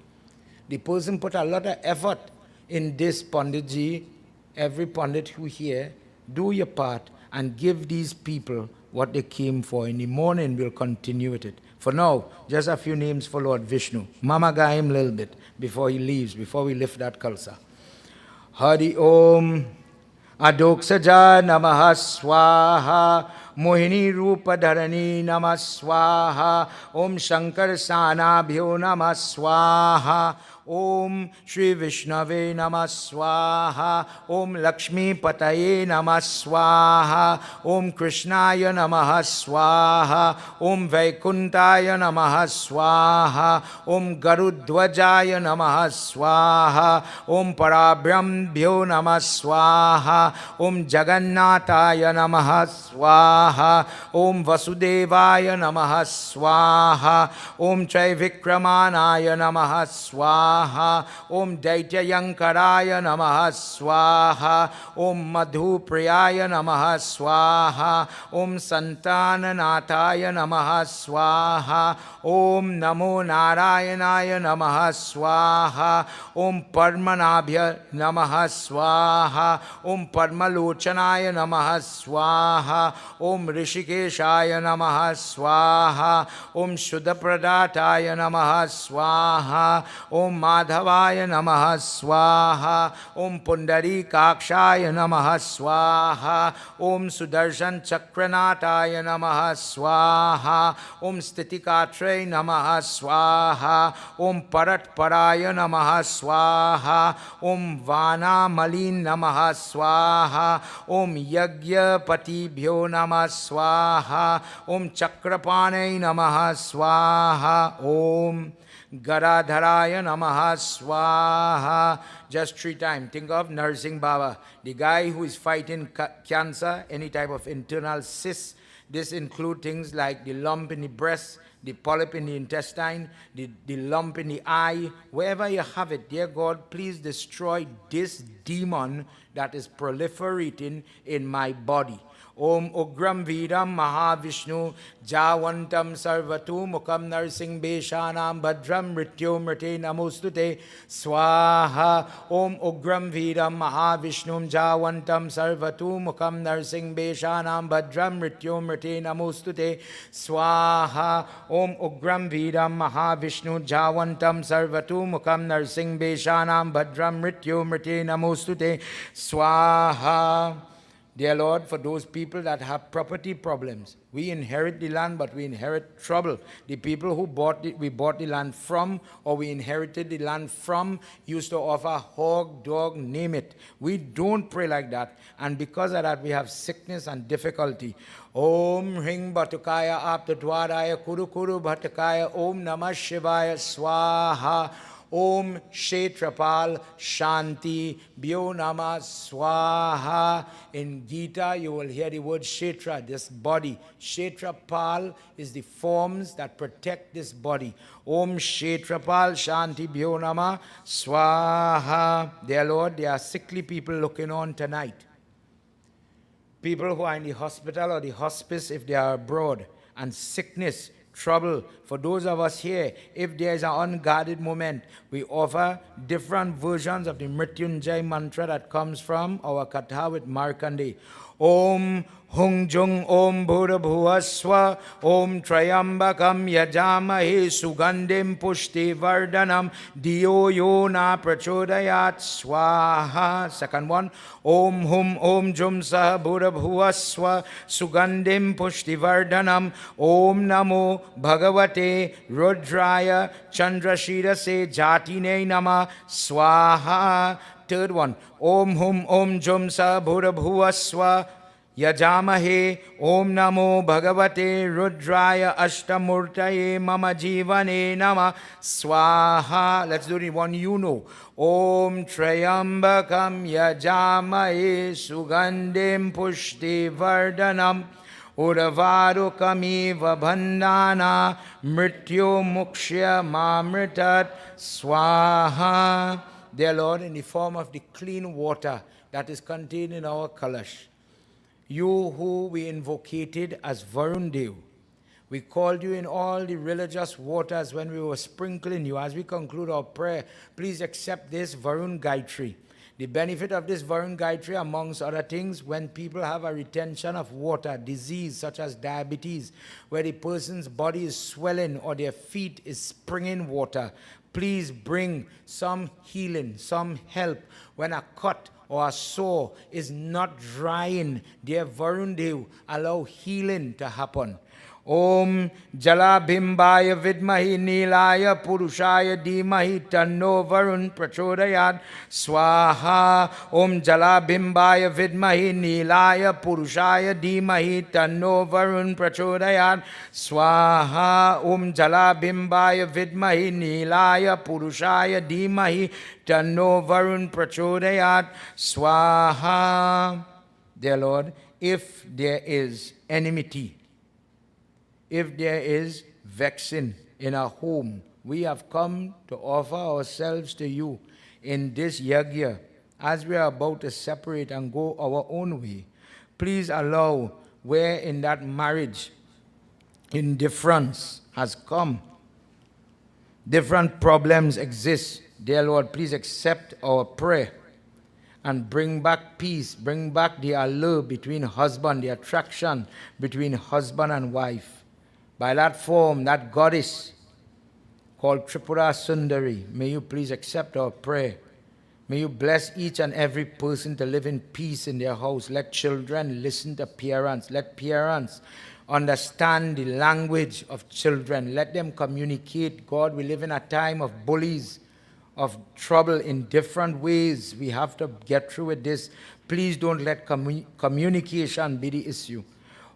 The person put a lot of effort in this, Panditji. Every Pandit who here, do your part and give these people what they came for. In the morning, we'll continue with it. For now, just a few names for Lord Vishnu. Mama guy him a little bit before he leaves, before we lift that kalsa. Hari Om. Adoksaja Namaha Swaha. Mohini Rupa Dharani Namah Swaha. Om Shankar Sanabhyo Namah Swaha. Om Shri Vishnave Namah Swaha. Om Lakshmi Pataye Namah Swaha. Om Krishnaya Namah Swaha. Om Vaikuntaya Namah Swaha. Om Garudwajaya Namah Swaha. Om Parabrahmbhyo Namah Swaha. Om Jagannataya Namah Swaha. Om Vasudevaya Namah Swaha. Om Traivikramanaya Namah Swaha. Om Daityayankaraya Namah Swaha. Om Madhupriyaya Namah Swaha. Om Santananathaya Namah Swaha. Om Namo Narayanaya Namah Swaha. Om Padmanabhya Namah Swaha. Om Padmalochanaya Namah Swaha. Om Rishikeshaya Namah Swaha. Om Shuddhapradataya Namah Swaha. Om Madhavaya Namah Swaha. Om Pundarikakshaya Namah Swaha. Om Sudarshan Chakranataya Namah Swaha. Om Stitikatre Namah Swaha. Om Paratparaya Namah Swaha. Om Vana Malin Namah Swaha. Om Yagya Patibhyo Namah Swaha. Om Chakrapane Namah Swaha. Om Garadharaya Namaha Swaha. Just 3 times. Think of Nursing Baba, the guy who is fighting cancer, any type of internal cyst. This includes things like the lump in the breast, the polyp in the intestine, the lump in the eye. Wherever you have it, dear God, please destroy this demon that is proliferating in my body. Om Ugram Vidam Mahavishnu Javantam Sarvatu Mukam Narsing Beshanam Bhadram Mrityo Mrite Namostute Swaha. Om Ugram Vidam Mahavishnu Javantam Sarvatu Mukam Narsing Beshanam Bhadram Mrityo Mrite Namostute Swaha. Om Ugram Vidam Mahavishnu Javantam Sarvatu Mukam Narsing Beshanam Bhadram Mrityo Mrite Namostute Swaha. Dear Lord, for those people that have property problems, we inherit the land, but we inherit trouble. The people who we bought the land from, or we inherited the land from, used to offer hog, dog, name it. We don't pray like that, and because of that, we have sickness and difficulty. Om Hring Bhatukaya Aptadwaraya Kuru Kuru Bhatukaya Om Namah Shivaya Swaha. Om Kshetrapal Shanti Bhyo Namah Swaha. In Gita, you will hear the word Kshetra, this body. Kshetrapal is the forms that protect this body. Om Kshetrapal Shanti Bhyo Namah Swaha. Dear Lord, there are sickly people looking on tonight. People who are in the hospital or the hospice if they are abroad, and sickness, trouble. For those of us here, if there is an unguarded moment, we offer different versions of the Mrityunjay mantra that comes from our Katha with Markande. Om Hung Jung Om Bhura Bhuvaswa Om Trayambakam Yajamahe Sugandim Pushti Vardhanam Diyo Yona Prachodayat Swaha. Second one. Om Hum Om Jum Sah Bhura Bhuvaswa Sugandim Pushti Vardhanam Om Namo Bhagavate Rudraya Chandrashira Se Jatine Nama Swaha. Third one. Om Hum Om Jum Sa Bhura Bhuvaswa Yajamahe Om Namo Bhagavate Rudraya Ashtamurtaye Mama Jivane Nama Swaha. Let's do the one you know. Om Trayambakam Yajamahe Sugandim Pushti Vardhanam Udavarukamiva Bandhana Mrityo Mukshya Mamritat Swaha. Dear Lord, in the form of the clean water that is contained in our kalash, you who we invocated as Varun Dev, we called you in all the religious waters when we were sprinkling you. As we conclude our prayer, please accept this Varun Gayatri. The benefit of this Varun Gayatri, amongst other things, when people have a retention of water, disease such as diabetes, where the person's body is swelling or their feet is springing water, please bring some healing, some help. When a cut or a sore is not drying, dear Varun Dev, allow healing to happen. Om Jalabhimbaya Vidmahi Nilaya Purushaya Dhimahi Tanno Varun Prachodayat Swaha. Om Jalabhimbaya Vidmahi Nilaya Purushaya Dhimahi Tanno Varun Prachodayat Swaha. Om Jalabhimbaya Vidmahi Nilaya Purushaya Dhimahi Tanno Varun Prachodayat Swaha. Dear Lord, if there is enmity, if there is vexing in our home, we have come to offer ourselves to you in this yagya as we are about to separate and go our own way. Please allow where in that marriage indifference has come, different problems exist. Dear Lord, please accept our prayer and bring back peace, bring back the allure between husband, the attraction between husband and wife. By that form, that goddess called Tripura Sundari, may you please accept our prayer. May you bless each and every person to live in peace in their house. Let children listen to parents. Let parents understand the language of children. Let them communicate. God, we live in a time of bullies, of trouble in different ways. We have to get through with this. Please don't let communication be the issue.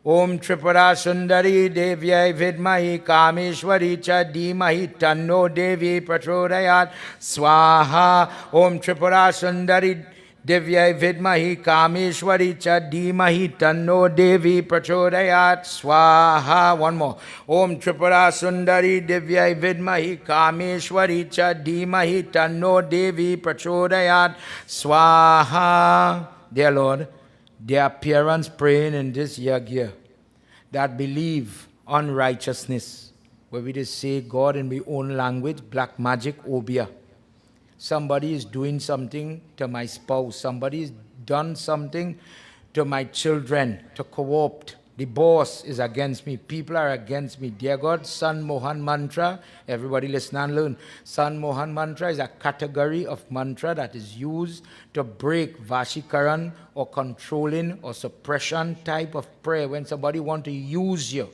Om Tripura Sundari Devyai Vidmahi Kameshwari Cha Dhimahi Tanno Devi Prachodayat Swaha. Om Tripura Sundari Devyai Vidmahi Kameshwari Cha Dhimahi Tanno Devi Prachodayat Swaha. One more. Om Tripura Sundari Devyai Vidmahi Kameshwari Cha Dhimahi Tanno Devi Prachodayat Swaha. Dear Lord, there are parents praying in this yagya that believe unrighteousness, where we just say God in my own language, black magic, obia. Somebody is doing something to my spouse. Somebody has done something to my children to co-opt. The boss is against me. People are against me. Dear God, San Mohan Mantra, everybody listen and learn. San Mohan Mantra is a category of mantra that is used to break Vashikaran or controlling or suppression type of prayer. When somebody wants to use you,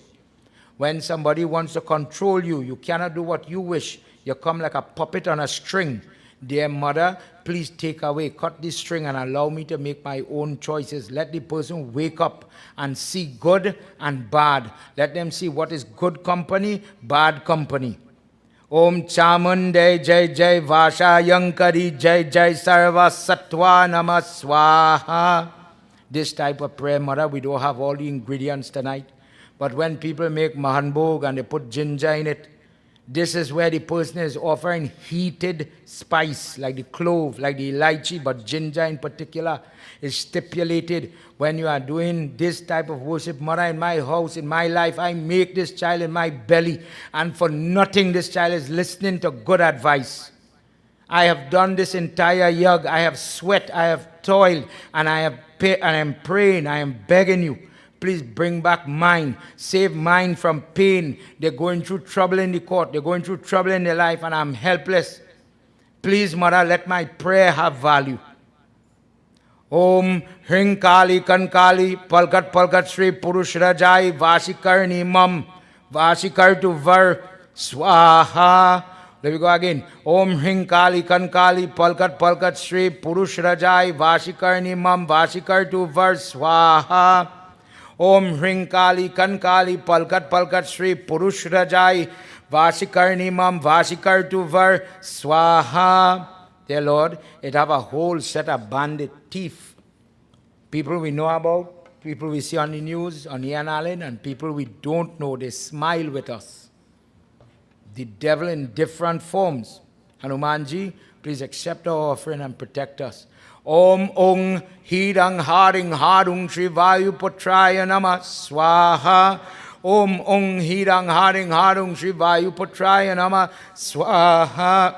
when somebody wants to control you, you cannot do what you wish. You come like a puppet on a string. Dear Mother, please take away, cut this string and allow me to make my own choices. Let the person wake up and see good and bad. Let them see what is good company, bad company. Om Chamunde Jai Jai Vasha Yankari Jai Jai Sarva Sattva Nama Swaha. This type of prayer, Mother, we don't have all the ingredients tonight. But when people make Mahanbhog and they put ginger in it, this is where the person is offering heated spice, like the clove, like the elaichi, but ginger in particular is stipulated. When you are doing this type of worship, Mother, in my house, in my life, I make this child in my belly, and for nothing this child is listening to good advice. I have done this entire yug, I have sweat, I have toiled, and I am praying, I am begging you. Please bring back mine. Save mine from pain. They're going through trouble in the court. They're going through trouble in their life and I'm helpless. Please, Mother, let my prayer have value. Om Hring Kali Kankali Palkat Palkat Sri Purush Rajai Vasikar Nimam Vasikar to Var Swaha. Let me go again. Om Hring Kali Kankali Palkat Palkat Sri Purush Rajai Vasikar Nimam Vasikar to Var Swaha. Om Hring Kali Kankali Palkat Palkat Sri Purush Rajai Vasikar Nimam Vasikar to Var Swaha. Dear Lord, it have a whole set of bandit thief. People we know about, people we see on the news, on Ian Allen, and people we don't know, they smile with us. The devil in different forms. Hanumanji, please accept our offering and protect us. Om Ong Hidang Haring Harung Shivayu Putraya Nama Swaha. Om Ong Hidang Haring Harung Shivayu Putraya Nama Swaha.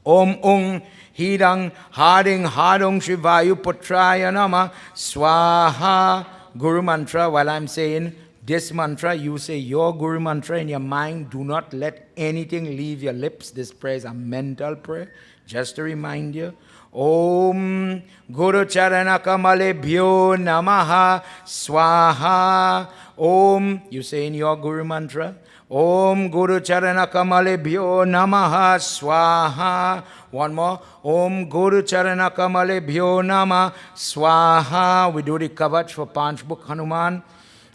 Om Ong Hidang Haring Harung Shivayu Putraya Nama Swaha. Guru Mantra, while I'm saying this mantra, you say your Guru Mantra in your mind. Do not let anything leave your lips. This prayer is a mental prayer. Just to remind you. Om Guru Charana Kamalebhyo Namaha Swaha. Om, you say in your Guru mantra, Om Guru Charana Kamalebhyo Namaha Swaha. One more. Om Guru Charana Kamalebhyo Namaha Swaha. We do the kavach for Panchmukh Hanuman.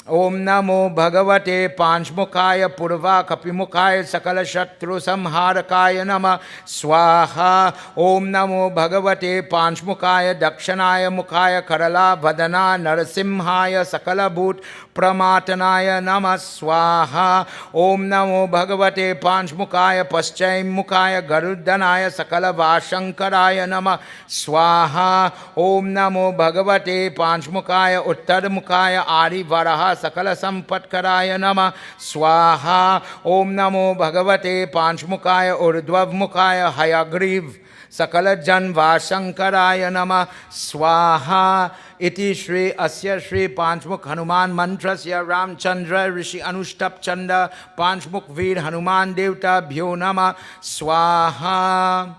Om Namo Bhagavate Panchmukhaya Purva Kapimukhaya Sakala Shatru Samharakaya Nama Swaha. Om Namo Bhagavate Panchmukhaya Dakshanaya Mukhaya Karala Vadana Narasimhaya Sakala Bhut Pramatanaya Nama Swaha. Om Namo Bhagavate Panchmukhaya Paschayim Mukhaya Garuddanaya Sakala Vashankaraya Nama Swaha. Om Namo Bhagavate Panchmukhaya Uttaramukhaya Adi Varaha Sakala Sampatkaraya Nama Swaha. Om Namo Bhagavate Panchmukhaya Urdhvammukhaya Hayagriv Sakala Janvashankaraya Nama Swaha. Iti Shri Asya Shri Panchmukh Hanuman Mantrasya Ramchandra Rishi Anuштап Chanda Panchmukh Veer Hanuman Devta Bhyo Nama Swaha.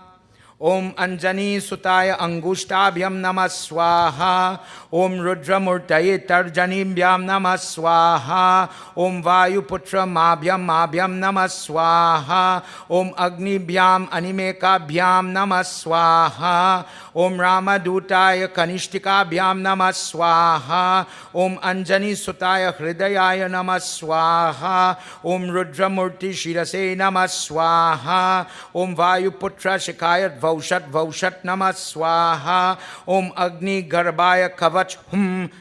Om Anjani Sutaya Angushtabhyam Namah Swaha. Om Rudramurtaye Tarjanibhyam Namah Swaha. Om Vayuputra Mabhyam Namah Swaha. Om Agnibhyam Animekabhyam Namah Swaha. Om Ramadutaya Kanishtikabhyam Namah Swaha. Om Anjani Sutaya Hridayaya Namah Swaha. Om Rudramurti Shirase Namah Swaha. Om Vayuputra Shikayat Vaushat Namah Swaha. Om Agni Garbhaya Kavach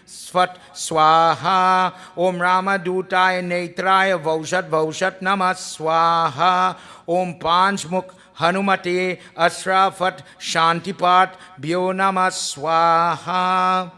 Svat Swaha. Om Ramadutaya Netraya Vaushat Namah Swaha. Om Panchmukh Hanumate Asrafat Shantipat Bhyo Namah Swaha.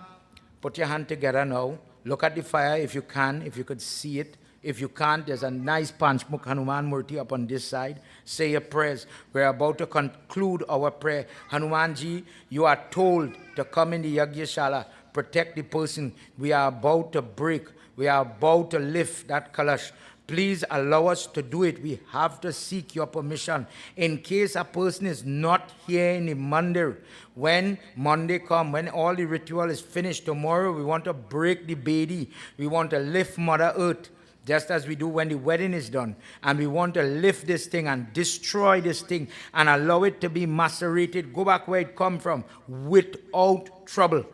Put your hand together now. Look at the fire if you can, if you could see it. If you can't, there's a nice Panchmukh Hanuman Murti up on this side. Say your prayers. We're about to conclude our prayer. Hanumanji, you are told to come in the Yagna protect the person. We are about to break. We are about to lift that kalash. Please allow us to do it. We have to seek your permission. In case a person is not here in the mandir, when Monday comes, when all the ritual is finished, tomorrow we want to break the Bedi. We want to lift Mother Earth, just as we do when the wedding is done. And we want to lift this thing and destroy this thing and allow it to be macerated, go back where it come from, without trouble.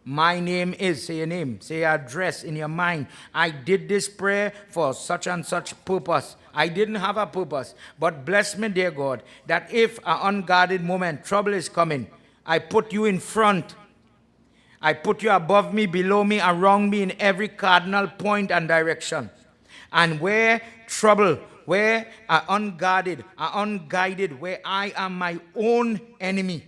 My name is, say your name, say your address in your mind. I did this prayer for such and such purpose. I didn't have a purpose. But bless me, dear God, that if an unguarded moment, trouble is coming, I put you in front. I put you above me, below me, around me, in every cardinal point and direction. And where trouble, where unguarded, unguided, where I am my own enemy,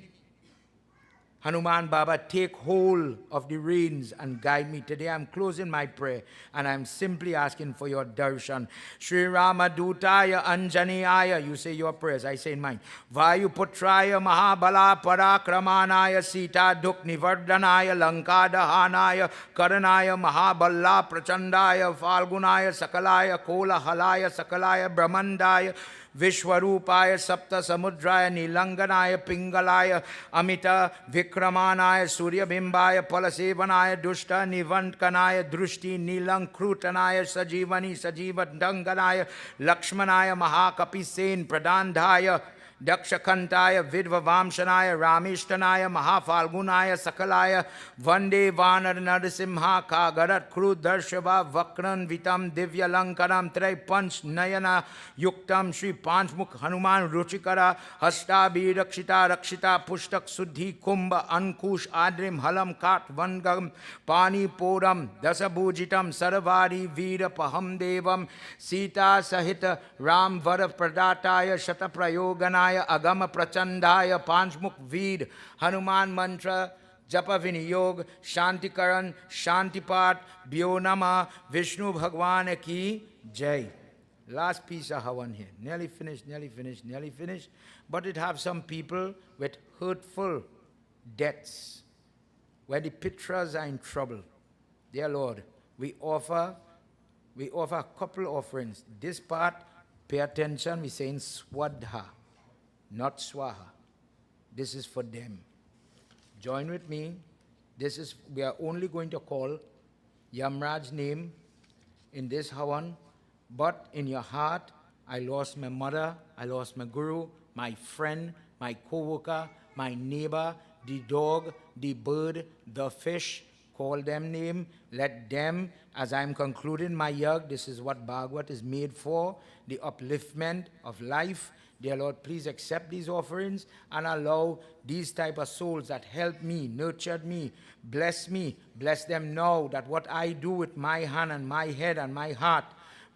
Hanuman Baba, take hold of the reins and guide me. Today I'm closing my prayer and I'm simply asking for your darshan. Shri Ramadutaya Anjaneyaya, you say your prayers, I say in mine. Vayuputraya Mahabala Parakramanaya Sita Duk Nivardhanaya Lankadahanaya Karanaya Mahabala Prachandaya Falgunaya Sakalaya Kola Halaya Sakalaya Brahmandaya Vishwarupaya Sapta Samudraya Nilanganaya Pingalaya Amita Vikramanaya Suryabimbaya Palasevanaya Dushta Nivantkanaya Drushti Nilankrutanaya Sajivani Sajivat Danganaya Lakshmanaya Mahakapisain Pradandhaya Dakshakantaya Vidvavamshanaya Ramishtanaya Mahafalgunaya Sakalaya Vande Vanar Narasimha Kagarat Kru Darshava Vakran Vitam Divya Lankaram Trai Panch Nayana Yuktam Shri Panchmukh Hanuman Ruchikara Hastabi Rakshita Pushtak Suddhi Kumbha Ankush Adrim Halam Kat Vangam Pani Poram Dasabujitam Saravari Veera Paham Devam Sita Sahita Ram Vara Pradataya Shataprayoganaya Agama Prachandaya Panchmukh Veer Hanuman Mantra Japa Viniyog Shantikaran Shantipat Bhyo Namah Vishnu Bhagwan Ki Jai. Last piece of Havan here. Nearly finished. But it have some people with hurtful debts, where the pitras are in trouble. Dear Lord, we offer a couple offerings. This part, pay attention, we say in Swadha, not Swaha. This is for them. Join with me. We are only going to call Yamraj's name in this Havan, but in your heart, I lost my mother, I lost my guru, my friend, my co-worker, my neighbor, the dog, the bird, the fish. Call them name. Let them, as I'm concluding my yag, this is what Bhagwat is made for, the upliftment of life. Dear Lord, please accept these offerings and allow these type of souls that helped me, nurtured me, bless them now that what I do with my hand and my head and my heart,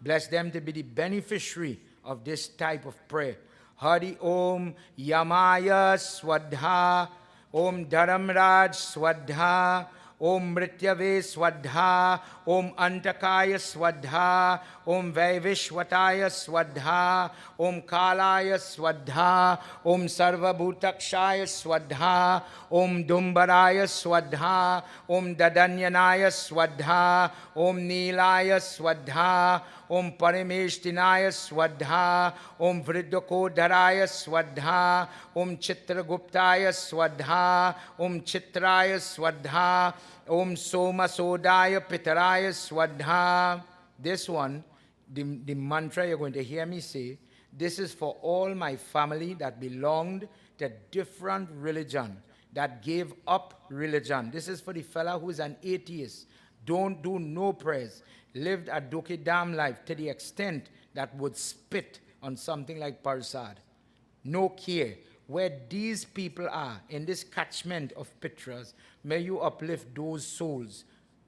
bless them to be the beneficiary of this type of prayer. Hari Om Yamaya Swadha, Om Dharamraj Swadha, Om Mrityave Swadha, Om Antakaya Swadha, Om Vaivishwataya Swadha, Om Kalaya Swadha, Om Sarvabhutakshaya Swadha, Om Dumbaraya Swadha, Om Dadanyanaya Swadha, Om Nilaya Swadha, Om Parameshtinaya Swadha, Om Vriddhakodharaya Swadha, Om Chitraguptaya Swadha, Om Chitraya Swadha, Om Somasodaya Pitaraya Swadha. This one, the mantra you're going to hear me say, this is for all my family that belonged to different religion, that gave up religion. This is for the fella who is an atheist, don't do no prayers, lived a Dukidam life to the extent that would spit on something like Parsad. No care. Where these people are, in this catchment of Pitras, may you uplift those souls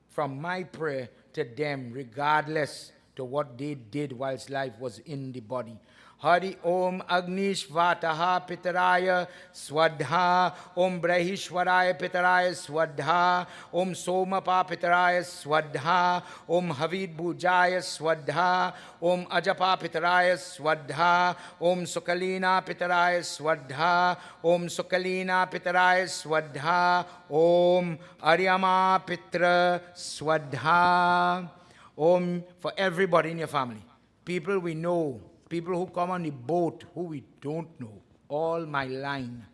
from my prayer to them, regardless to what they did whilst life was in the body. Hari Om Agnishvataha Pitaraya Swadha, Om Brahishwaraya Pitaraya Swadha, Om Somapa Pitaraya Swadha, Om Havid Bhujaya Swadha, Om Ajapa Pitaraya Swadha, Om Sukalina Pitaraya Swadha, Om Sukalina Pitaraya Swadha, Om Aryama Pitra Swadha. Om for everybody in your family. People we know, people who come on the boat who we don't know, all my line.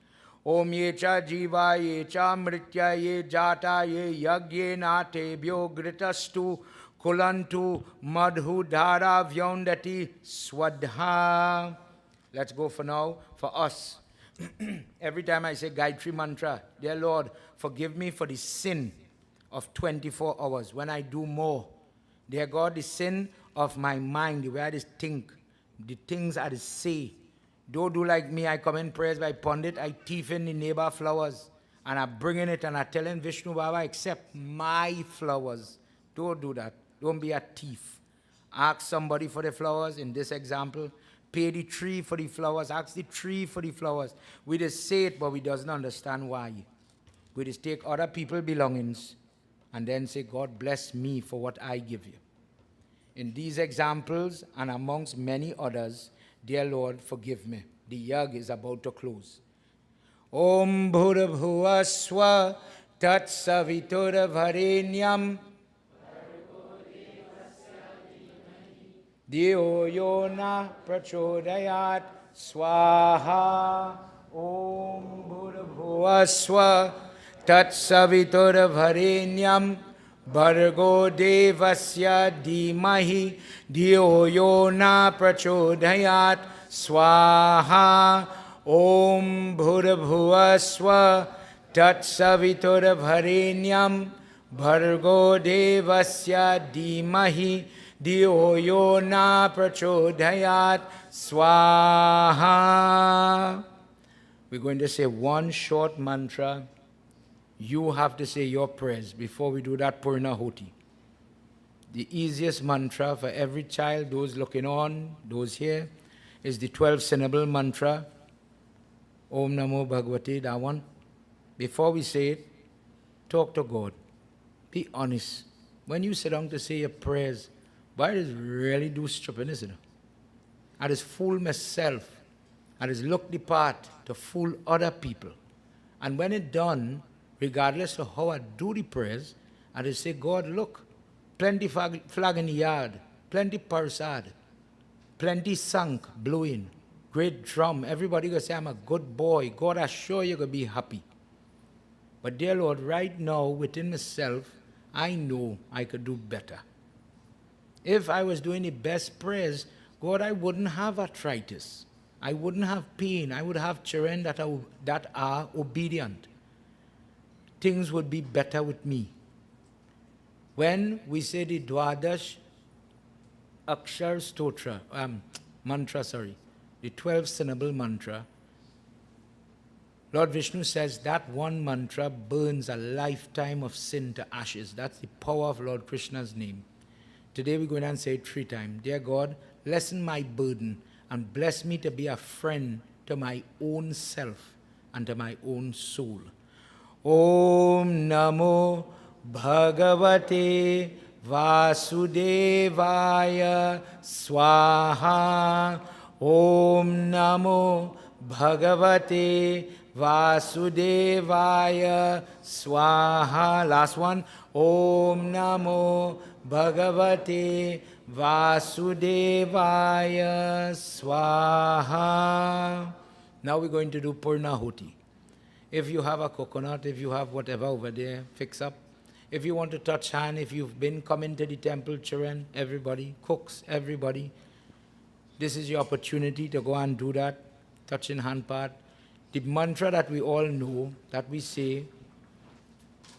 Om yecha jiva yecha mritya ye jata ye yagye nate byo gritastu kulantu madhu dhara vyondati swadha. Let's go for now, for us. Every time I say Gayatri mantra, dear Lord, forgive me for the sin of 24 hours when I do more. Dear God, the sin of my mind, the way I just think, the things I just say. Don't do like me. I come in prayers by Pandit. I thief in the neighbor flowers. And I bring in it and I tell him, Vishnu Baba, accept my flowers. Don't do that. Don't be a thief. Ask somebody for the flowers in this example. Pay the tree for the flowers. Ask the tree for the flowers. We just say it, but we doesn't understand why. We just take other people's belongings and then say, God bless me for what I give you. In these examples and amongst many others, dear Lord, forgive me. The yag is about to close. Om Bhurabhuva Swa Tat Savitura Varenyam Diyo Yona Prachodayat Swaha. Om Bhurabhuva Swa Tat Savitura Varenyam Bhargo Devasya Dhimahi Dhiyo Yona Prachodayat Swaha. Om Bhurabhuva Swa Tat Savitura Varenyam Bhargo Devasya Dhimahi Dhiyo Yona Prachodayat Swaha. We're going to say one short mantra. You have to say your prayers before we do that Purnahoti. The easiest mantra for every child, those looking on, those here, is the 12-syllable mantra. Om Namo Bhagavate, that one. Before we say it, talk to God. Be honest. When you sit down to say your prayers, why does really do stupid, isn't it? I just fool myself. I just look the part to fool other people. And when it's done, regardless of how I do the prayers, I just say, God, look, plenty flag in the yard, plenty parsad, plenty sunk, blowing, great drum. Everybody going to say, I'm a good boy. God, I sure you're going to be happy. But dear Lord, right now within myself, I know I could do better. If I was doing the best prayers, God, I wouldn't have arthritis. I wouldn't have pain. I would have children that are obedient. Things would be better with me. When we say the Dwadash Akshar Stotra, mantra, the 12 syllable mantra, Lord Vishnu says that one mantra burns a lifetime of sin to ashes. That's the power of Lord Krishna's name. Today we're going to say it 3 times. Dear God, lessen my burden and bless me to be a friend to my own self and to my own soul. Om Namo Bhagavate Vasudevaya Swaha. Om Namo Bhagavate Vasudevaya Swaha. Last one. Om Namo Bhagavate Vasudevaya Swaha. Now we're going to do Purnahoti. If you have a coconut, if you have whatever over there, fix up. If you want to touch hand, if you've been coming to the temple, children, everybody, cooks, everybody, this is your opportunity to go and do that, touching hand part. The mantra that we all know, that we say,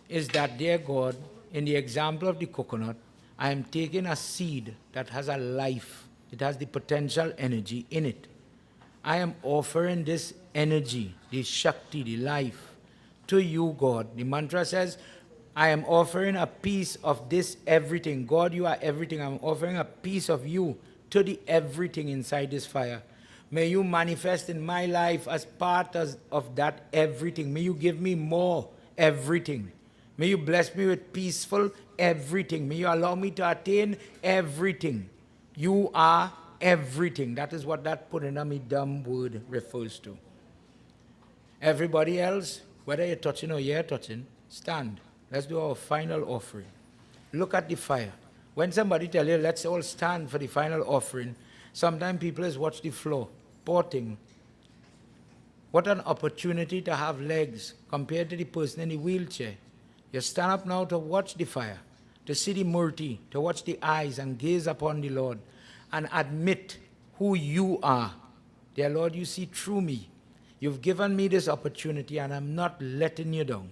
is that, dear God, in the example of the coconut, I am taking a seed that has a life. It has the potential energy in it. I am offering this energy, the Shakti, the life, to you, God. The mantra says, I am offering a piece of this everything. God, you are everything. I'm offering a piece of you to the everything inside this fire. May you manifest in my life as part of that everything. May you give me more everything. May you bless me with peaceful everything. May you allow me to attain everything. You are everything. That is what that Puranamidam word refers to. Everybody else, whether you're touching or you're touching, stand. Let's do our final offering. Look at the fire. When somebody tells you, let's all stand for the final offering, sometimes people just watch the floor, potting. What an opportunity to have legs compared to the person in the wheelchair. You stand up now to watch the fire, to see the Murti, to watch the eyes and gaze upon the Lord and admit who you are. Dear Lord, you see through me. You've given me this opportunity and I'm not letting you down.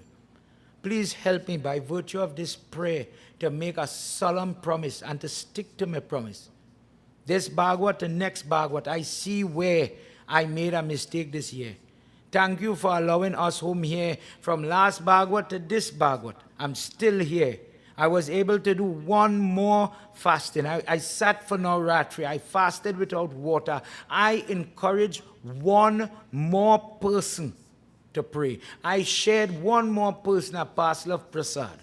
Please help me by virtue of this prayer to make a solemn promise and to stick to my promise. This Bhagwat, the next Bhagwat, I see where I made a mistake this year. Thank you for allowing us home here from last Bhagwat to this Bhagwat. I'm still here. I was able to do one more fasting. I sat for Navratri. I fasted without water. I encouraged one more person to pray. I shared one more person a parcel of prasad.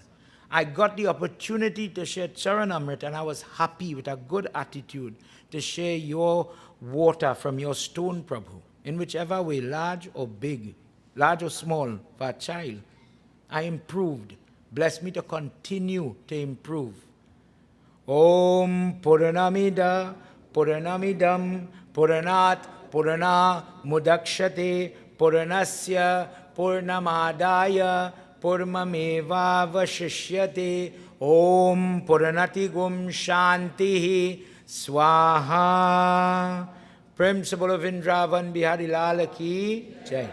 I got the opportunity to share Charanamrit and I was happy with a good attitude to share your water from your stone, Prabhu, in whichever way, large or big, large or small, for a child. I improved. Bless me to continue to improve. Om Puranamida Puranamidam Puranat Purana Mudakshate Puranasya Purnamadaya Purmameva Vashishyate. Om Puranati Gum Shantihi Swaha. Principle of Indravan Bihari Lal Ki Jai.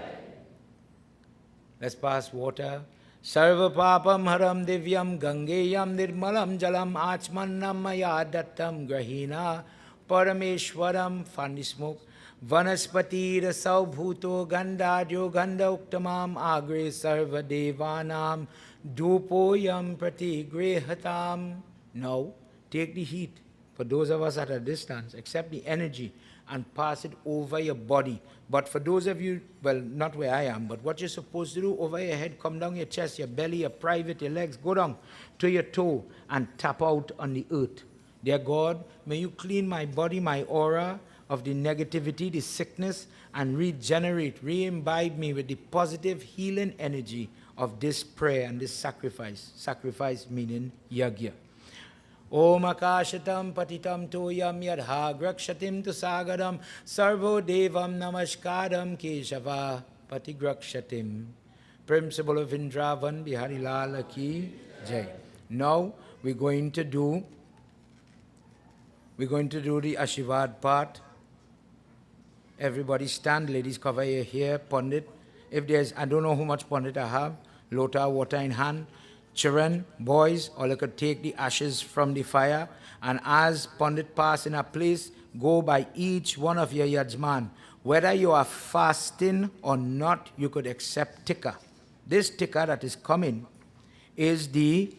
Let's pass water. Sarva papam haram divyam gangeyam nirmalam jalam achmannam maya dattam grahina parameshwaram. Funny smoke. Vanaspati rasau bhuto gandadyo ganda uktamam agre sarva devanam dupoyam pratigrehatam. Now, take the heat for those of us at a distance, accept the energy and pass it over your body. But for those of you, well, not where I am, but what you're supposed to do, over your head, come down your chest, your belly, your private, your legs, go down to your toe and tap out on the earth. Dear God, may you clean my body, my aura of the negativity, the sickness, and regenerate, re-imbibe me with the positive healing energy of this prayer and this sacrifice. Sacrifice meaning yagya. Om akashatam patitam toyam yadha grakshatim tu sagaram sarvo devam namaskaram keshava patigrakshatim. Prem se bolo Vrindavan Bihari Lal ki Jai. Now we're going to do the Ashirwad part. Everybody stand, ladies cover your hair, Pandit. If there's, I don't know how much Pandit I have, lota, water in hand. Children, boys, all you could take the ashes from the fire, and as Pandit pass in a place, go by each one of your yajman. Whether you are fasting or not, you could accept tikka. This tikka that is coming is the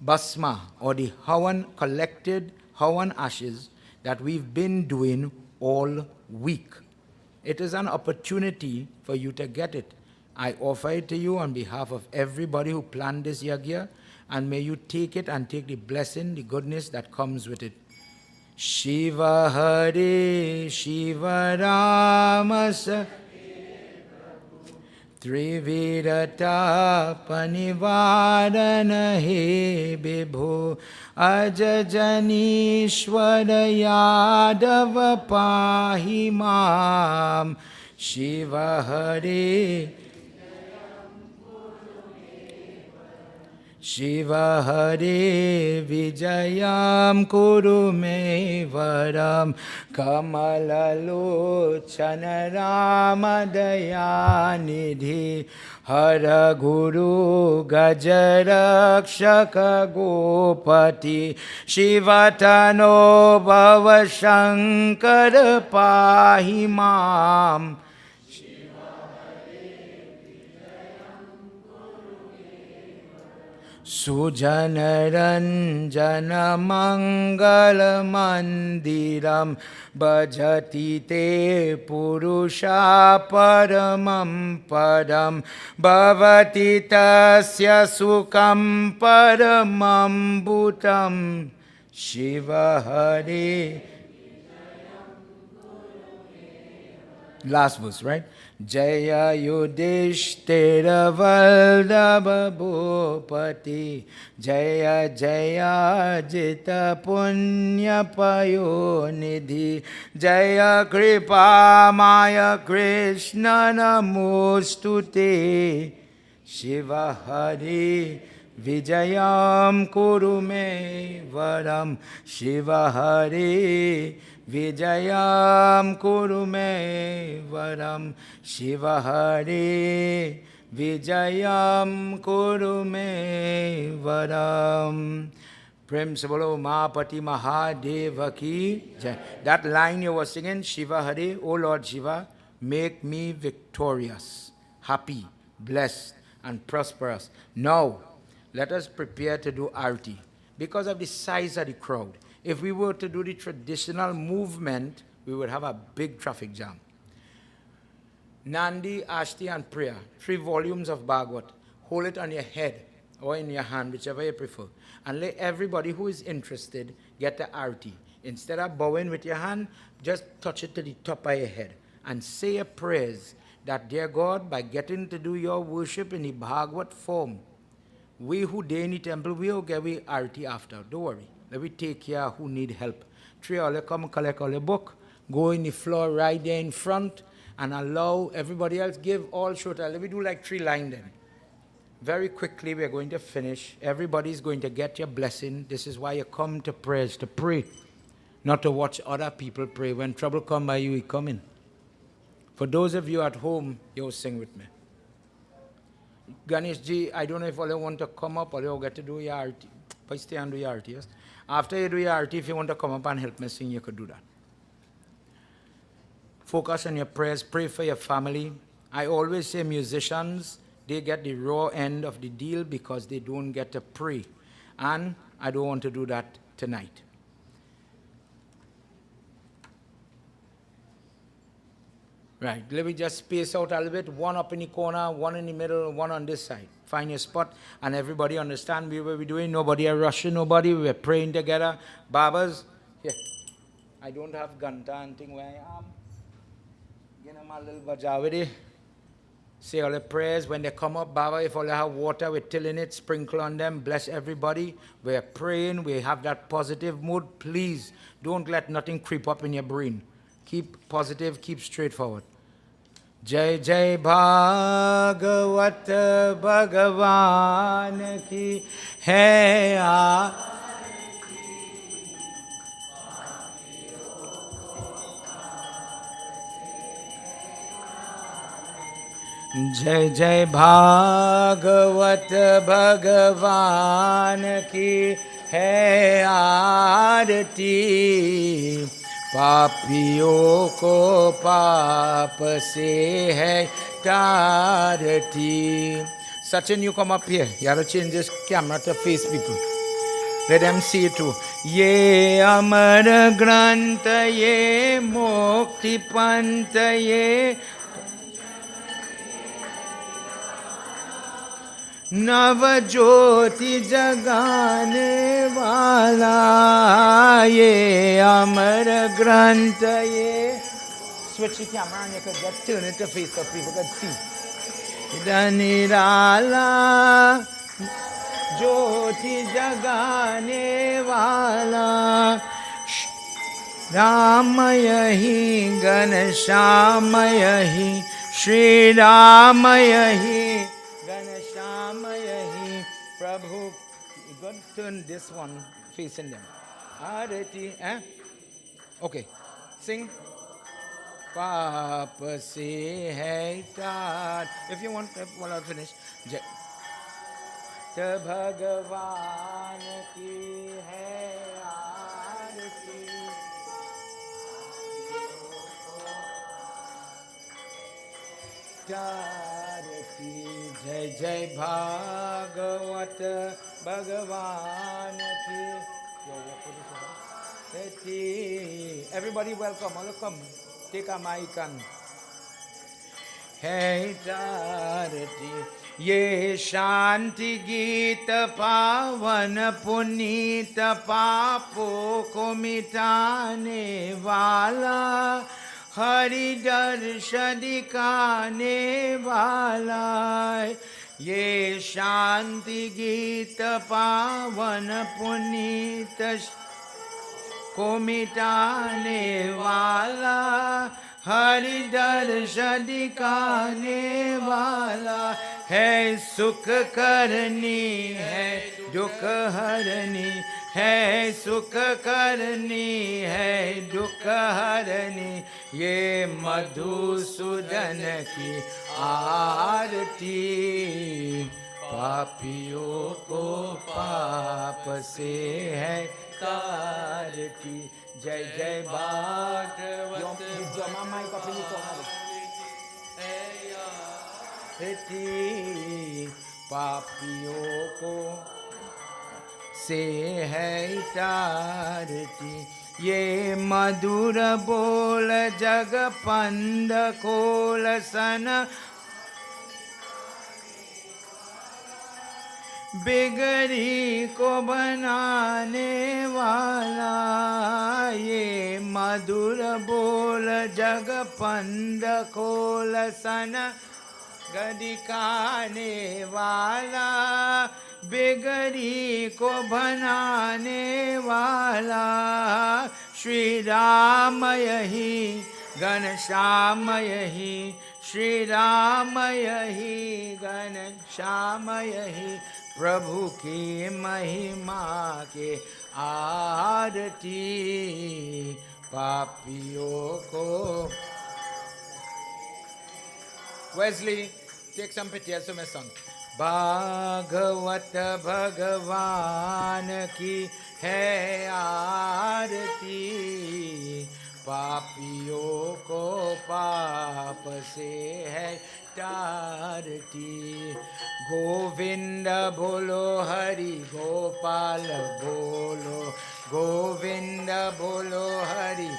basma, or the hawan, collected hawan ashes that we've been doing all week. It is an opportunity for you to get it. I offer it to you on behalf of everybody who planned this yagya, and may you take it and take the blessing, the goodness that comes with it. Shiva Hare Shiva Rama Sa Trividata Panivarana He Bibhu Ajajanishwara Yadava Pahimam Shiva Hare Shiva Hare Vijayam Kuru Me Varam Kamalalochana Ramadaya Hara Guru Gajarakshaka Gopati Shivatano Bhava Shankara Pahimam Sujanaranjana Mangala Mandiram Bhajati Te Purusha Paramam Padam Bhavati Tasya Sukam Paramam Bhutam Shiva Hare. Last verse, right? Jaya Yudhishthira Valdabha Bhupati Jaya Jaya Jita Punya Payo Nidhi Jaya Kripa Maya Krishna Namostute Shiva Hari Vijayam Kuru Me Varam Shiva Hari Vijayam Kuru Me Varam Shiva Hari Vijayam Kuru Me Varam. Prem se bolo Mahapati Mahadeva ki Jai. That line you were singing, Shiva Hari, O Lord Shiva, make me victorious, happy, blessed and prosperous. Now, let us prepare to do arti. Because of the size of the crowd, if we were to do the traditional movement, we would have a big traffic jam. Nandi, Ashti and Priya, 3 volumes of Bhagwat. Hold it on your head or in your hand, whichever you prefer. And let everybody who is interested get the arti. Instead of bowing with your hand, just touch it to the top of your head and say a prayers that, dear God, by getting to do your worship in the Bhagwat form, we who day in the temple, we will get we arti after. Don't worry. Let me take care of who need help. 3 all come collect all the book, go in the floor right there in front, and allow everybody else give all shota. Let me do like 3 lines then. Very quickly we are going to finish. Everybody is going to get your blessing. This is why you come to prayers, to pray, not to watch other people pray. When trouble come by you, you come in. For those of you at home, you'll sing with me. Ganesh ji, I don't know if all you want to come up or you get to do your arti. But stay and do your arti, yes? After you do your arti, if you want to come up and help me sing, you could do that. Focus on your prayers. Pray for your family. I always say musicians, they get the raw end of the deal because they don't get to pray. And I don't want to do that tonight. Right, let me just space out a little bit. 1 up in the corner, 1 in the middle, 1 on this side. Find your spot, and everybody understand what we're doing. Nobody are rushing nobody. We're praying together. Babas, here. I don't have ganta and thing where I am. Give them a little bajavadi. Say all the prayers. When they come up, Baba, if all they have water, we're tilling it, sprinkle on them, bless everybody. We're praying. We have that positive mood. Please, don't let nothing creep up in your brain. Keep positive, keep straightforward. जय जय भागवत भगवान की है जय जय भागवत भगवान की है आरती, पापियों को पाप से है तारती. Sachin, you come up here. You have to change this camera to face people. Let them see it too. ये अमर ग्रंथ, ये मोक्ति पंथ, ये नव ज्योति जगाने वाला, ये अमर ग्रंथ, ये switch the camera and you could just turn it to face so people could see. निराला ज्योति जगाने वाला, राम यही घनश्याम यही, श्री राम यही घनश्याम यही प्रभु. You got to turn this one facing them. Aarti, okay, sing. पाप से है तार. If you want, while I finish. जय भगवान की है आरती, तारती. जय जय भागवत भगवान की. Everybody welcome, welcome. Take a mic and है तारती. ये शांति गीत पावन पुनीत, पापों को मिटाने वाला, हरि दर्श दिखाने वाला. ये शांति गीत पावन पुनीत को मिटाने वाला, हरि दर्श दिखाने वाला. है सुख करनी है दुख हरनी, है सुख करनी है दुख हरनी. ये मधुसूदन की आरती, पापियों को पाप से है तारती. जय जय भागवत पापियों को से है तारती. ये मधुर बोल जग पंद कोल सन, बिगड़ी को बनाने वाला. ये मधुर बोल जग पंद कोल सन, दिखाने वाला, बिगड़ी को बनाने वाला. श्री राम यही घनश्याम यही, श्री राम यही घनश्याम यही प्रभु की महिमा के आरती, पापियों को. Wesley, take some pictures of my son. Bhagavat भगवान की है आरती, पापियों को पाप से है तारती. गोविंद बोलो हरि गोपाल बोलो, गोविंद बोलो Hari.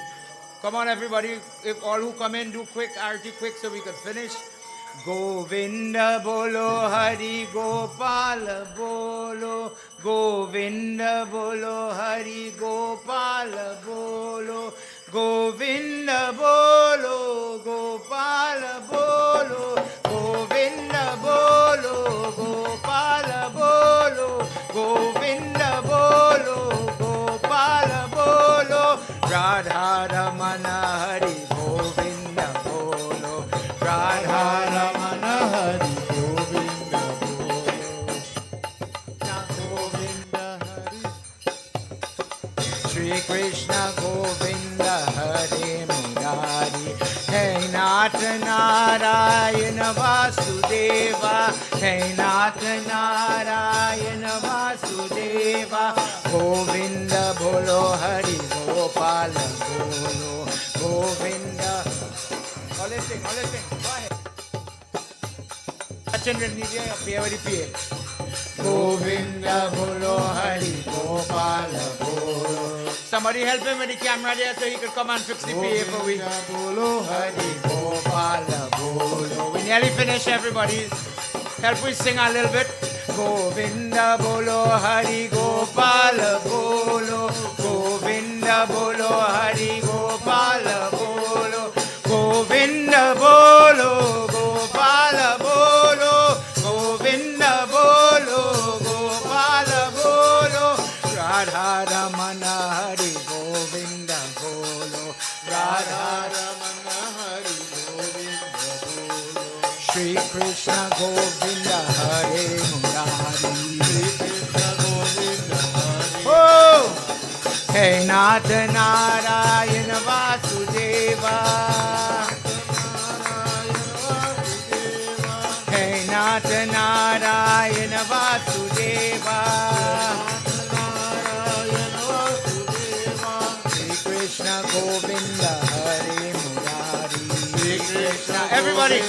Come on everybody, if all who come in do quick arti quick so we can finish. Govinda bolo Hari Gopal bolo, Govinda bolo Hari Gopal bolo, Govinda bolo Gopal bolo, Govinda bolo Gopal bolo, Govinda bolo Gopal bolo, Radha Ramana Hari Govinda bolo, Radha Krishna Govinda Hare Murari. Hey Nath Narayana Vasudeva, Hey Nath Narayana Vasudeva, Govinda Bolo Hari Gopala Bolo, Govinda. All listen, go ahead. Chandran Nidya, Piyavari Piya. Govinda Bolo Hari Gopala Bolo. Somebody help him with the camera there so he could come and fix the PA for we. Bolo Hari Gopala Bolo. We nearly finished, everybody. Help we sing a little bit. Govinda Bolo Hari Gopala Bolo. Govinda Bolo Hari Gopala Bolo. Govinda Bolo Gopala Bolo. Govinda Bolo Gopala Bolo. Radha Ramana Hari Govinda Bolo. Radha Ramana Hari Govinda Bolo. Shri Krishna Govinda Hare Murari. Shri Krishna Govinda Hare. Oh! Hey Nath Narayana Vasudeva. Hey Nath Narayana Vasudeva. Shri Krishna Govinda Hare Murari. Shri Krishna, everybody.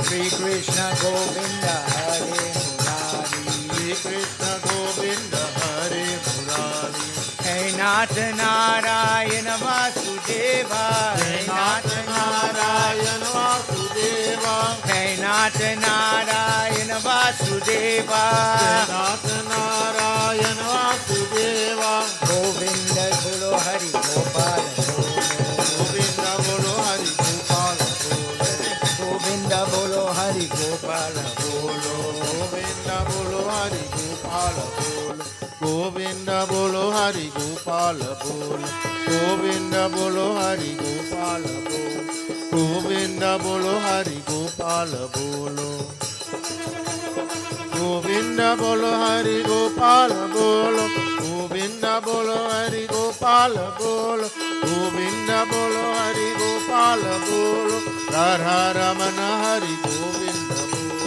Shri Krishna Govinda Hare Murari. Shri Krishna Govinda Hare Murari. Hey Nath Narayana Vasudeva. Hey Nath Narayana Vasudeva. Hey Nath Narayana Vasudeva. Nath Narayana Vasudeva. Govinda Bolo Hari Gopala Bolo. Govinda Bolo Hari Gopala Bolo. Govinda Bolo Hari Gopala Bolo. Govinda Bolo Hari Gopala Bolo. Govinda Bolo Hari Gopala Bolo. Govinda Bolo Hari Gopala Bolo. Govinda Bolo Hari Gopala Bolo. Govinda Bolo Hari Gopala Bolo. Govinda Bolo Hari Gopala Bolo. Govinda Bolo Hari Gopala Bolo. Radha Ramana Hari Govinda Bolo.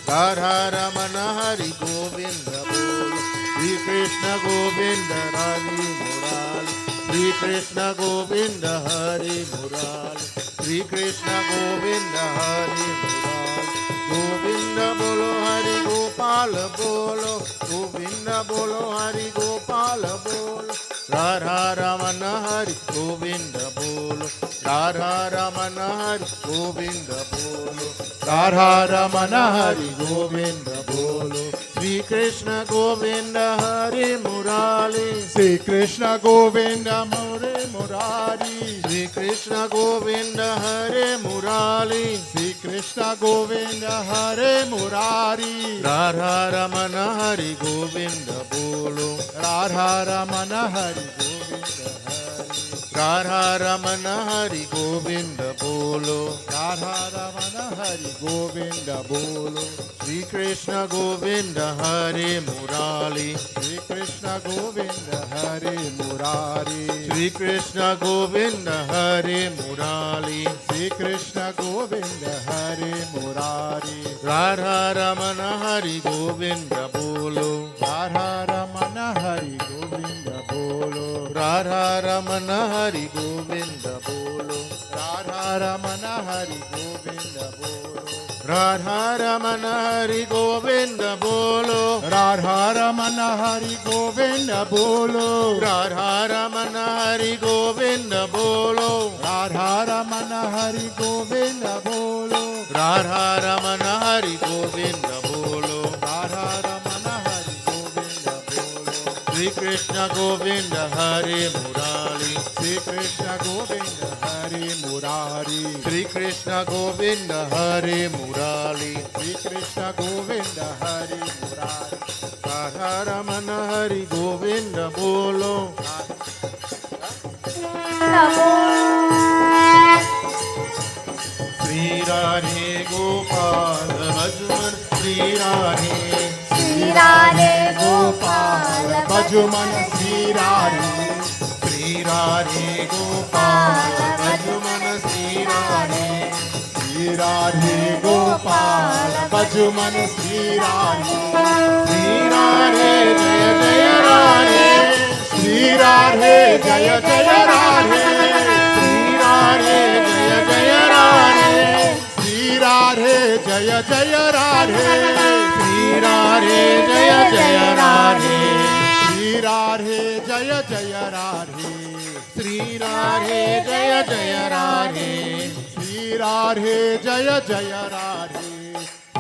Radha Ramana Hari Govinda Bolo. Shri Krishna Govinda Hari Murali. Shri Krishna Govinda Hari Murali. Shri Krishna Govinda Hari Murali. Govinda Bolo Hari Gopala Bolo. Govinda Bolo Hari Gopala Bolo. Radha Ramana Hari Govinda Bolo. Radha Ramana Hari Govinda Bolo. Radha Ramana Hari Govinda Bolo. Shri Krishna Govinda Hari Murali. Shri Krishna Govinda Hare Murari. Shri Krishna Govinda Hare Murali. Shri Krishna Govinda Hare Murari. Radha Ramana Hari Govinda Bolo. Radha Ramana Hari Govinda Hari. Radha Ramana Hari Govinda Bolo. Radha Ramana Hari Govinda Bolo. Shri Krishna Govinda Hare Murali. Shri Krishna Govinda Hare Murari. Shri Krishna Govinda Hare Murali. Shri Krishna Govinda Hare Murari. Radha Ramana Hari Govinda Bolo. Radha Ramana Hari Govinda Bolo. Radha Ramana Hari Govinda Bolo. Radha Ramana Hari Govinda Bolo. Radha Ramana Hari Govinda Bolo. Radha Ramana Hari Govinda Bolo. Radha Ramana Hari Govinda Bolo. Radha Ramana Hari Govinda Bolo. Radha Ramana Hari Govinda Bolo. Radha Ramana Hari Govinda Bolo. Shri Krishna Govinda Hare Murali. Shri Krishna Govinda Hare Murari. Shri Krishna Govinda Hare Murali. Shri Krishna Govinda Hare Murari. Radha Ramana Hari Govinda Bolo. Shri Radhe Gopal Bhajuman. Shri Radhe. Shri Radhe Gopal Bhajuman. Shri Radhe Shri Radhe Gopal भज मन श्री राधे श्री राधे गोपाल भज मन श्री राधे श्री राधे जय जय राधे श्री राधे जय जय राधे श्री राधे जय जय राधे श्री राधे जय जय राधे श्री राधे जय जय राधे श्री राधे जय जय राधे श्री राधे जय जय राधे श्री राधे जय जय राधे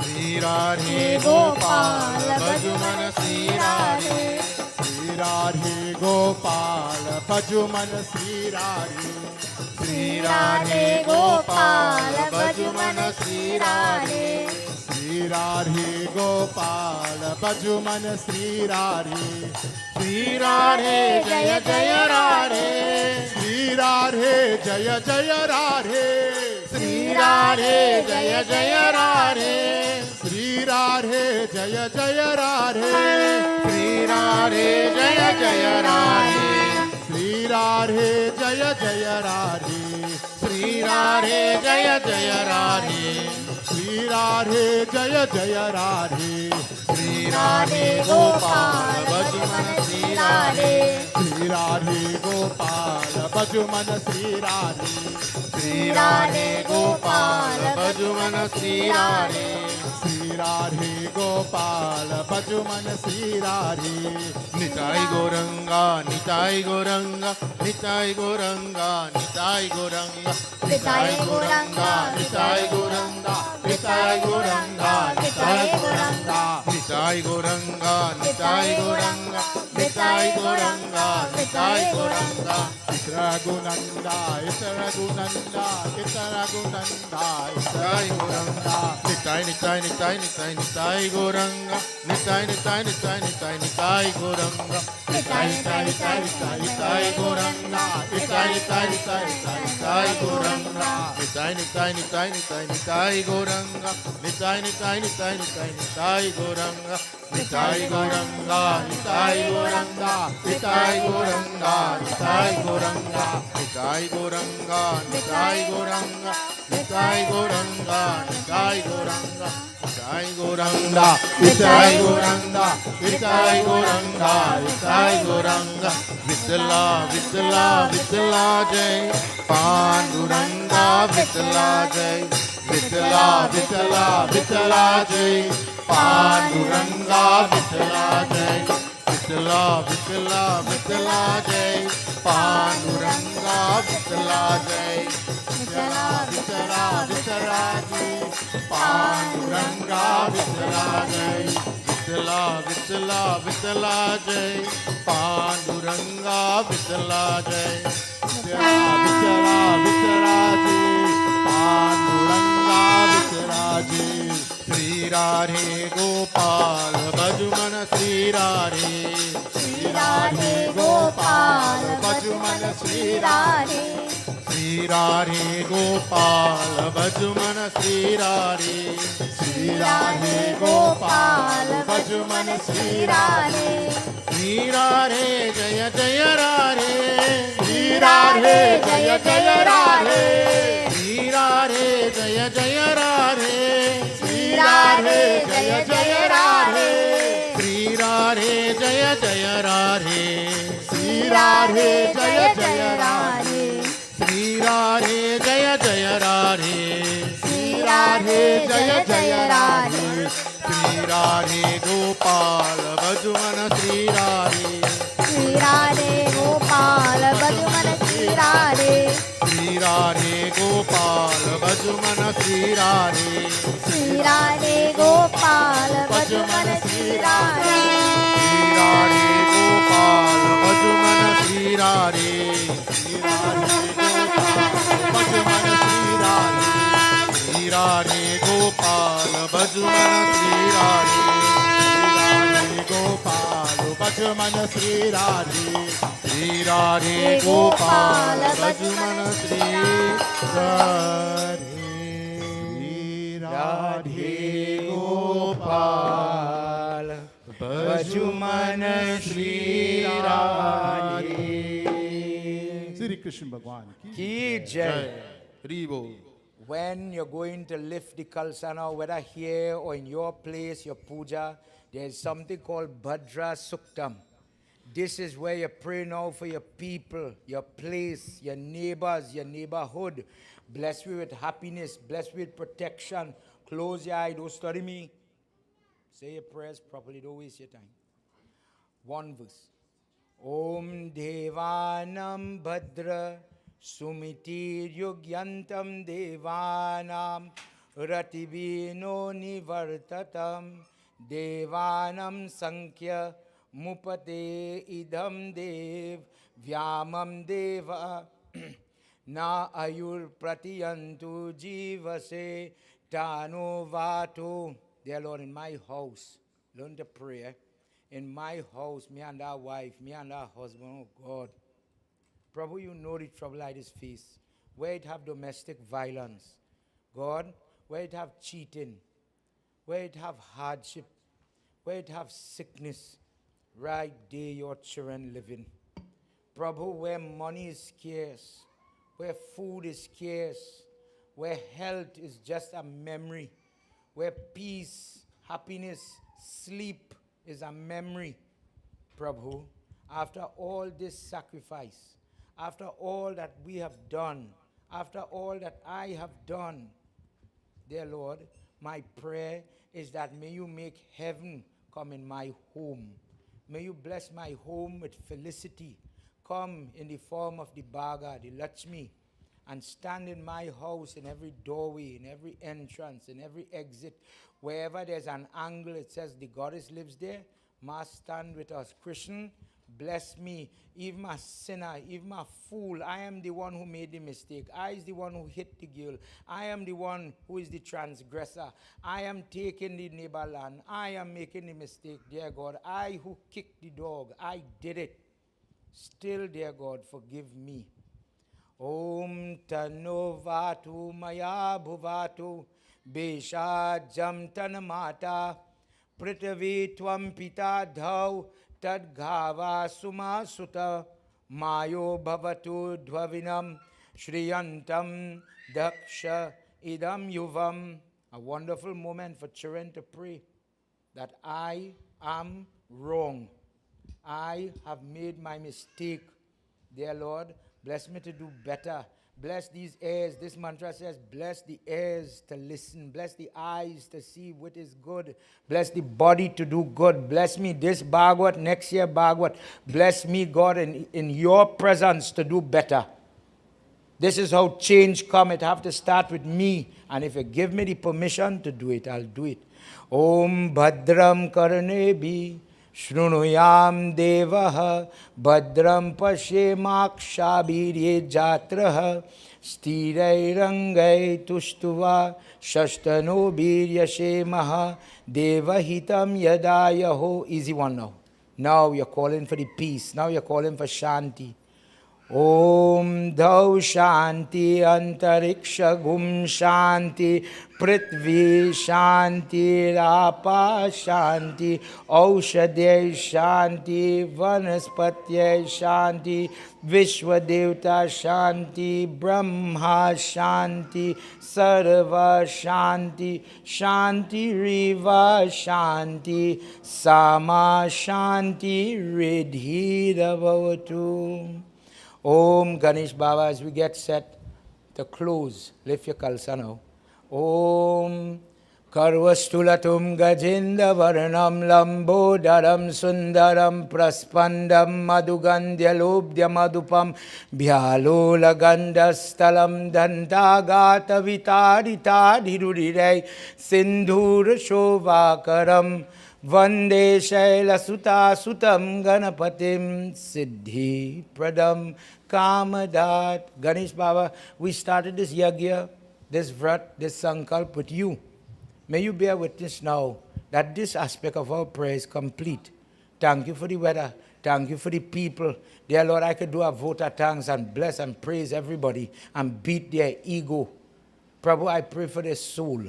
श्री राधे गोपाल भज मन श्री राधे श्री राधे गोपाल भज मन श्री राधे श्री राधे गोपाल भज मन श्री राधे श्री राधे गोपाल भज मन श्री राधे श्री राधे जय जय राधे श्री राधे जय जय राधे श्री राधे जय जय राधे श्री राधे जय जय राधे श्री राधे जय जय राधे श्री राधे जय जय राधे श्री राधे जय जय राधे श्री राधे जय जय राधे श्री राधे गोपाल भज मन श्री राधे श्री राधे गोपाल भज मन श्री राधे श्री राधे गोपाल भज मन श्री राधे श्री राधे गोपाल भज मन श्री राधे निताई गौरंगा निताई गौरंगा निताई गौरंगा निताई गौरंगा निताई गौरंगा निताई गौरंगा निताई गौरंगा निताई गौरंगा निताई गौरंगा निताई गौरंगा निताई गौरंगा निताई गौरंगा इतरा गुनंदा इतरा गुनंदा इतरा गुनंदा निताई गौरंगा निताई निताई निताई निताई निताई गौरंगा निताई निताई निताई निताई निताई गौरंगा निताई निताई निताई निताई निताई गौरंगा निताई निताई निताई निताई निताई गौरंगा निताई निताई निताई निताई निताई गौरंगा निताई निताई निताई निताई निताई गौरंगा निताई गौरंगा निताई गौरंगा निताई गौरंगा निताई गौरंगा निताई गौरंगा निताई गौरंगा निताई गौरंगा निताई गौरंगा निताई गौरंगा निताई गौरंगा निताई गौरंगा निताई गौरंगा विठला विठला विठला जय पांडुरंगा विठला जय विठला विठला विठला जय पांडुरंगा विठला जय विठला विठला विठला जय पांडुरंगा विठला जय विठला विठला विठला जय पांडुरंगा विठला जय विठला विठला विठला जय पांडुरंगा विठला जय विठला विठला विठला जय पांडुरंगा विठला जय श्री राधे गोपाल भज मन श्री राधे श्री राधे गोपाल भज मन श्री राधे श्री राधे गोपाल भज मन श्री राधे श्री राधे गोपाल भज मन श्री राधे श्री राधे जय जय राधे श्री राधे जय जय राधे श्री राधे जय जय राधे श्री राधे जय जय राधे श्री राधे जय जय राधे श्री राधे जय जय राधे श्री राधे जय जय राधे श्री राधे जय जय राधे श्री राधे गोपाल भज मन श्री राधे श्री राधे गोपाल भज मन श्री राधे श्री राधे गोपाल भज मन श्री राधे श्री राधे गोपाल भज मन श्री राधे श्री राधे गोपाल भज मन श्री राधे श्री राधे गोपाल भज मन श्री राधे श्री राधे गोपाल भज मन श्री राधे श्री राधे गोपाल भज मन श्री राधे राधे गोपाल भज भजुमन श्री राधे श्री कृष्ण भगवान की जय. जय. हरि बोल. When you're going to lift the kalsa now, whether here or in your place, your puja, there's something called Bhadra Suktam. This is where you pray now for your people, your place, your neighbors, your neighborhood. Bless me with happiness, bless me with protection. Close your eye, don't study me. Say your prayers properly, don't waste your time. One verse. Om Devanam Bhadra Sumiti Yugyantam Devanam Ratibino Nivartatam Devanam Sankhya Mupate Idam Dev Vyamam Deva Na Ayur Pratiyantu Jivase Tano Vato. Dear Lord, in my house, learn to pray. In my house, me and our wife, me and our husband, oh God. Prabhu, you know the trouble I just face. Where it have domestic violence. God, where it have cheating. Where it have hardship. Where it have sickness. Right there your children living. Prabhu, where money is scarce. Where food is scarce. Where health is just a memory. Where peace, happiness, sleep is a memory. Prabhu, after all this sacrifice, after all that we have done, after all that I have done, dear Lord, my prayer is that may you make heaven come in my home. May you bless my home with felicity. Come in the form of the Bhaga, the Lakshmi, and stand in my house, in every doorway, in every entrance, in every exit. Wherever there's an angle, it says the goddess lives there. Ma stand with us. Krishna, bless me. Even a sinner, even a fool. I am the one who made the mistake. I is the one who hit the girl. I am the one who is the transgressor. I am taking the neighbor land. I am making the mistake, dear God. I who kicked the dog. I did it. Still, dear God, forgive me. Om Tano Vatu Maya Bhuvatu Besha Jam Tanamata Prithvi Tvam Pita Dhau Tad Ghava Suma Sutta Mayo Bhavatu Dvavinam Shriyantam Daksha Idam Yuvam. A wonderful moment for children to pray that I am wrong. I have made my mistake. Dear Lord, bless me to do better. Bless these ears. This mantra says, bless the ears to listen. Bless the eyes to see what is good. Bless the body to do good. Bless me this Bhagwat, next year Bhagwat. Bless me, God, in your presence to do better. This is how change come. It have to start with me. And if you give me the permission to do it, I'll do it. Om Bhadram Karnebi Shrunuyam Devaha Bhadram Pashemakshābhirye Jatraha Stirai Rangai Tushtuva Shashtano Biryashemaha Devahitam Yadayaho. Easy one now. Now you're calling for the peace. Now you're calling for Shanti. Om Dhau Shanti Antariksha Gum Shanti Prithvi Shanti Rapa Shanti Aushadya Shanti Vanaspatya Shanti Vishwadevta Shanti Brahma Shanti Sarva Shanti Shanti Riva Shanti Sama Shanti Ridhira Bhavatu. Om Ganesh Baba, as we get set to close, lift your kalsa now. Om Karvastulatum Gajinda Varanam Lambodaram Sundaram Praspandam Madugandhya Lobdya Madupam Bhyalola Gandhastalam Dantagata Vitarita Dhirurirai Sindhur Shovakaram Vande Shaila Suta Sutam Ganapatim Siddhi Pradam Kamadat. Ganesh Baba, we started this yagya, this vrat, this sankalp with you. May you bear witness now that this aspect of our prayer is complete. Thank you for the weather. Thank you for the people. Dear Lord, I could do a vote of thanks and bless and praise everybody and beat their ego. Prabhu, I pray for their soul.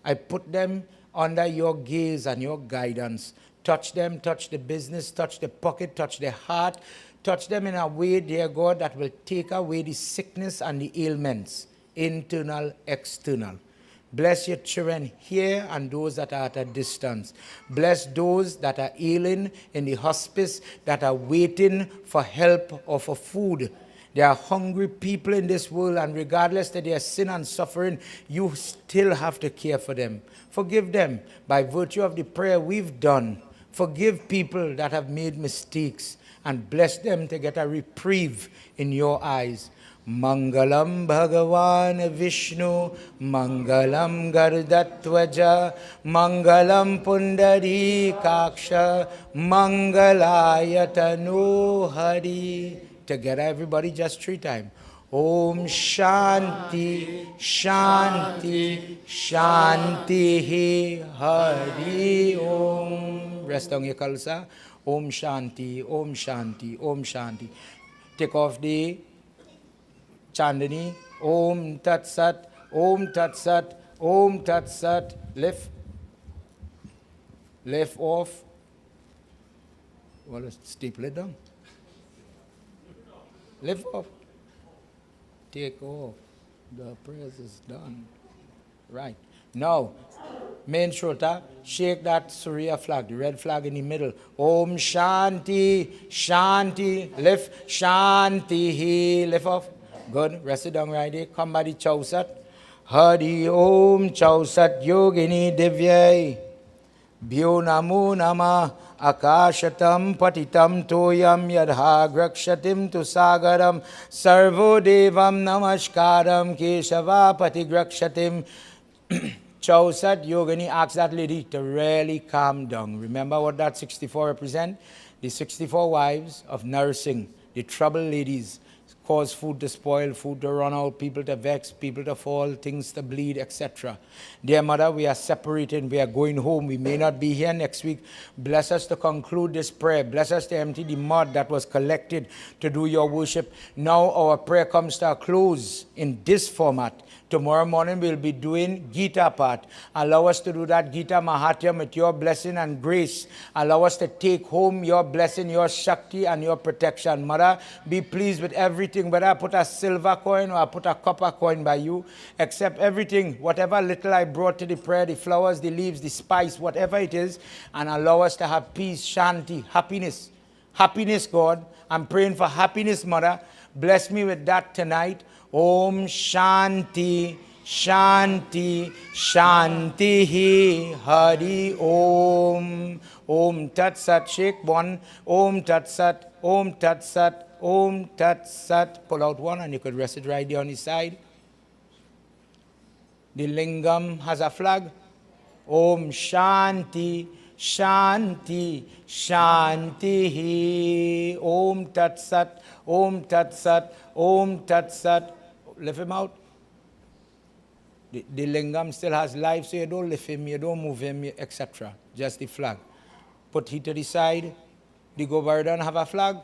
I put them under your gaze and your guidance. Touch them, touch the business, touch the pocket, touch their heart. Touch them in a way, dear God, that will take away the sickness and the ailments, internal, external. Bless your children here and those that are at a distance. Bless those that are ailing in the hospice, that are waiting for help or for food. There are hungry people in this world, and regardless of their sin and suffering, you still have to care for them. Forgive them by virtue of the prayer we've done. Forgive people that have made mistakes, and bless them to get a reprieve in your eyes. Mangalam Bhagavan Vishnu, Mangalam Gardatvaja, Mangalam Pundari Kaksha, Mangalayatanu Hari. Together, everybody, just 3 times. Om Shanti, Shanti, Shanti Hari Om. Rest on your kalsa. Om Shanti, Om Shanti, Om Shanti. Take off the Chandani. Om Tat Sat, Om Tat Sat, Om Tat Sat. Lift. Lift off. Well, let's staple it down. Lift off. Take off. The prayers is done. Right. Now, main Shota, shake that Surya flag, the red flag in the middle. Om Shanti, Shanti. Lift. Shanti. Lift off. Good. Rest it down right there. Come by the Chausat. Hari Om Chausat Yogini Divyai. Bhyo Namo Nama Akashatam Patitam Toyam Yadha Grakshatim Tu Sagaram Sarvo Devam Namaskaram Keshava Patigrakshatim. Chausat Yogini asks that lady to really calm down. Remember what that 64 represent? The 64 wives of nursing, the troubled ladies, cause food to spoil, food to run out, people to vex, people to fall, things to bleed, etc. Dear Mother, we are separating, we are going home. We may not be here next week. Bless us to conclude this prayer. Bless us to empty the mud that was collected to do your worship. Now our prayer comes to a close in this format. Tomorrow morning we'll be doing Gita part. Allow us to do that Gita Mahatyam with your blessing and grace. Allow us to take home your blessing, your Shakti and your protection. Mother, be pleased with everything, whether I put a silver coin or I put a copper coin by you. Accept everything, whatever little I brought to the prayer, the flowers, the leaves, the spice, whatever it is, and allow us to have peace, Shanti, happiness. Happiness, God. I'm praying for happiness, Mother. Bless me with that tonight. Om Shanti, Shanti, Shanti Hari Om. Om Tat Sat. Shake one. Om Tat Sat, Om Tat Sat, Om Tat Sat. Pull out one and you could rest it right there on the side. The lingam has a flag. Om Shanti, Shanti, Shanti. Om Tat Sat, Om Tat Sat, Om Tat Sat. Lift him out. The lingam still has life, so you don't lift him, you don't move him, etc. Just the flag. Put he to the side. The Govardhan have a flag.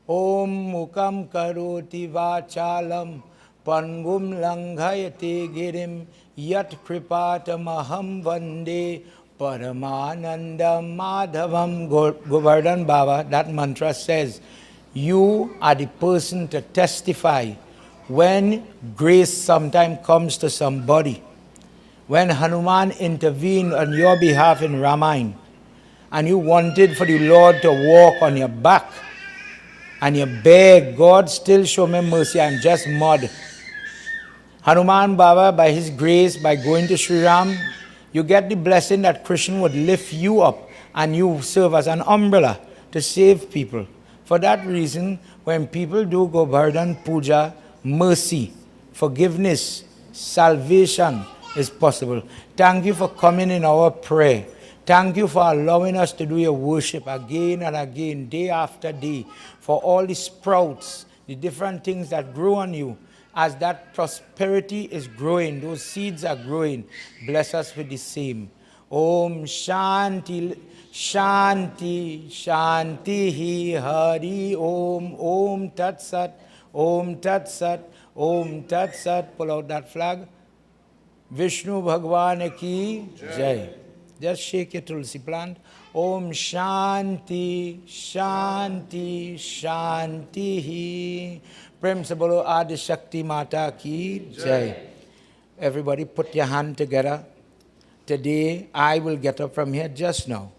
Om Mukam Karoti Vachalam Pangum Langhayate Girim Yat Kripata Maham Vande Paramananda Madhavam. Govardhan Baba, that mantra says, you are the person to testify when grace sometime comes to somebody. When Hanuman intervened on your behalf in Ramayana, and you wanted for the Lord to walk on your back, and you begged, God, still show me mercy, I'm just mud. Hanuman Baba, by his grace, by going to Sri Ram, you get the blessing that Krishna would lift you up, and you serve as an umbrella to save people. For that reason, when people do Govardhan Puja, mercy, forgiveness, salvation is possible. Thank you for coming in our prayer. Thank you for allowing us to do your worship again and again, day after day, for all the sprouts, the different things that grow on you. As that prosperity is growing, those seeds are growing, bless us with the same. Om Shanti, Shanti, Shanti Hari Om. Om Tat Sat, Om Tat Sat, Om Tat Sat. Pull out that flag. Vishnu Bhagwan ki Jai. Just shake your tulsi plant. Om Shanti, Shanti, Shanti. Prem se bolo Adi Shakti Mata ki Jai. Everybody put your hand together. Today I will get up from here just now.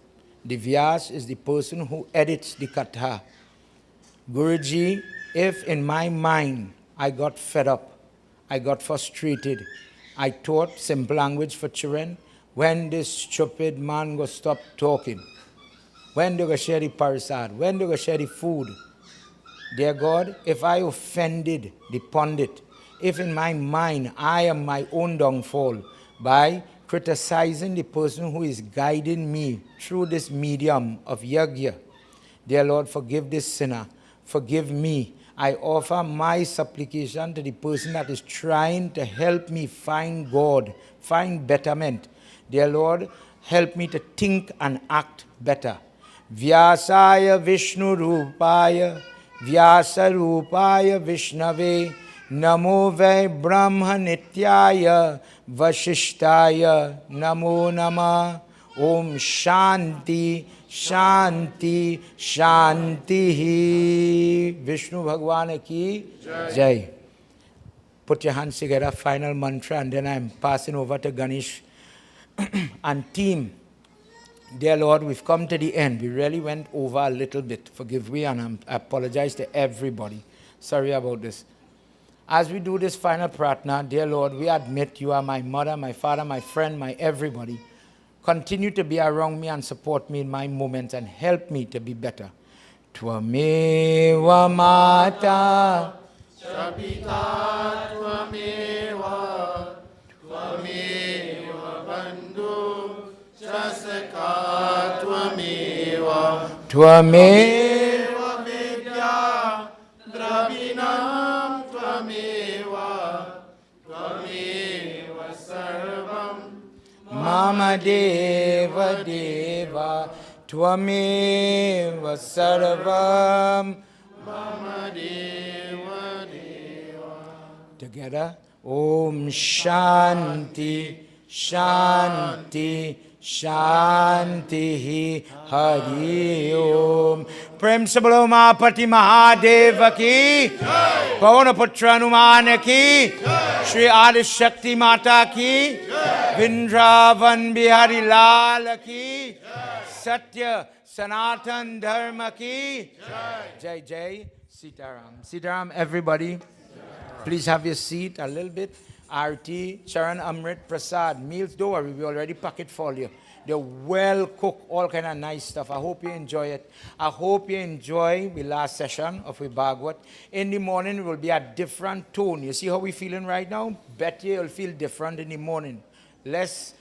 The Vyas is the person who edits the Katha. Guruji, if in my mind I got fed up, I got frustrated, I taught simple language for children, when this stupid man go stop talking, when they go share the parasad, when they go share the food, dear God, if I offended the pundit, if in my mind I am my own downfall by criticizing the person who is guiding me through this medium of Yagna, dear Lord, forgive this sinner, forgive me. I offer my supplication to the person that is trying to help me find God, find betterment. Dear Lord, help me to think and act better. Vyasaya Vishnu Rupaya, Vyasa Rupaya Vishnave, Namo Vai Brahma Nityaya, Vashishtaya, Namo Nama, Om Shanti, Shanti, Shanti. Vishnu Bhagwan ki Jai. Put your hands together, final mantra, and then I'm passing over to Ganesh and team. Dear Lord, we've come to the end. We really went over a little bit. Forgive me, and I apologize to everybody. Sorry about this. As we do this final pratna, dear Lord, we admit you are my mother, my father, my friend, my everybody. Continue to be around me and support me in my moments and help me to be better. Tvameva Mata Shapita Tvameva, Tvameva Bandhu, Shasaka Tvameva, Tvameva Vidya, Dravinam Tvameva, Tvameva Sarvam, Mama Deva Deva Tvameva Sarvam Mama Deva Deva. Together, Om Shanti, Shanti, Shanti, Hari Om. Prem se bolo Mahapati Mahadeva ki, Pawana Putra Hanuman ki, Shri Adi Shakti Mata ki, Vrindavan Bihari Lal ki, Satya Sanatan Dharma ki, Jai Jai Sitaram. Sitaram, everybody. Please have your seat a little bit. Arti, Charan Amrit Prasad. Meals, don't worry, we already pack it for you. They're well cooked, all kind of nice stuff. I hope you enjoy it. I hope you enjoy the last session of the Bhagwat. In the morning, it will be a different tone. You see how we're feeling right now? Bet you'll feel different in the morning. Less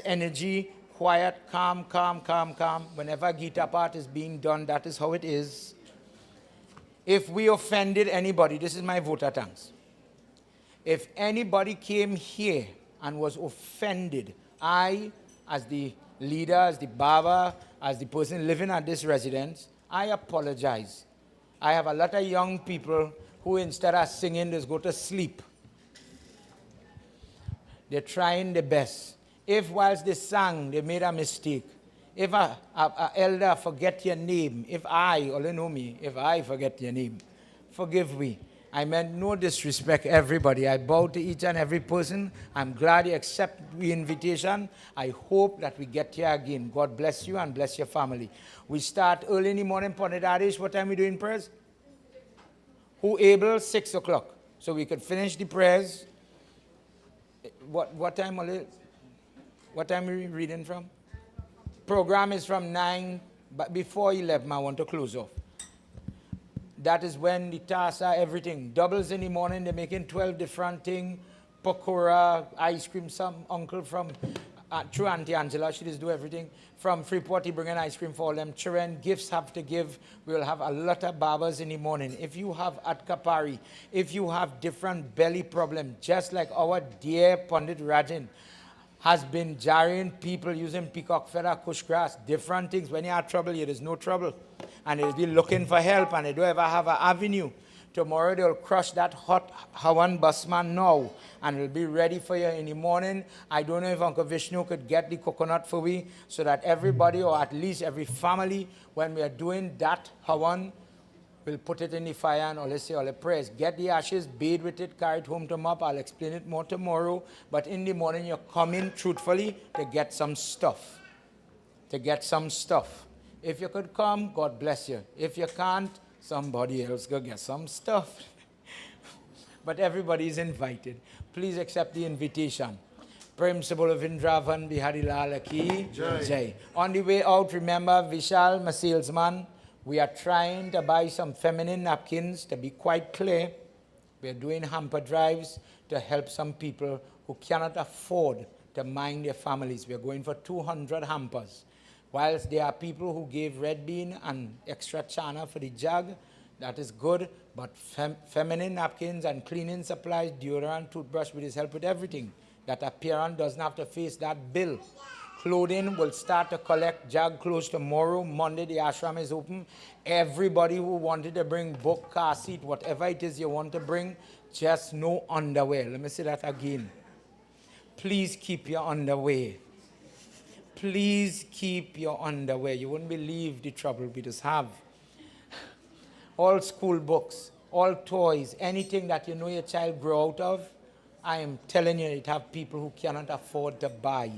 energy, quiet, calm, calm, calm, calm. Whenever Gita part is being done, that is how it is. If we offended anybody, this is my vote of thanks. If anybody came here and was offended, I, as the leader, as the Baba, as the person living at this residence, I apologize. I have a lot of young people who instead of singing, just go to sleep. They're trying their best. If whilst they sang, they made a mistake, if a elder forget your name, if I, only know me, if I forget your name, forgive me. I meant no disrespect, everybody. I bow to each and every person. I'm glad you accept the invitation. I hope that we get here again. God bless you and bless your family. We start early in the morning, Pandit Adish. What time we doing prayers? Who able? 6 o'clock. So we could finish the prayers. What time are we reading from? Program is from 9, but before 11, I want to close off. That is when the tasks are everything. Doubles in the morning, they're making 12 different things. Pakora, ice cream, some uncle from, through Auntie Angela, she just do everything. From Freeport, he bringing ice cream for all them. Children, gifts have to give. We will have a lot of babas in the morning. If you have Atkapari, if you have different belly problem, just like our dear Pandit Rajan has been jarring people using peacock feather, kush grass, different things. When you have trouble, there is no trouble. And they'll be looking for help and they don't ever have an avenue. Tomorrow they'll crush that hot Hawan Basman now, and it'll be ready for you in the morning. I don't know if Uncle Vishnu could get the coconut for we, so that everybody, or at least every family, when we are doing that Hawan, we'll put it in the fire and let's say all the prayers. Get the ashes, bathe with it, carry it home to mop. I'll explain it more tomorrow. But in the morning, you're coming truthfully to get some stuff. To get some stuff. If you could come, God bless you. If you can't, somebody else go get some stuff. But everybody is invited. Please accept the invitation. Prem Sabolo Vindravan Bihari Lala Ki Jai. On the way out, remember Vishal, my salesman. We are trying to buy some feminine napkins. To be quite clear, we are doing hamper drives to help some people who cannot afford to mind their families. We are going for 200 hampers. Whilst there are people who gave red bean and extra chana for the jug, that is good, but feminine napkins and cleaning supplies, deodorant, toothbrush, with his help with everything, that a parent doesn't have to face that bill. Clothing will start to collect jug clothes tomorrow. Monday, the ashram is open. Everybody who wanted to bring book, car seat, whatever it is you want to bring, just no underwear. Let me say that again. Please keep your underwear. Please keep your underwear. You wouldn't believe the trouble we just have. All school books, all toys, anything that you know your child grow out of, I am telling you, it have people who cannot afford to buy.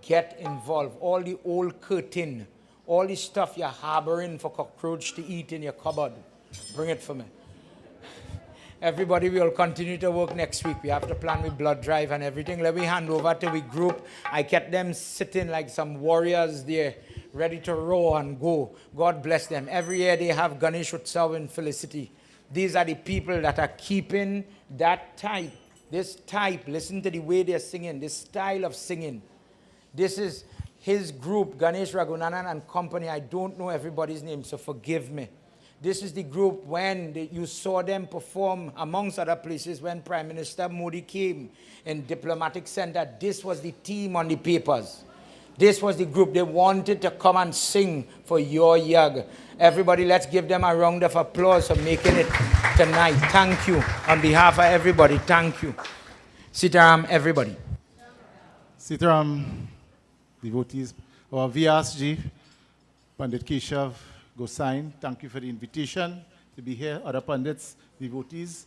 Get involved. All the old curtain, all the stuff you're harboring for cockroach to eat in your cupboard, bring it for me. Everybody will continue to work next week. We have to plan with blood drive and everything. Let me hand over to the group. I kept them sitting like some warriors there, ready to roar and go. God bless them. Every year they have Ganesh Utsav in Felicity. These are the people that are keeping that type. This type, listen to the way they're singing, this style of singing. This is his group, Ganesh Raghunanan and company. I don't know everybody's name, so forgive me. This is the group when you saw them perform, amongst other places, when Prime Minister Modi came in Diplomatic Center. This was the team on the papers. This was the group. They wanted to come and sing for your Yag. Everybody, let's give them a round of applause for making it tonight. Thank you. On behalf of everybody, thank you. Sitaram, everybody. Sitaram, devotees, our VSG, Pandit Keshav Gosain, thank you for the invitation to be here. Other Pandits, devotees,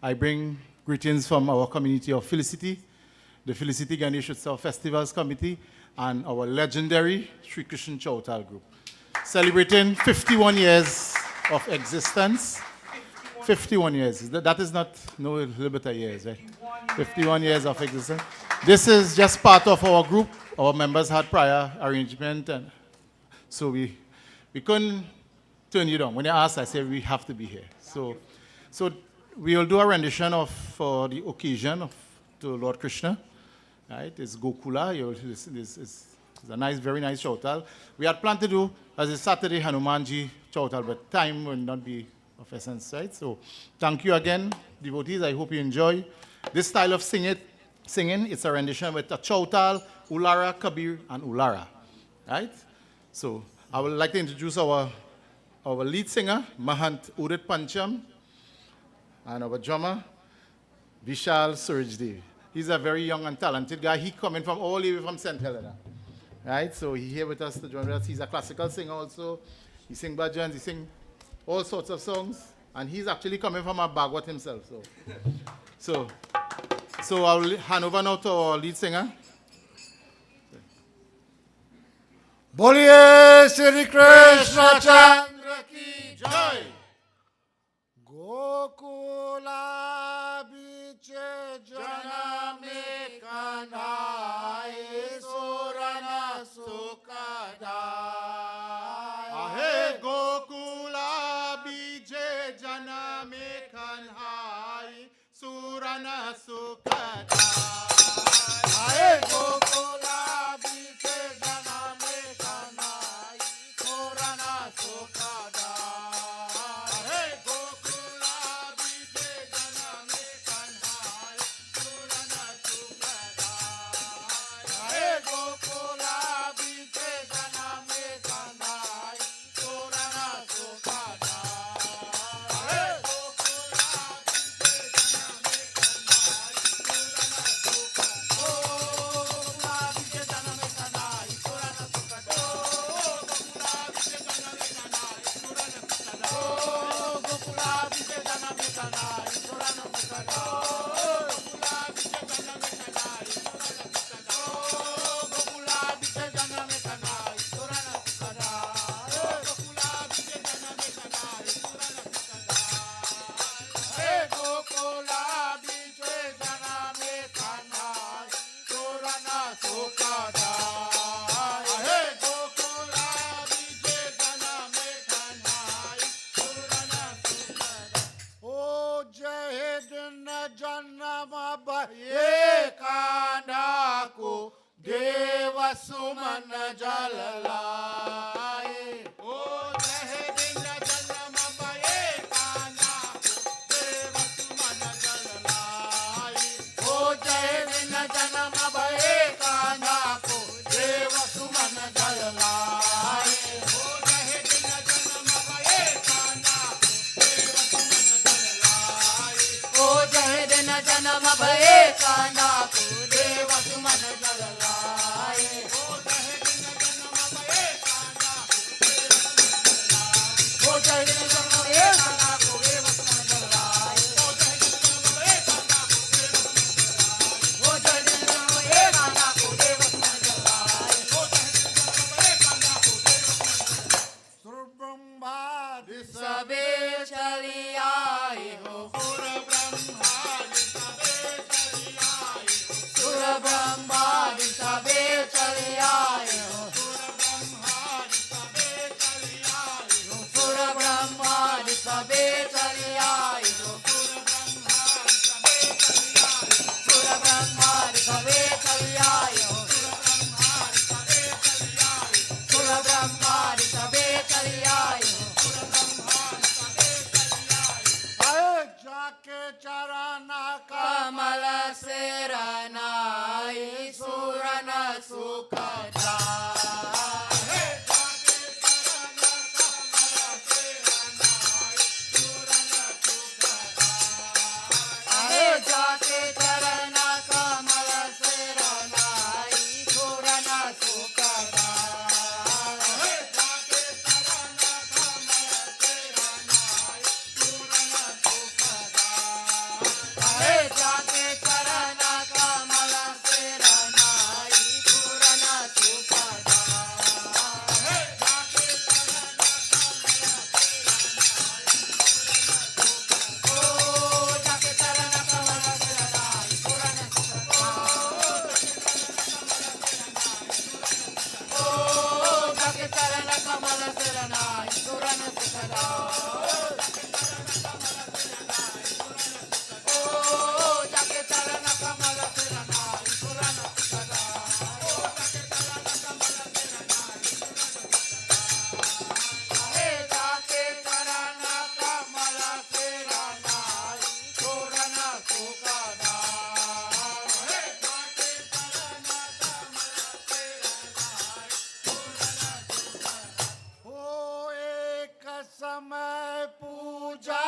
I bring greetings from our community of Felicity, the Felicity Ganesh Utsav Festivals Committee, and our legendary Sri Krishna Chautal group. Celebrating 51 years of existence. 51 years. That is not no little bit of years, right? 51 years of existence. This is just part of our group. Our members had prior arrangement, and so we couldn't turn you down. When you asked, I said we have to be here. So we'll do a rendition of for the occasion of to Lord Krishna. Right? It's Gokula. This is a nice, very nice chautal. We had planned to do as a Saturday Hanumanji chautal, but time will not be of essence, right? So thank you again, devotees. I hope you enjoy this style of singing. It's a rendition with a chautal, Ulara, Kabir, and Ulara, right? So I would like to introduce our lead singer, Mahant Udit Pancham, and our drummer, Vishal Surajdev. He's a very young and talented guy. He coming from all the way from St. Helena, right? So he's here with us to join us. He's a classical singer also. He sings bhajans, he sings all sorts of songs, and he's actually coming from a Bhagwat himself. So I'll hand over now to our lead singer. बोलिए श्री कृष्ण चंद्र की जय। गोकुला बीच जनमे कन्हाई सोरना सुखदाई। आहे गोकुला बीच जनमे कन्हाई सोरना सुखदाई। आहे गोकुला बीच जनमे कन्हाई सोरना सुखदाई। आहे गोकुला बीच जनमे कन्हाई सोरना सुखदाई। आहे गोकुला बीच जनमे कन्हाई सोरना सुखदाई। आहे गोकुला सुमन जल लाए ओ जह दिन जन्म भये कान्हा देव सुमन जल लाए ओ जह दिन जन्म भये कान्हा को देव सुमन जल लाए ओ जह दिन जन्म भये कान्हा देव सुमन जल लाए ओ जह दिन जन्म भये कान्हा को देव सुमन जल लाए ओ जह दिन जन्म भये कान्हा ओ जह दिन जन्म भये कान्हा को देव सुमन जल लाए ओ जह दिन जन्म भये कान्हा को देव सुमन जल लाए ओ जह दिन जन्म भये कान्हा को देव सुमन जल लाए ओ जह दिन जन्म भये कान्हा को देव सुमन जल लाए सुर ब्रह्मादि सबे चली आई हो सुर ब्रह्मादि सबे चली आई हो सुर ब्रह्मादि सबे चली आई हो सुर ब्रह्मादि सबे चली आई हो सुर ब्रह्मादि सबे चली आई हो सुर ब्रह्मादि सबे चली आई हो सुर ब्रह्मादि सबे चली आई सुर ब्रह्मादि सबे चली आई हो सुर ब्रह्मादि सबे चली आई आए जाके चराना कमल से रनाई सुरन सुख जाए जाके चराना कमल से रनाई सुरन सुख जाए जाके चराना कमल से रनाई सुरन सुख जाए जाके चराना कमल से रनाई सुरन सुख जाए जाके चराना कमल से रनाई सुरन सुख जाए जाके चराना कमल से रनाई सुरन सुख ओ जाके चरण कमल से रनाई सुरन सुख ओ जाके चरण कमल से रनाई सुरन सुख जाके चरण कमल से रनाई सुरन सुख हो एक समय पूजा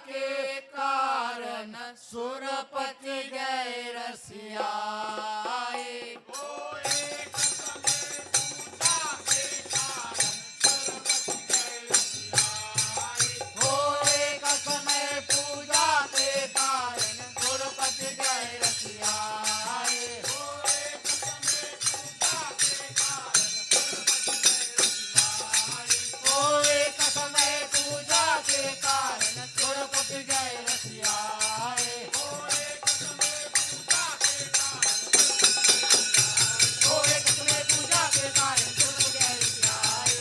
के कारण सुरपति गए रसियाए हो एक समय पूजा के कारण सुरपति गए रसियाए हो एक समय पूजा के कारण सुरपति गए रसियाए हो एक समय पूजा के कारण ओ एक समय पूजा के कारण सुरपति गए रसियाए ओ एक समय पूजा के कारण ओ एक समय पूजा के कारण सुरपति गए रसियाए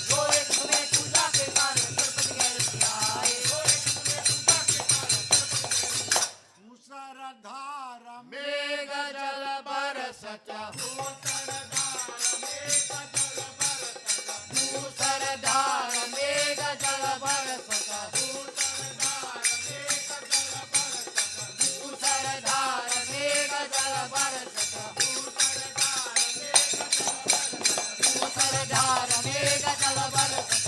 ओ एक समय पूजा के कारण सुरपति गए रसियाए ओ एक समय पूजा के कारण मुसलधार मेघ जल बरसत मुसलधार मेघ जल बरसत मुसलधार मेघ जल बरसत मुसलधार मेघ जल बरसत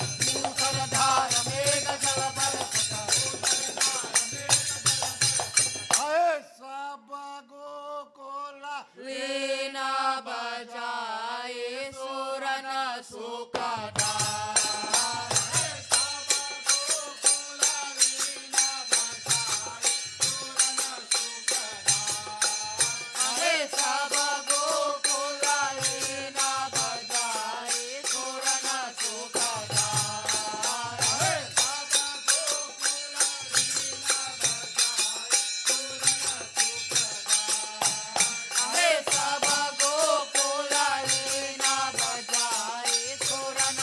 मुसलधार मेघ जल बरसत सब गोकुला लीना बजाए सुरन सुख सब गोकुला लीना बजाए सुरन सुख सब गोकुला लीना बजाए सुरन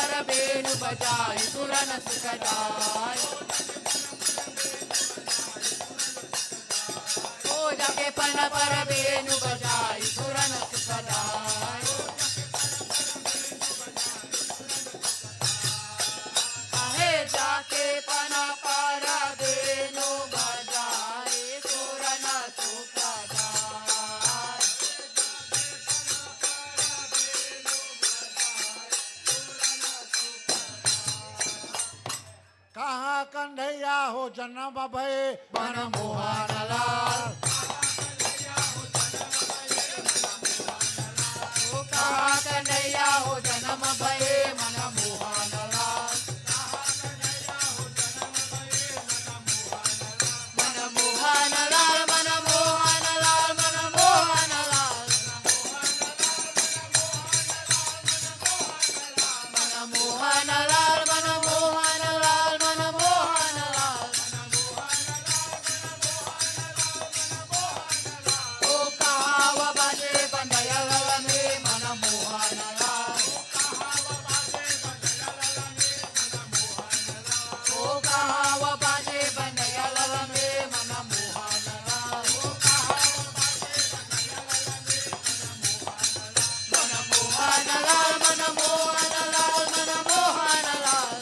बजाए सुरन सुखदाय ओ जाके पन पर बेनु बजाए सुरन सुखदाय आहे जाके पन पर बेनु बजाए सुरन सुखदाय कहाँ कन्हैया हो जन्म भय मन मोहन लाल कहाँ कन्हैया हो जन्म भये मन मोहन लाल मन मोहन लाल मन मोहन लाल मन मोहन लाल मन मोहन लाल मन मोहन लाल मन मोहन लाल ओ कहाव बाजे बंदयल में मन मोहन लाल ओ कहाव बाजे बंदयल में मन मोहन लाल मन मोहन लाल मन मोहन लाल मन मोहन लाल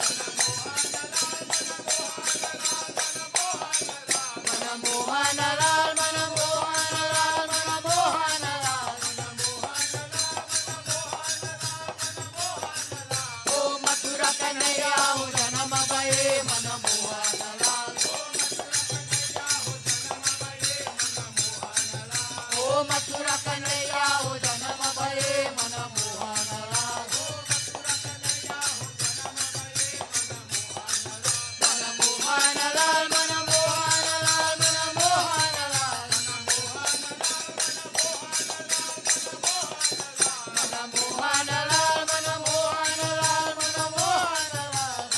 मन मोहन लाल मन मोहन लाल मन मोहन लाल ओ मथुरा कन्हैया हो जन्म भये मन मोहन लाल ओ मथुरा कन्हैया हो जन्म भये मन मोहन लाल मन मोहन लाल मन मोहन लाल मन मोहन लाल मन मोहन लाल मन मोहन लाल मन मोहन लाल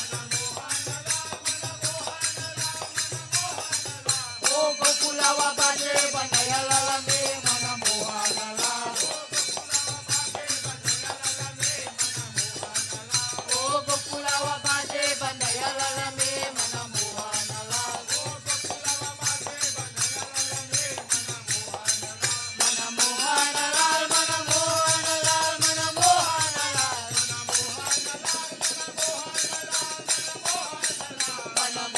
ओ गोकुलावा बाजे बंदयल में मन मोहन लाल ओ गोकुलावा बाजे बंदयल में मन मोहन लाल मन मोहन लाल मन मोहन लाल मन मोहन लाल मन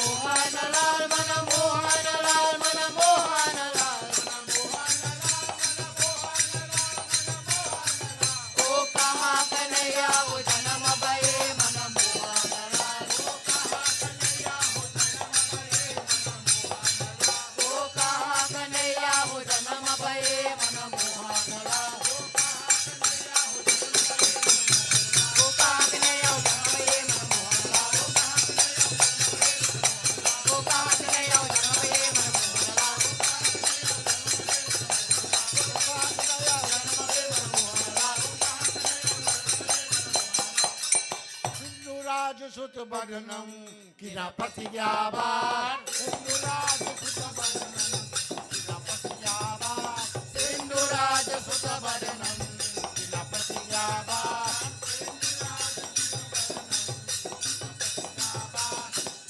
सुत बदनम किनापति याबार सिंधुराज सुत बदनम किनापति याबार सिंधुराज सुत बदनम किनापति याबार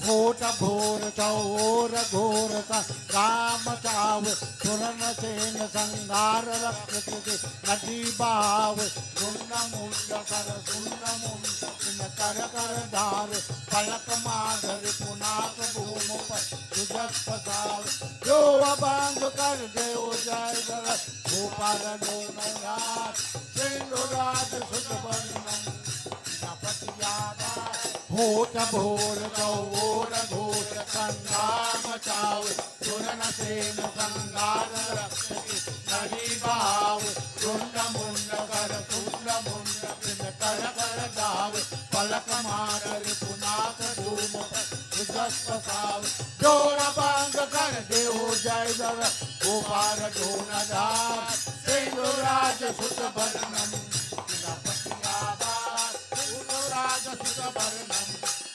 घोट भोर चौर घोर राम चाव सुरन सेन संगार रक्षति नदी बाव सुन्न मुंड कर कर धार पलक माधर पुनाक भूम पर सुजस पसाव जो अबांग कर दे जय जर गोपाल लोनार सिंधुराज सुत बदनम किनापति याबार घोट भोर चौर घोट संग्राम चाव सुरन सेन संगार रक्षति नदी भाव सुंड मुंड कर कर दाव पलक मारर पुनाक धूम सुजस पसाव जोर बांग कर देव जय जर गोपाल ढोनधार सिंधुराज सुत बदनम किनापति याबार सिंधुराज सुत बदनम